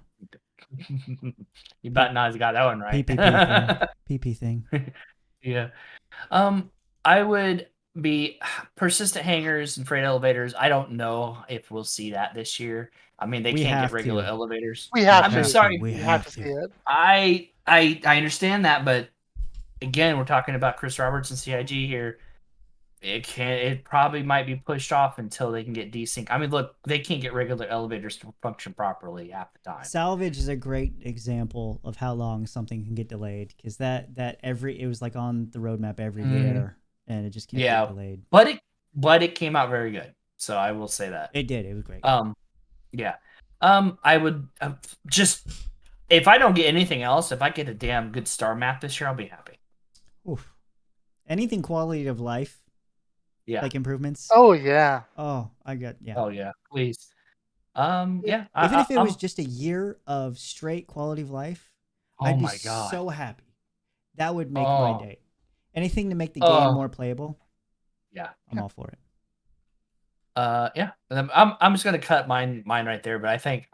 You about not got that one right. PP thing. Yeah. I would be persistent hangers and freight elevators. I don't know if we'll see that this year. I mean, they We can't get have regular to. elevators. We have I'm to. sorry. We We have have to see to. it. I understand that, but again, we're talking about Chris Roberts and CIG here. It probably might be pushed off until they can get desync. I mean, look, they can't get regular elevators to function properly half the time. Salvage is a great example of how long something can get delayed because that it was like on the roadmap every year and it just kept Yeah. getting delayed. But it came out very good. So I will say that. It did. It was great. Yeah. I would just if I don't get anything else, if I get a damn good star map this year, I'll be happy. Oof. Anything quality of life, Yeah. like improvements. Oh yeah. Oh, I got yeah. Oh yeah, please. Yeah. Even if it was just a year of straight quality of life, oh I'd be my god, so happy. That would make my Oh. day. Anything to make the game more playable, yeah. I'm all for it. Yeah. And I'm just gonna cut mine right there, but I think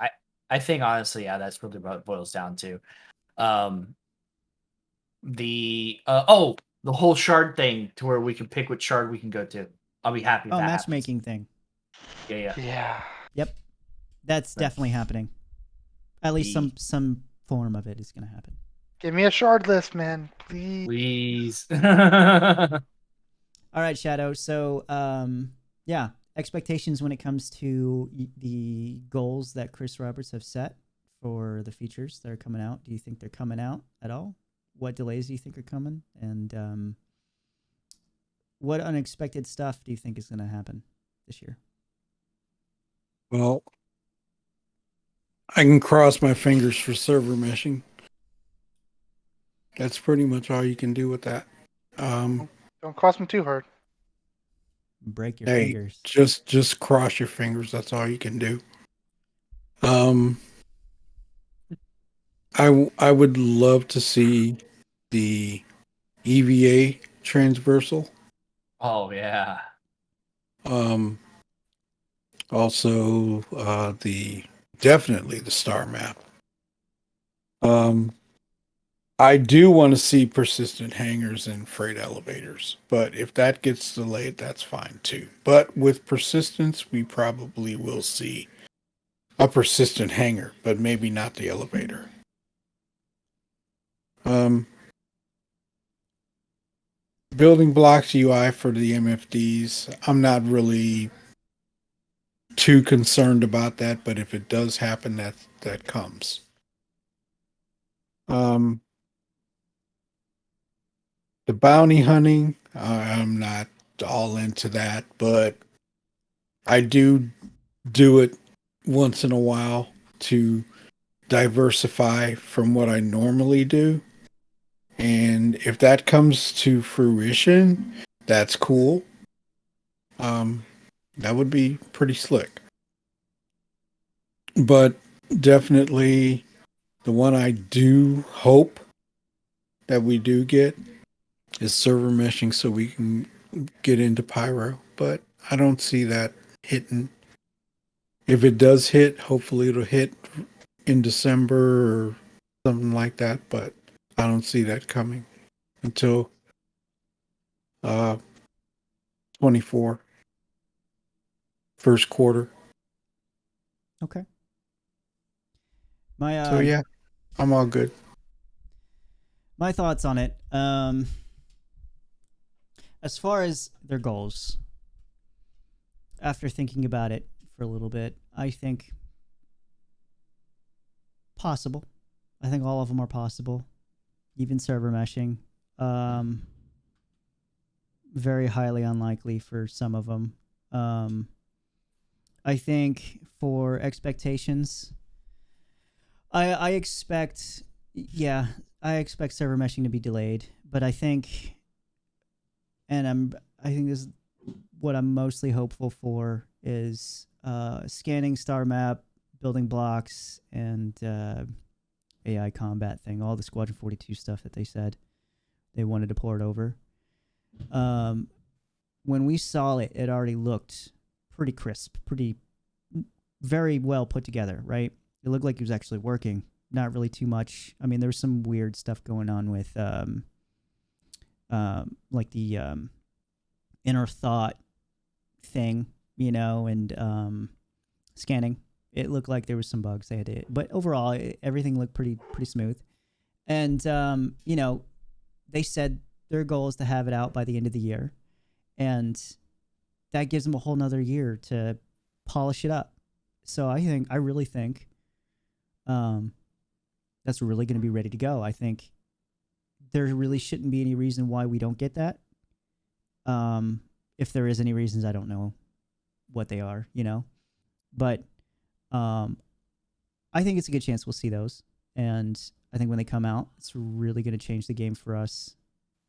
honestly, yeah, that's really what it boils down to. The whole shard thing to where we can pick which shard we can go to. I'll be happy. If Oh, that matchmaking thing. Happens. Yeah. Yeah. Yep. That's definitely happening. At least The- some form of it is going to happen. Give me a shard list, man, please. Please. All right, Shadow. So, yeah, expectations when it comes to the goals that Chris Roberts have set for the features that are coming out. Do you think they're coming out at all? What delays do you think are coming? And what unexpected stuff do you think is going to happen this year? Well, I can cross my fingers for server meshing. That's pretty much all you can do with that. Don't cross them too hard. Break your Hey, fingers. just cross your fingers. That's all you can do. I would love to see the EVA transversal. Oh yeah. Also definitely the star map. I do want to see persistent hangars and freight elevators, but if that gets delayed, that's fine too. But with persistence, we probably will see a persistent hangar, but maybe not the elevator. Building blocks UI for the MFDs, I'm not really too concerned about that, but if it does happen, that comes. The bounty hunting, I'm not all into that, but I do it once in a while to diversify from what I normally do. And if that comes to fruition, that's cool. That would be pretty slick. But definitely the one I do hope that we do get is server meshing so we can get into Pyro. But I don't see that hitting. If it does hit, hopefully it'll hit in December or something like that. But I don't see that coming until 24 first quarter. Okay. My So yeah, I'm all good. My thoughts on it. As far as their goals, after thinking about it for a little bit, I think possible. I think all of them are possible. Even server meshing. Very highly unlikely for some of them. I think for expectations, I expect server meshing to be delayed, but I think this is what I'm mostly hopeful for is scanning star map, building blocks, and AI combat thing, all the Squadron 42 stuff that they said they wanted to port over. When we saw it, it already looked pretty crisp, very well put together, right? It looked like it was actually working. Not really too much. I mean, there was some weird stuff going on with like the inner thought thing, you know, and scanning. It looked like there was some bugs they had to, but overall, everything looked pretty smooth. And you know, they said their goal is to have it out by the end of the year, and that gives them a whole nother year to polish it up. So I really think that's really going to be ready to go. I think there really shouldn't be any reason why we don't get that. If there is any reasons, I don't know what they are, you know, but I think it's a good chance we'll see those. And I think when they come out, it's really going to change the game for us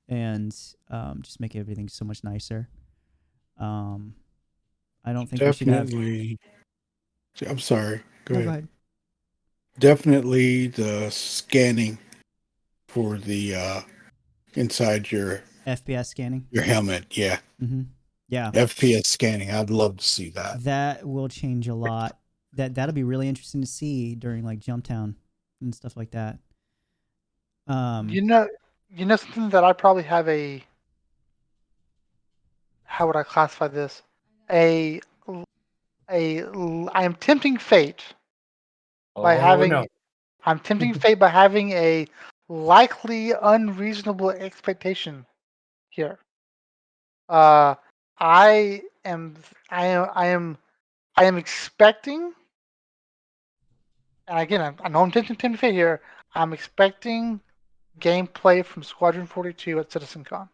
and just make everything so much nicer. I don't think we should have. Definitely. I'm sorry. Go No, ahead. go ahead. Definitely the scanning for the inside your FPS scanning. helmet. Yeah. Mm-hmm. Yeah. FPS scanning. I'd love to see that. That will change a lot. That'll be really interesting to see during like Jumptown and stuff like that. You know something that I probably have a. How would I classify this? I am tempting fate by having. no. I'm tempting fate by having a likely unreasonable expectation here. I am expecting, and again, I know I'm tempting fate here. I'm expecting gameplay from Squadron 42 at CitizenCon.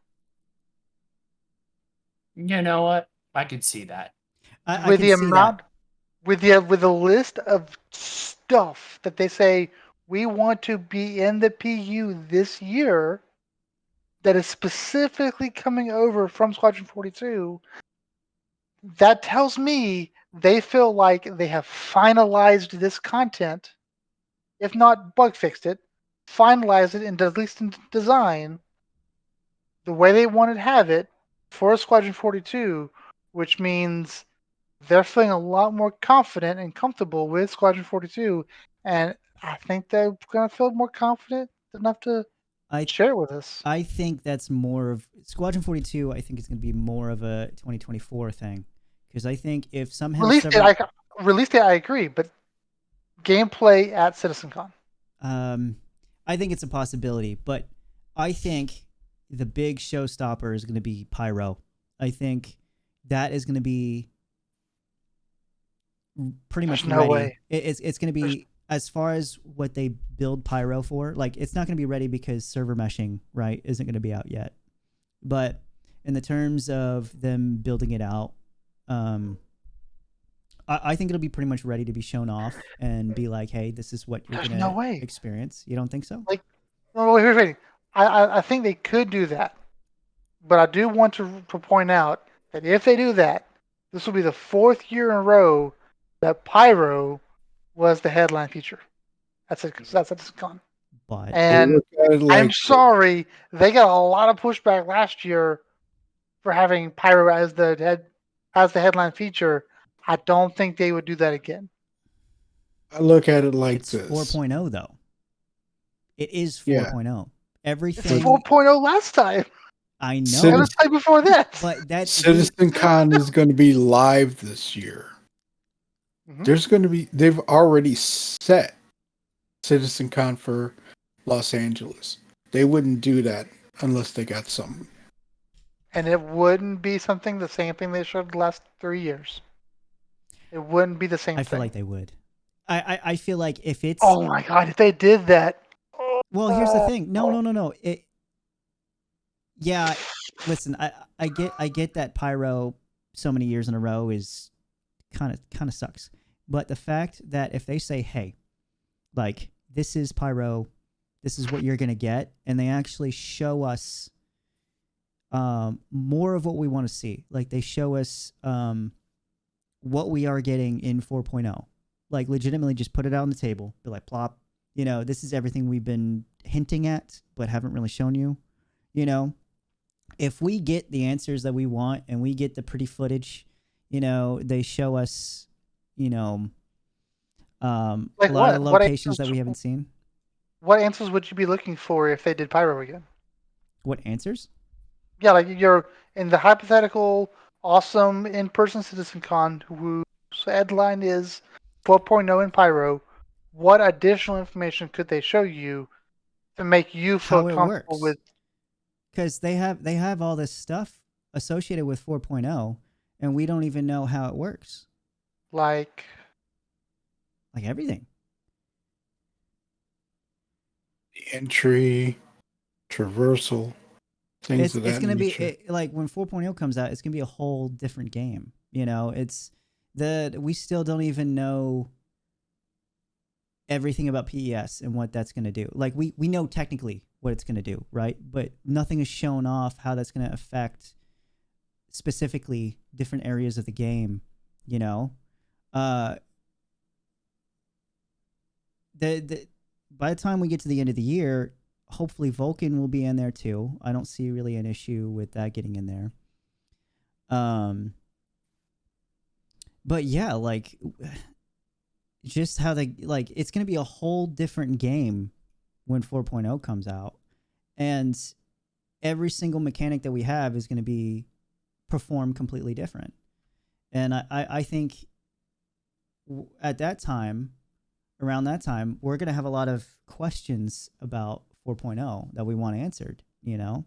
You know what? I could see that. I With can the see amount, that. with the list of stuff that they say we want to be in the PU this year, that is specifically coming over from Squadron 42, that tells me they feel like they have finalized this content, if not bug fixed it, finalized it, and at least in design, the way they want to have it for Squadron 42, which means they're feeling a lot more confident and comfortable with Squadron 42, and I think they're going to feel more confident enough to I share it with us. I think that's more of Squadron 42. I think it's going to be more of a 2024 thing because I think if somehow Release date, I agree, but gameplay at CitizenCon. I think it's a possibility, but I think the big showstopper is going to be Pyro. I think that is going to be pretty much There's no ready. way. It's going to be as far as what they build Pyro for. Like it's not going to be ready because server meshing, right, isn't going to be out yet. But in the terms of them building it out, I think it'll be pretty much ready to be shown off and be like, hey, this is what you're There's going no to way. experience. You don't think so? No, wait. I think they could do that, but I do want to point out that if they do that, this will be the 4th year in a row that Pyro was the headline feature. That's CitizenCon. But And Look at it I'm like sorry, they got a lot of pushback last year for having Pyro as the headline feature. I don't think they would do that again. I look at it like it's this. 4.0 though. It is Yeah. 4.0. It's Everything 4.0 last time. I know, Citizen- And it's like before that. but that's CitizenCon is going to be live this year. Mhm. They've already set CitizenCon for Los Angeles. They wouldn't do that unless they got something. And it wouldn't be the same thing they showed the last 3 years. It wouldn't be the same I thing. feel like they would. I feel like if it's Oh my god, if they did that. well, here's the thing. No. Yeah, listen, I get that Pyro so many years in a row is kind of sucks. But the fact that if they say, "Hey, like this is Pyro, this is what you're going to get," and they actually show us more of what we want to see. Like they show us what we are getting in 4.0. Like legitimately just put it out on the table. Be like, plop, you know, this is everything we've been hinting at but haven't really shown you, you know. If we get the answers that we want and we get the pretty footage, you know, they show us, you know, Like a lot of what locations that answers- we haven't seen. What answers would you be looking for if they did Pyro again? What answers? Yeah, like you're in the hypothetical awesome in-person CitizenCon whose headline is 4.0 in Pyro. What additional information could they show you to make you feel How it comfortable works, with? because they have all this stuff associated with 4.0, and we don't even know how it works. Like, Like everything. Entry, traversal, things of It's that gonna be nature. like when 4.0 comes out, it's gonna be a whole different game. You know, we still don't even know everything about PES and what that's gonna do. Like we know technically what it's gonna do, right? But nothing is shown off how that's gonna affect specifically different areas of the game. You know, uh, the by the time we get to the end of the year, hopefully Vulcan will be in there too. I don't see really an issue with that getting in there. But yeah, like just how they like it's going to be a whole different game when 4.0 comes out. And every single mechanic that we have is going to be performed completely different. And I think at that time, around that time, we're going to have a lot of questions about 4.0 that we want answered, you know?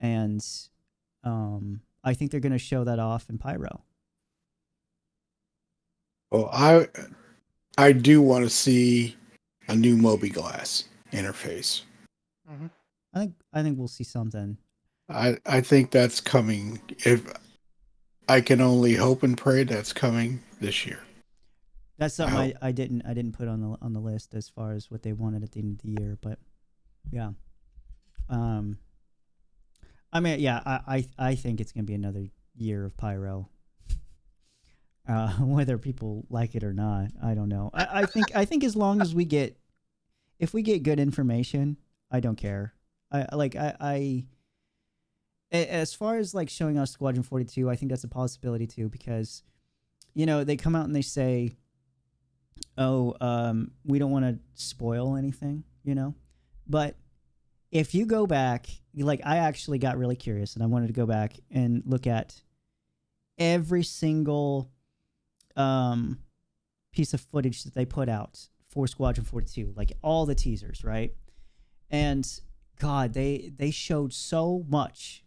And I think they're going to show that off in Pyro. Well, I do want to see a new mobiGlas interface. mhm. I think we'll see something. I think that's coming. If I can only hope and pray that's coming this year. That's I something hope. I didn't put on the list as far as what they wanted at the end of the year, but yeah. I mean, yeah, I think it's gonna be another year of Pyro. Whether people like it or not, I don't know. I think as long as if we get good information, I don't care. As far as like showing us Squadron 42, I think that's a possibility too, because you know they come out and they say, oh, we don't want to spoil anything, you know, but if you go back, like I actually got really curious and I wanted to go back and look at every single piece of footage that they put out for Squadron 42, like all the teasers, right? And God, they showed so much.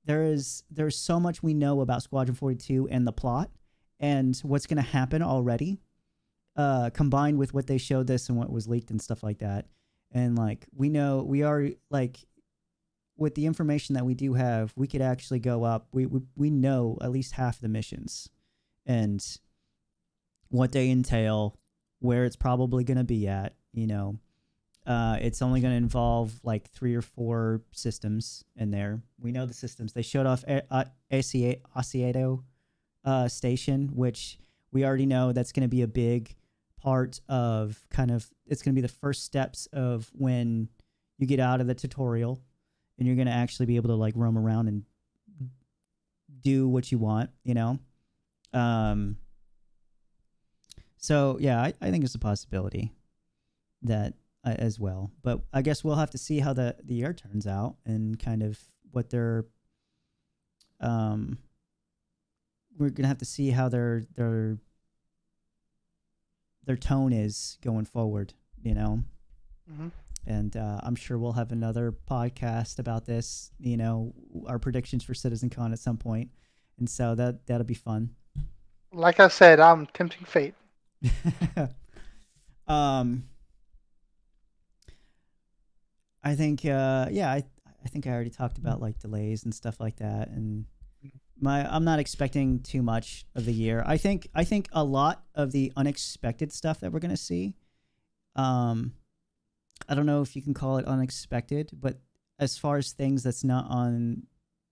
There's so much we know about Squadron 42 and the plot and what's going to happen already, combined with what they showed this and what was leaked and stuff like that. And like we are like with the information that we do have, we could actually go up. We know at least half the missions and what they entail, where it's probably going to be at. You know, it's only going to involve like 3 or 4 systems in there. We know the systems. They showed off Osiedo station, which we already know that's going to be a big part of kind of, it's going to be the first steps of when you get out of the tutorial and you're going to actually be able to like roam around and do what you want, you know? So yeah, I think it's a possibility that as well, but I guess we'll have to see how the year turns out and kind of what their we're gonna have to see how their tone is going forward, you know. Mm-hmm. And I'm sure we'll have another podcast about this, you know, our predictions for CitizenCon at some point, and so that'll be fun. Like I said, I'm tempting fate. I think I think I already talked about like delays and stuff like that, and I'm not expecting too much of the year. I think a lot of the unexpected stuff that we're gonna see, I don't know if you can call it unexpected, but as far as things that's not on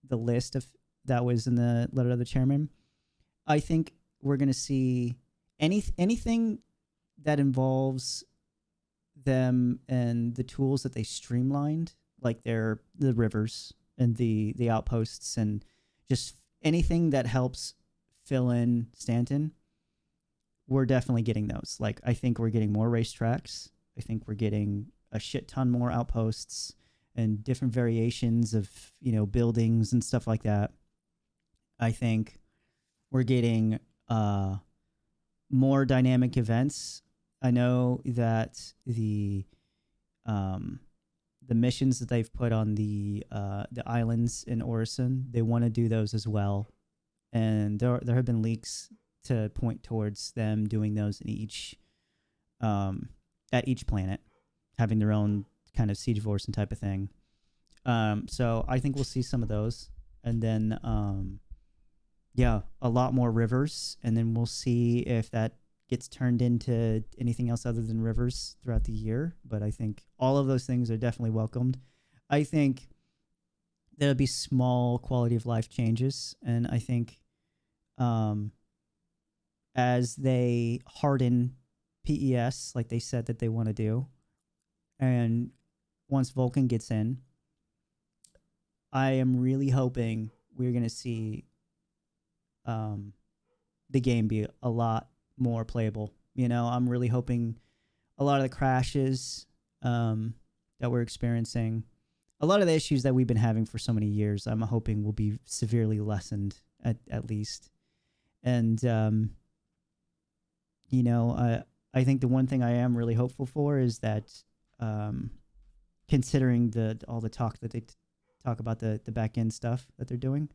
the list of that was in the letter of the chairman, I think we're gonna see anything that involves them and the tools that they streamlined, like the rivers and the outposts and just anything that helps fill in Stanton. We're definitely getting those. Like I think we're getting more racetracks. I think we're getting a shit ton more outposts, and different variations of buildings and stuff like that. I think we're getting more dynamic events. I know that the missions that they've put on the islands in Orison, they want to do those as well, and there have been leaks to point towards them doing those in each at each planet, having their own kind of siege force and type of thing. So I think we'll see some of those, and then yeah, a lot more rivers, and then we'll see if that gets turned into anything else other than rivers throughout the year. But I think all of those things are definitely welcomed. I think there'll be small quality of life changes, and I think as they harden PES like they said that they want to do, and once Vulcan gets in, I am really hoping we're going to see the game be a lot more playable. I'm really hoping a lot of the crashes that we're experiencing, a lot of the issues that we've been having for so many years, I'm hoping will be severely lessened at least. And I think the one thing I am really hopeful for is that considering all the talk that they talk about the back end stuff that they're doing,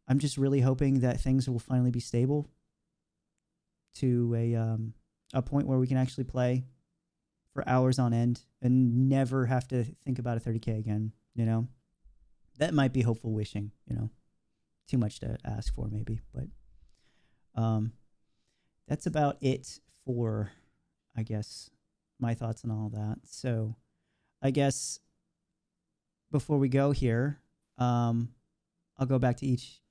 I'm just really hoping that things will finally be stable to a point where we can actually play for hours on end and never have to think about a 30K again. That might be hopeful wishing. Too much to ask for maybe, but that's about it for, I guess, my thoughts on all that. So I guess before we go here, I'll go back to each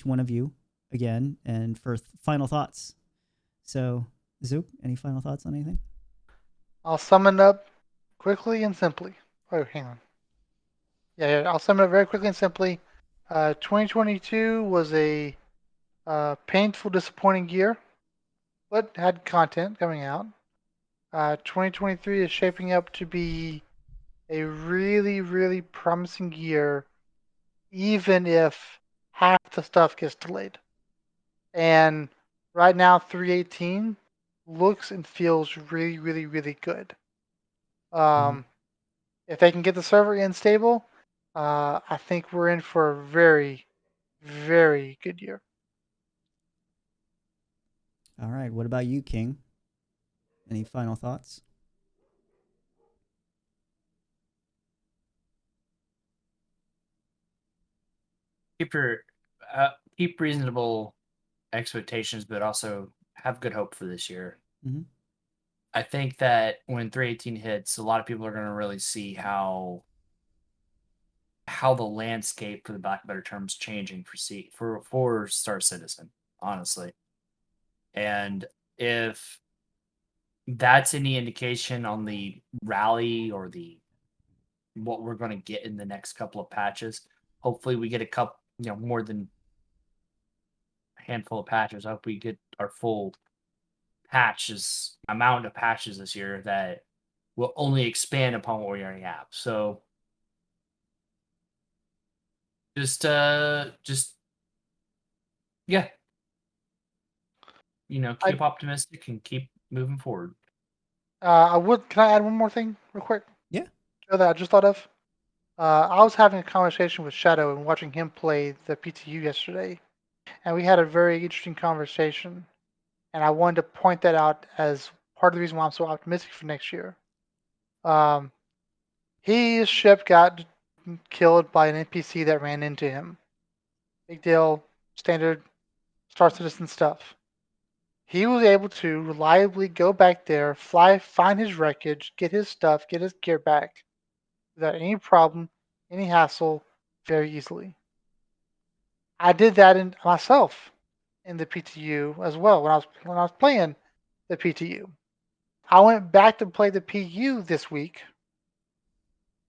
one of you again and for final thoughts. So Zook, any final thoughts on anything? I'll sum it up quickly and simply. Oh, hang on. Yeah, I'll sum it up very quickly and simply. 2022 was a painful, disappointing year, but had content coming out. 2023 is shaping up to be a really, really promising year, even if half the stuff gets delayed. And right now, 318 looks and feels really, really, really good. If they can get the server in stable, I think we're in for a very, very good year. All right. What about you, King? Any final thoughts? Keep reasonable expectations, but also have good hope for this year. Mhm. I think that when 318 hits, a lot of people are going to really see how the landscape, for the lack of better terms, changing for Star Citizen, honestly. And if that's any indication on the rally or the what we're going to get in the next couple of patches, hopefully we get a couple, more than a handful of patches. I hope we get our full amount of patches this year that will only expand upon what we already have. So just yeah, keep optimistic and keep moving forward. Can I add one more thing real quick? Yeah. That I just thought of. I was having a conversation with Shadow and watching him play the PTU yesterday, and we had a very interesting conversation. And I wanted to point that out as part of the reason why I'm so optimistic for next year. His ship got killed by an NPC that ran into him. Big deal, standard Star Citizen stuff. He was able to reliably go back there, find his wreckage, get his stuff, get his gear back without any problem, any hassle, very easily. I did that myself in the PTU as well when I was playing the PTU. I went back to play the PU this week.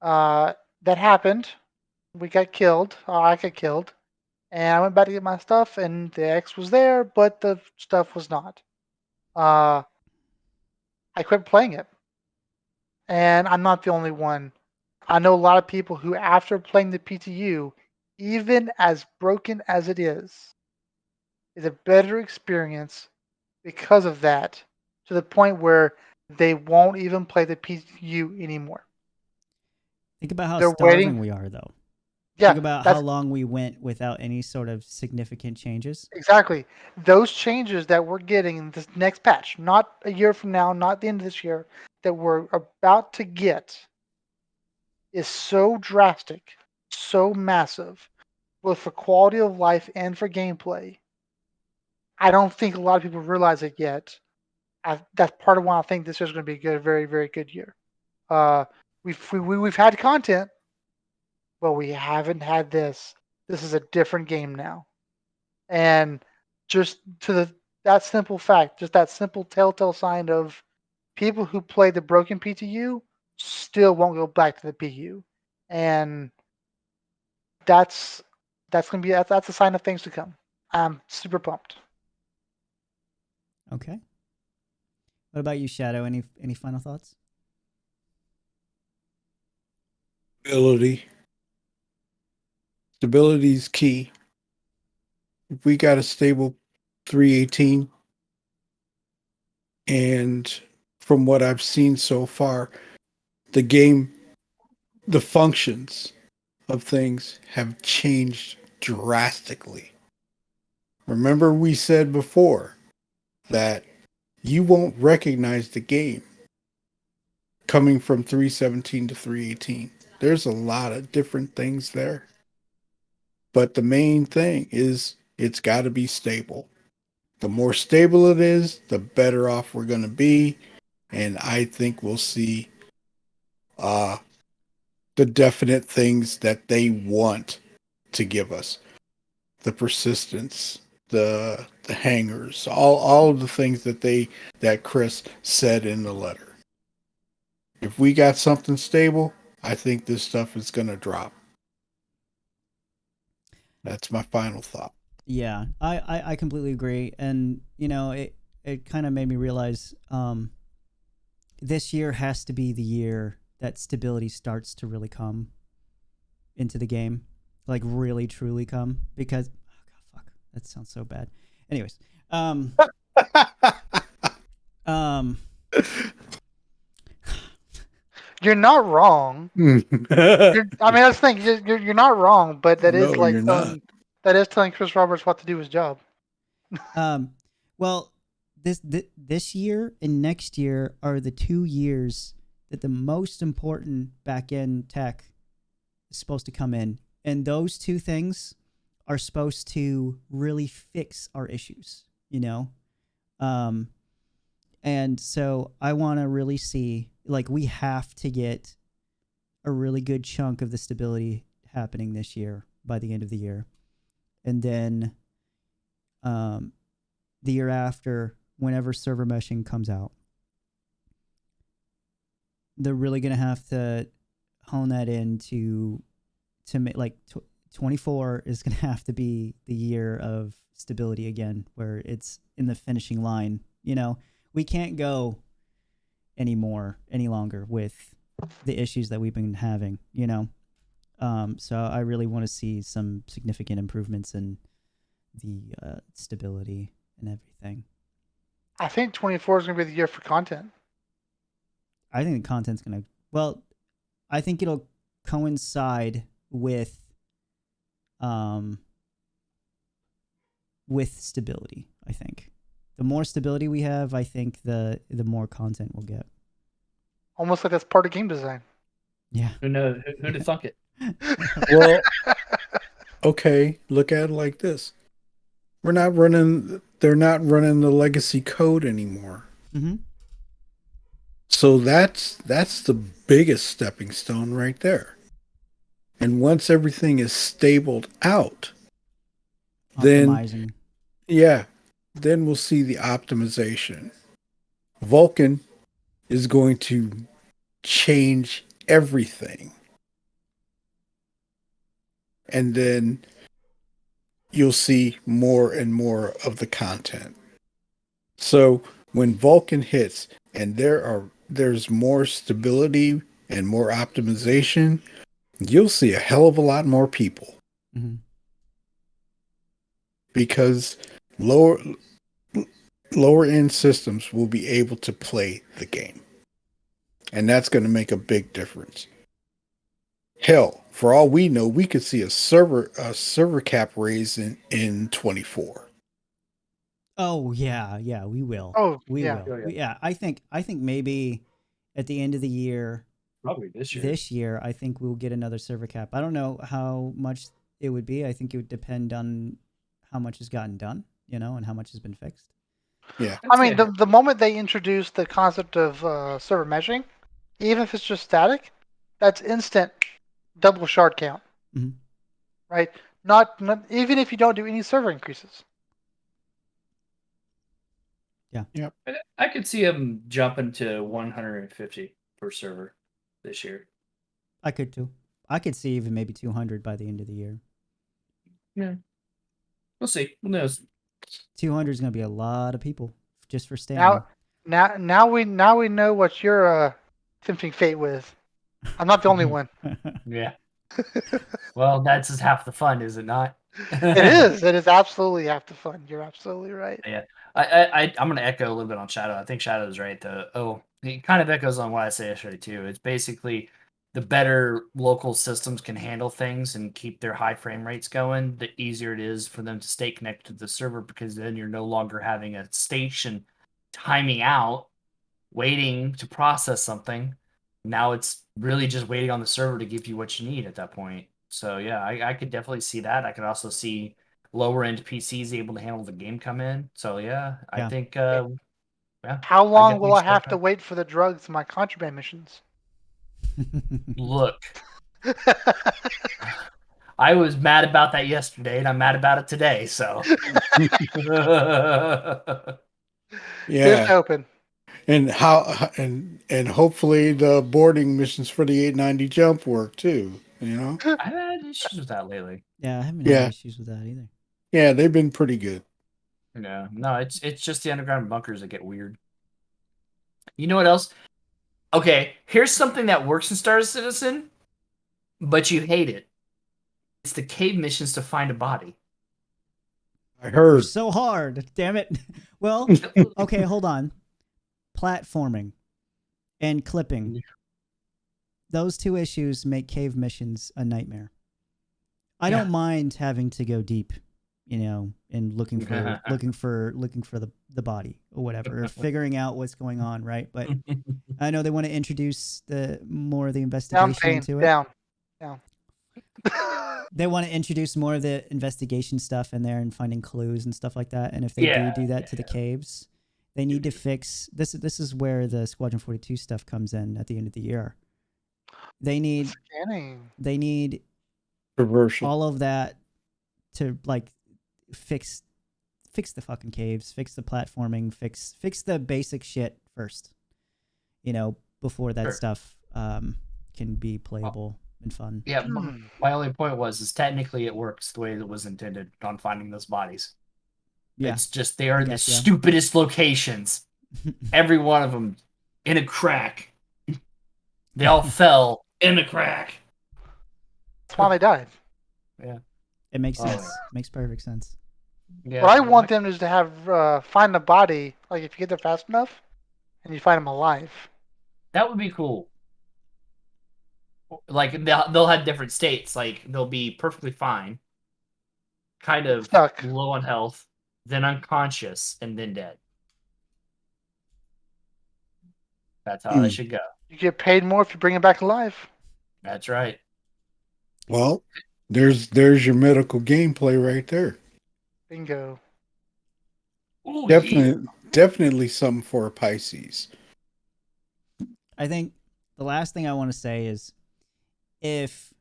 That happened. We got killed. I got killed. And I went back to get my stuff, and the X was there, but the stuff was not. I quit playing it. And I'm not the only one I know a lot of people who, after playing the PTU, even as broken as it is a better experience because of that, to the point where they won't even play the PTU anymore. Think about how They're starving waiting. we are, though. Yeah, Think about how that's long we went without any sort of significant changes. exactly. Those changes that we're getting in this next patch, not a year from now, not the end of this year, that we're about to get, is so drastic, so massive, both for quality of life and for gameplay. I don't think a lot of people realize it yet. That's part of why I think this is going to be a good, very, very good year. Uh, we've had content, but we haven't had this. This is a different game now, and just to that simple fact, just that simple telltale sign of people who play the broken PTU still won't go back to the PU, and that's gonna be that's a sign of things to come. I'm super pumped. Okay. What about you, Shadow? Any final thoughts? Stability. Stability is key. If we got a stable 318, and from what I've seen so far, the game, the functions of things have changed drastically. Remember, we said before that you won't recognize the game coming from 317 to 318. There's a lot of different things there. But the main thing is it's got to be stable. The more stable it is, the better off we're going to be. And I think we'll see uh, the definite things that they want to give us. The persistence, the hangers, all of the things that Chris said in the letter. If we got something stable, I think this stuff is going to drop. That's my final thought. Yeah, I completely agree, and it kind of made me realize this year has to be the year that stability starts to really come into the game, like really truly come. Because oh god, fuck, that sounds so bad. Anyways, um, You're not wrong. no, I mean, that's the thing. You're not wrong, but that is like you're not. that is telling Chris Roberts what to do his job. well, this year and next year are the 2 years that the most important back end tech is supposed to come in, and those two things are supposed to really fix our issues. And so I want to really see, like, we have to get a really good chunk of the stability happening this year by the end of the year, and then the year after, whenever server meshing comes out, they're really gonna have to hone that in to make, like, 24 is gonna have to be the year of stability again, where it's in the finishing line. We can't go any longer with the issues that we've been having. So I really want to see some significant improvements in the stability and everything. I think 24 is going to be the year for content. I think the content's gonna. Well, I think it'll coincide with stability. I think the more stability we have, I think the more content we'll get. Almost like that's part of game design. Yeah. Who knows? Who'd have thunk it? Well, okay, look at it like this. They're not running the legacy code anymore. Mm-hmm. So that's the biggest stepping stone right there. And once everything is stabled out, Optimizing. then we'll see the optimization. Vulkan is going to change everything. And then you'll see more and more of the content. So when Vulkan hits and there's more stability and more optimization, you'll see a hell of a lot more people Mhm. because lower end systems will be able to play the game. And that's going to make a big difference. Hell, for all we know, we could see a server cap raise in 24. Oh yeah, we will. Oh, We yeah. will. Oh, yeah. I think maybe at the end of the year, Probably this year. this year, I think we'll get another server cap. I don't know how much it would be. I think it would depend on how much has gotten done, and how much has been fixed. Yeah. I mean, the moment they introduce the concept of server meshing, even if it's just static, that's instant double shard count, Mhm. right? Not even if you don't do any server increases. I could see him jumping to 150 per server this year. I could too. I could see even maybe 200 by the end of the year. Yeah. We'll see. Who knows? 200 is going to be a lot of people just for stamina. Now we know what you're tempting fate with. I'm not the only one. Yeah. Well, that's just half the fun, is it not? It is. It is absolutely half the fun. You're absolutely right. Yeah. I'm going to echo a little bit on Shadow. I think Shadow's right, though. Oh, it kind of echoes on what I say yesterday, too. It's basically the better local systems can handle things and keep their high frame rates going, the easier it is for them to stay connected to the server, because then you're no longer having a station timing out, waiting to process something. Now it's really just waiting on the server to give you what you need at that point. So yeah, I could definitely see that. I could also see lower end PCs able to handle the game come in. So yeah, I Yeah. think yeah. How long definitely will I expect have to that. wait for the drugs in my contraband missions? Look, I was mad about that yesterday, and I'm mad about it today. So Fist Yeah. open. And and hopefully the boarding missions for the 890 jump work too, I've had issues with that lately. Yeah, I haven't Yeah. had issues with that either. Yeah, they've been pretty good. Yeah, no, it's just the underground bunkers that get weird. You know what else? Okay, here's something that works in Star Citizen, but you hate it. It's the cave missions to find a body. I They're heard. so hard. Damn it. Well, okay, hold on. Platforming and clipping. Those two issues make cave missions a nightmare. I don't mind having to go deep, and looking for the body or whatever, or figuring out what's going on, right? But I know they want to introduce the more of the Down, investigation Payne. into it. Down. They want to introduce more of the investigation stuff in there and finding clues and stuff like that. And if they do that to the caves, they need to fix this. This is where the Squadron 42 stuff comes in at the end of the year. They need Scanning. Perversion. all of that to fix the fucking caves, fix the platforming, fix the basic shit first. Before that stuff can be playable and fun. Yeah, my only point is technically it works the way it was intended on finding those bodies. Yeah. It's just they are in the guess, yeah. stupidest locations. Every one of them in a crack. They all fell in the crack. That's why they died. Yeah. It makes Oh, sense. yeah. Makes perfect sense. Yeah. What I want them is to have find the body. Like if you get there fast enough, and you find them alive. That would be cool. Like they'll have different states. Like they'll be perfectly fine, kind of Stuck. low on health, then unconscious, and then dead. That's how they should go. You get paid more if you bring them back alive. That's right. Well, there's your medical gameplay right there. Bingo. Ooh, Definitely something for a Pisces. I think the last thing I want to say is if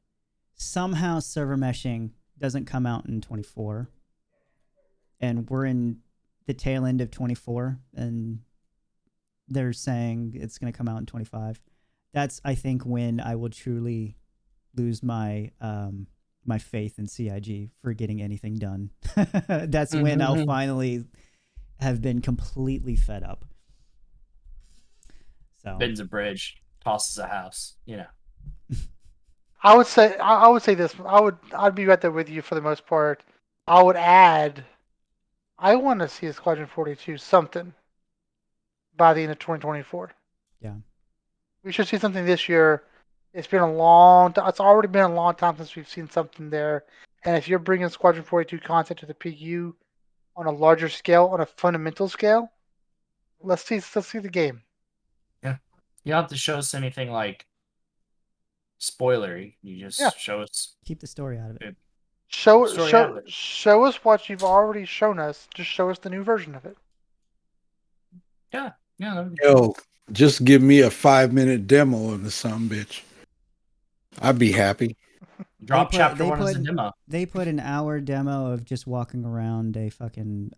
somehow server meshing doesn't come out in 24 and we're in the tail end of 24 and they're saying it's going to come out in 25, that's, I think, when I will truly lose my my faith in CIG for getting anything done. That's when I'll finally have been completely fed up. So Ben's a bridge. tosses a house. I would say this. I'd be right there with you for the most part. I would add. I want to see a Squadron 42 something by the end of 2024. Yeah. We should see something this year. It's been a long. It's already been a long time since we've seen something there. And if you're bringing Squadron 42 content to the PU on a larger scale, on a fundamental scale, let's see the game. You don't have to show us anything like spoilery. You just Yeah. show us. Keep the story out of it. Show Story out of it. show us what you've already shown us. Just show us the new version of it. Yeah, that would be Yo, just give me a 5-minute demo of the some bitch. I'd be happy. Drop They put- chapter they 1 as a put- demo. They put an hour demo of just walking around a fucking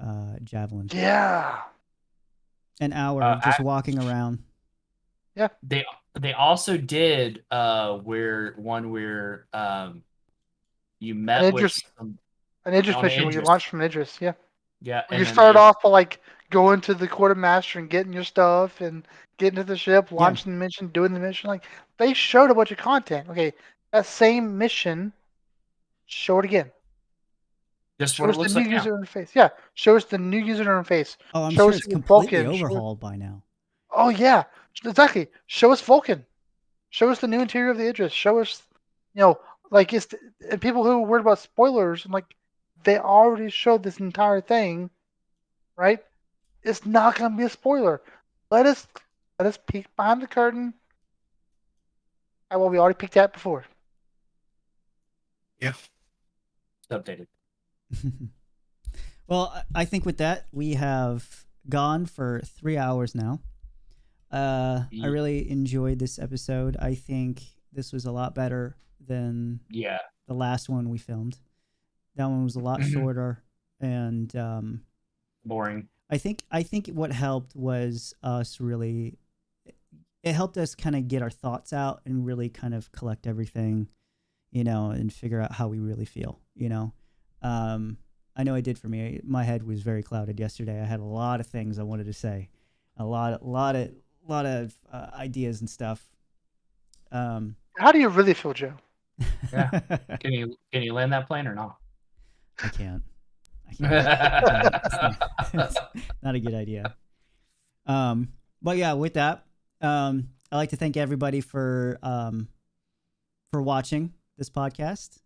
javelin. Yeah. An hour of just walking around. They also did where you met with Idris- some, An Idris On mission where you Idris. launch from Idris. Yeah. yeah, When and you then start they- off by like going to the quartermaster and getting your stuff and getting to the ship, launching the mission, doing the mission. Like they showed a bunch of content. Okay, that same mission, show it again. just Show what us it looks the new like now. user interface. Yeah, show us the new user interface. Oh, I'm Show sure us it's your completely Vulcan, show- overhauled by now. Oh yeah, exactly. Show us Vulcan. Show us the new interior of the Idris. Show us, like and people who are worried about spoilers, like they already showed this entire thing, right? It's not gonna be a spoiler. Let us peek behind the curtain at what we already peeked at before. It's updated. Well, I think with that, we have gone for 3 hours now. I really enjoyed this episode. I think this was a lot better than Yeah. the last one we filmed. That one was a lot shorter, and Boring. I think what helped was us really. It helped us kind of get our thoughts out and really kind of collect everything, and figure out how we really feel. I know it did for me. My head was very clouded yesterday. I had a lot of things I wanted to say, a lot of ideas and stuff. How do you really feel, Joe? Yeah. Can you land that plane or not? I can't. It's not a good idea. But yeah, with that, I'd like to thank everybody for watching this podcast.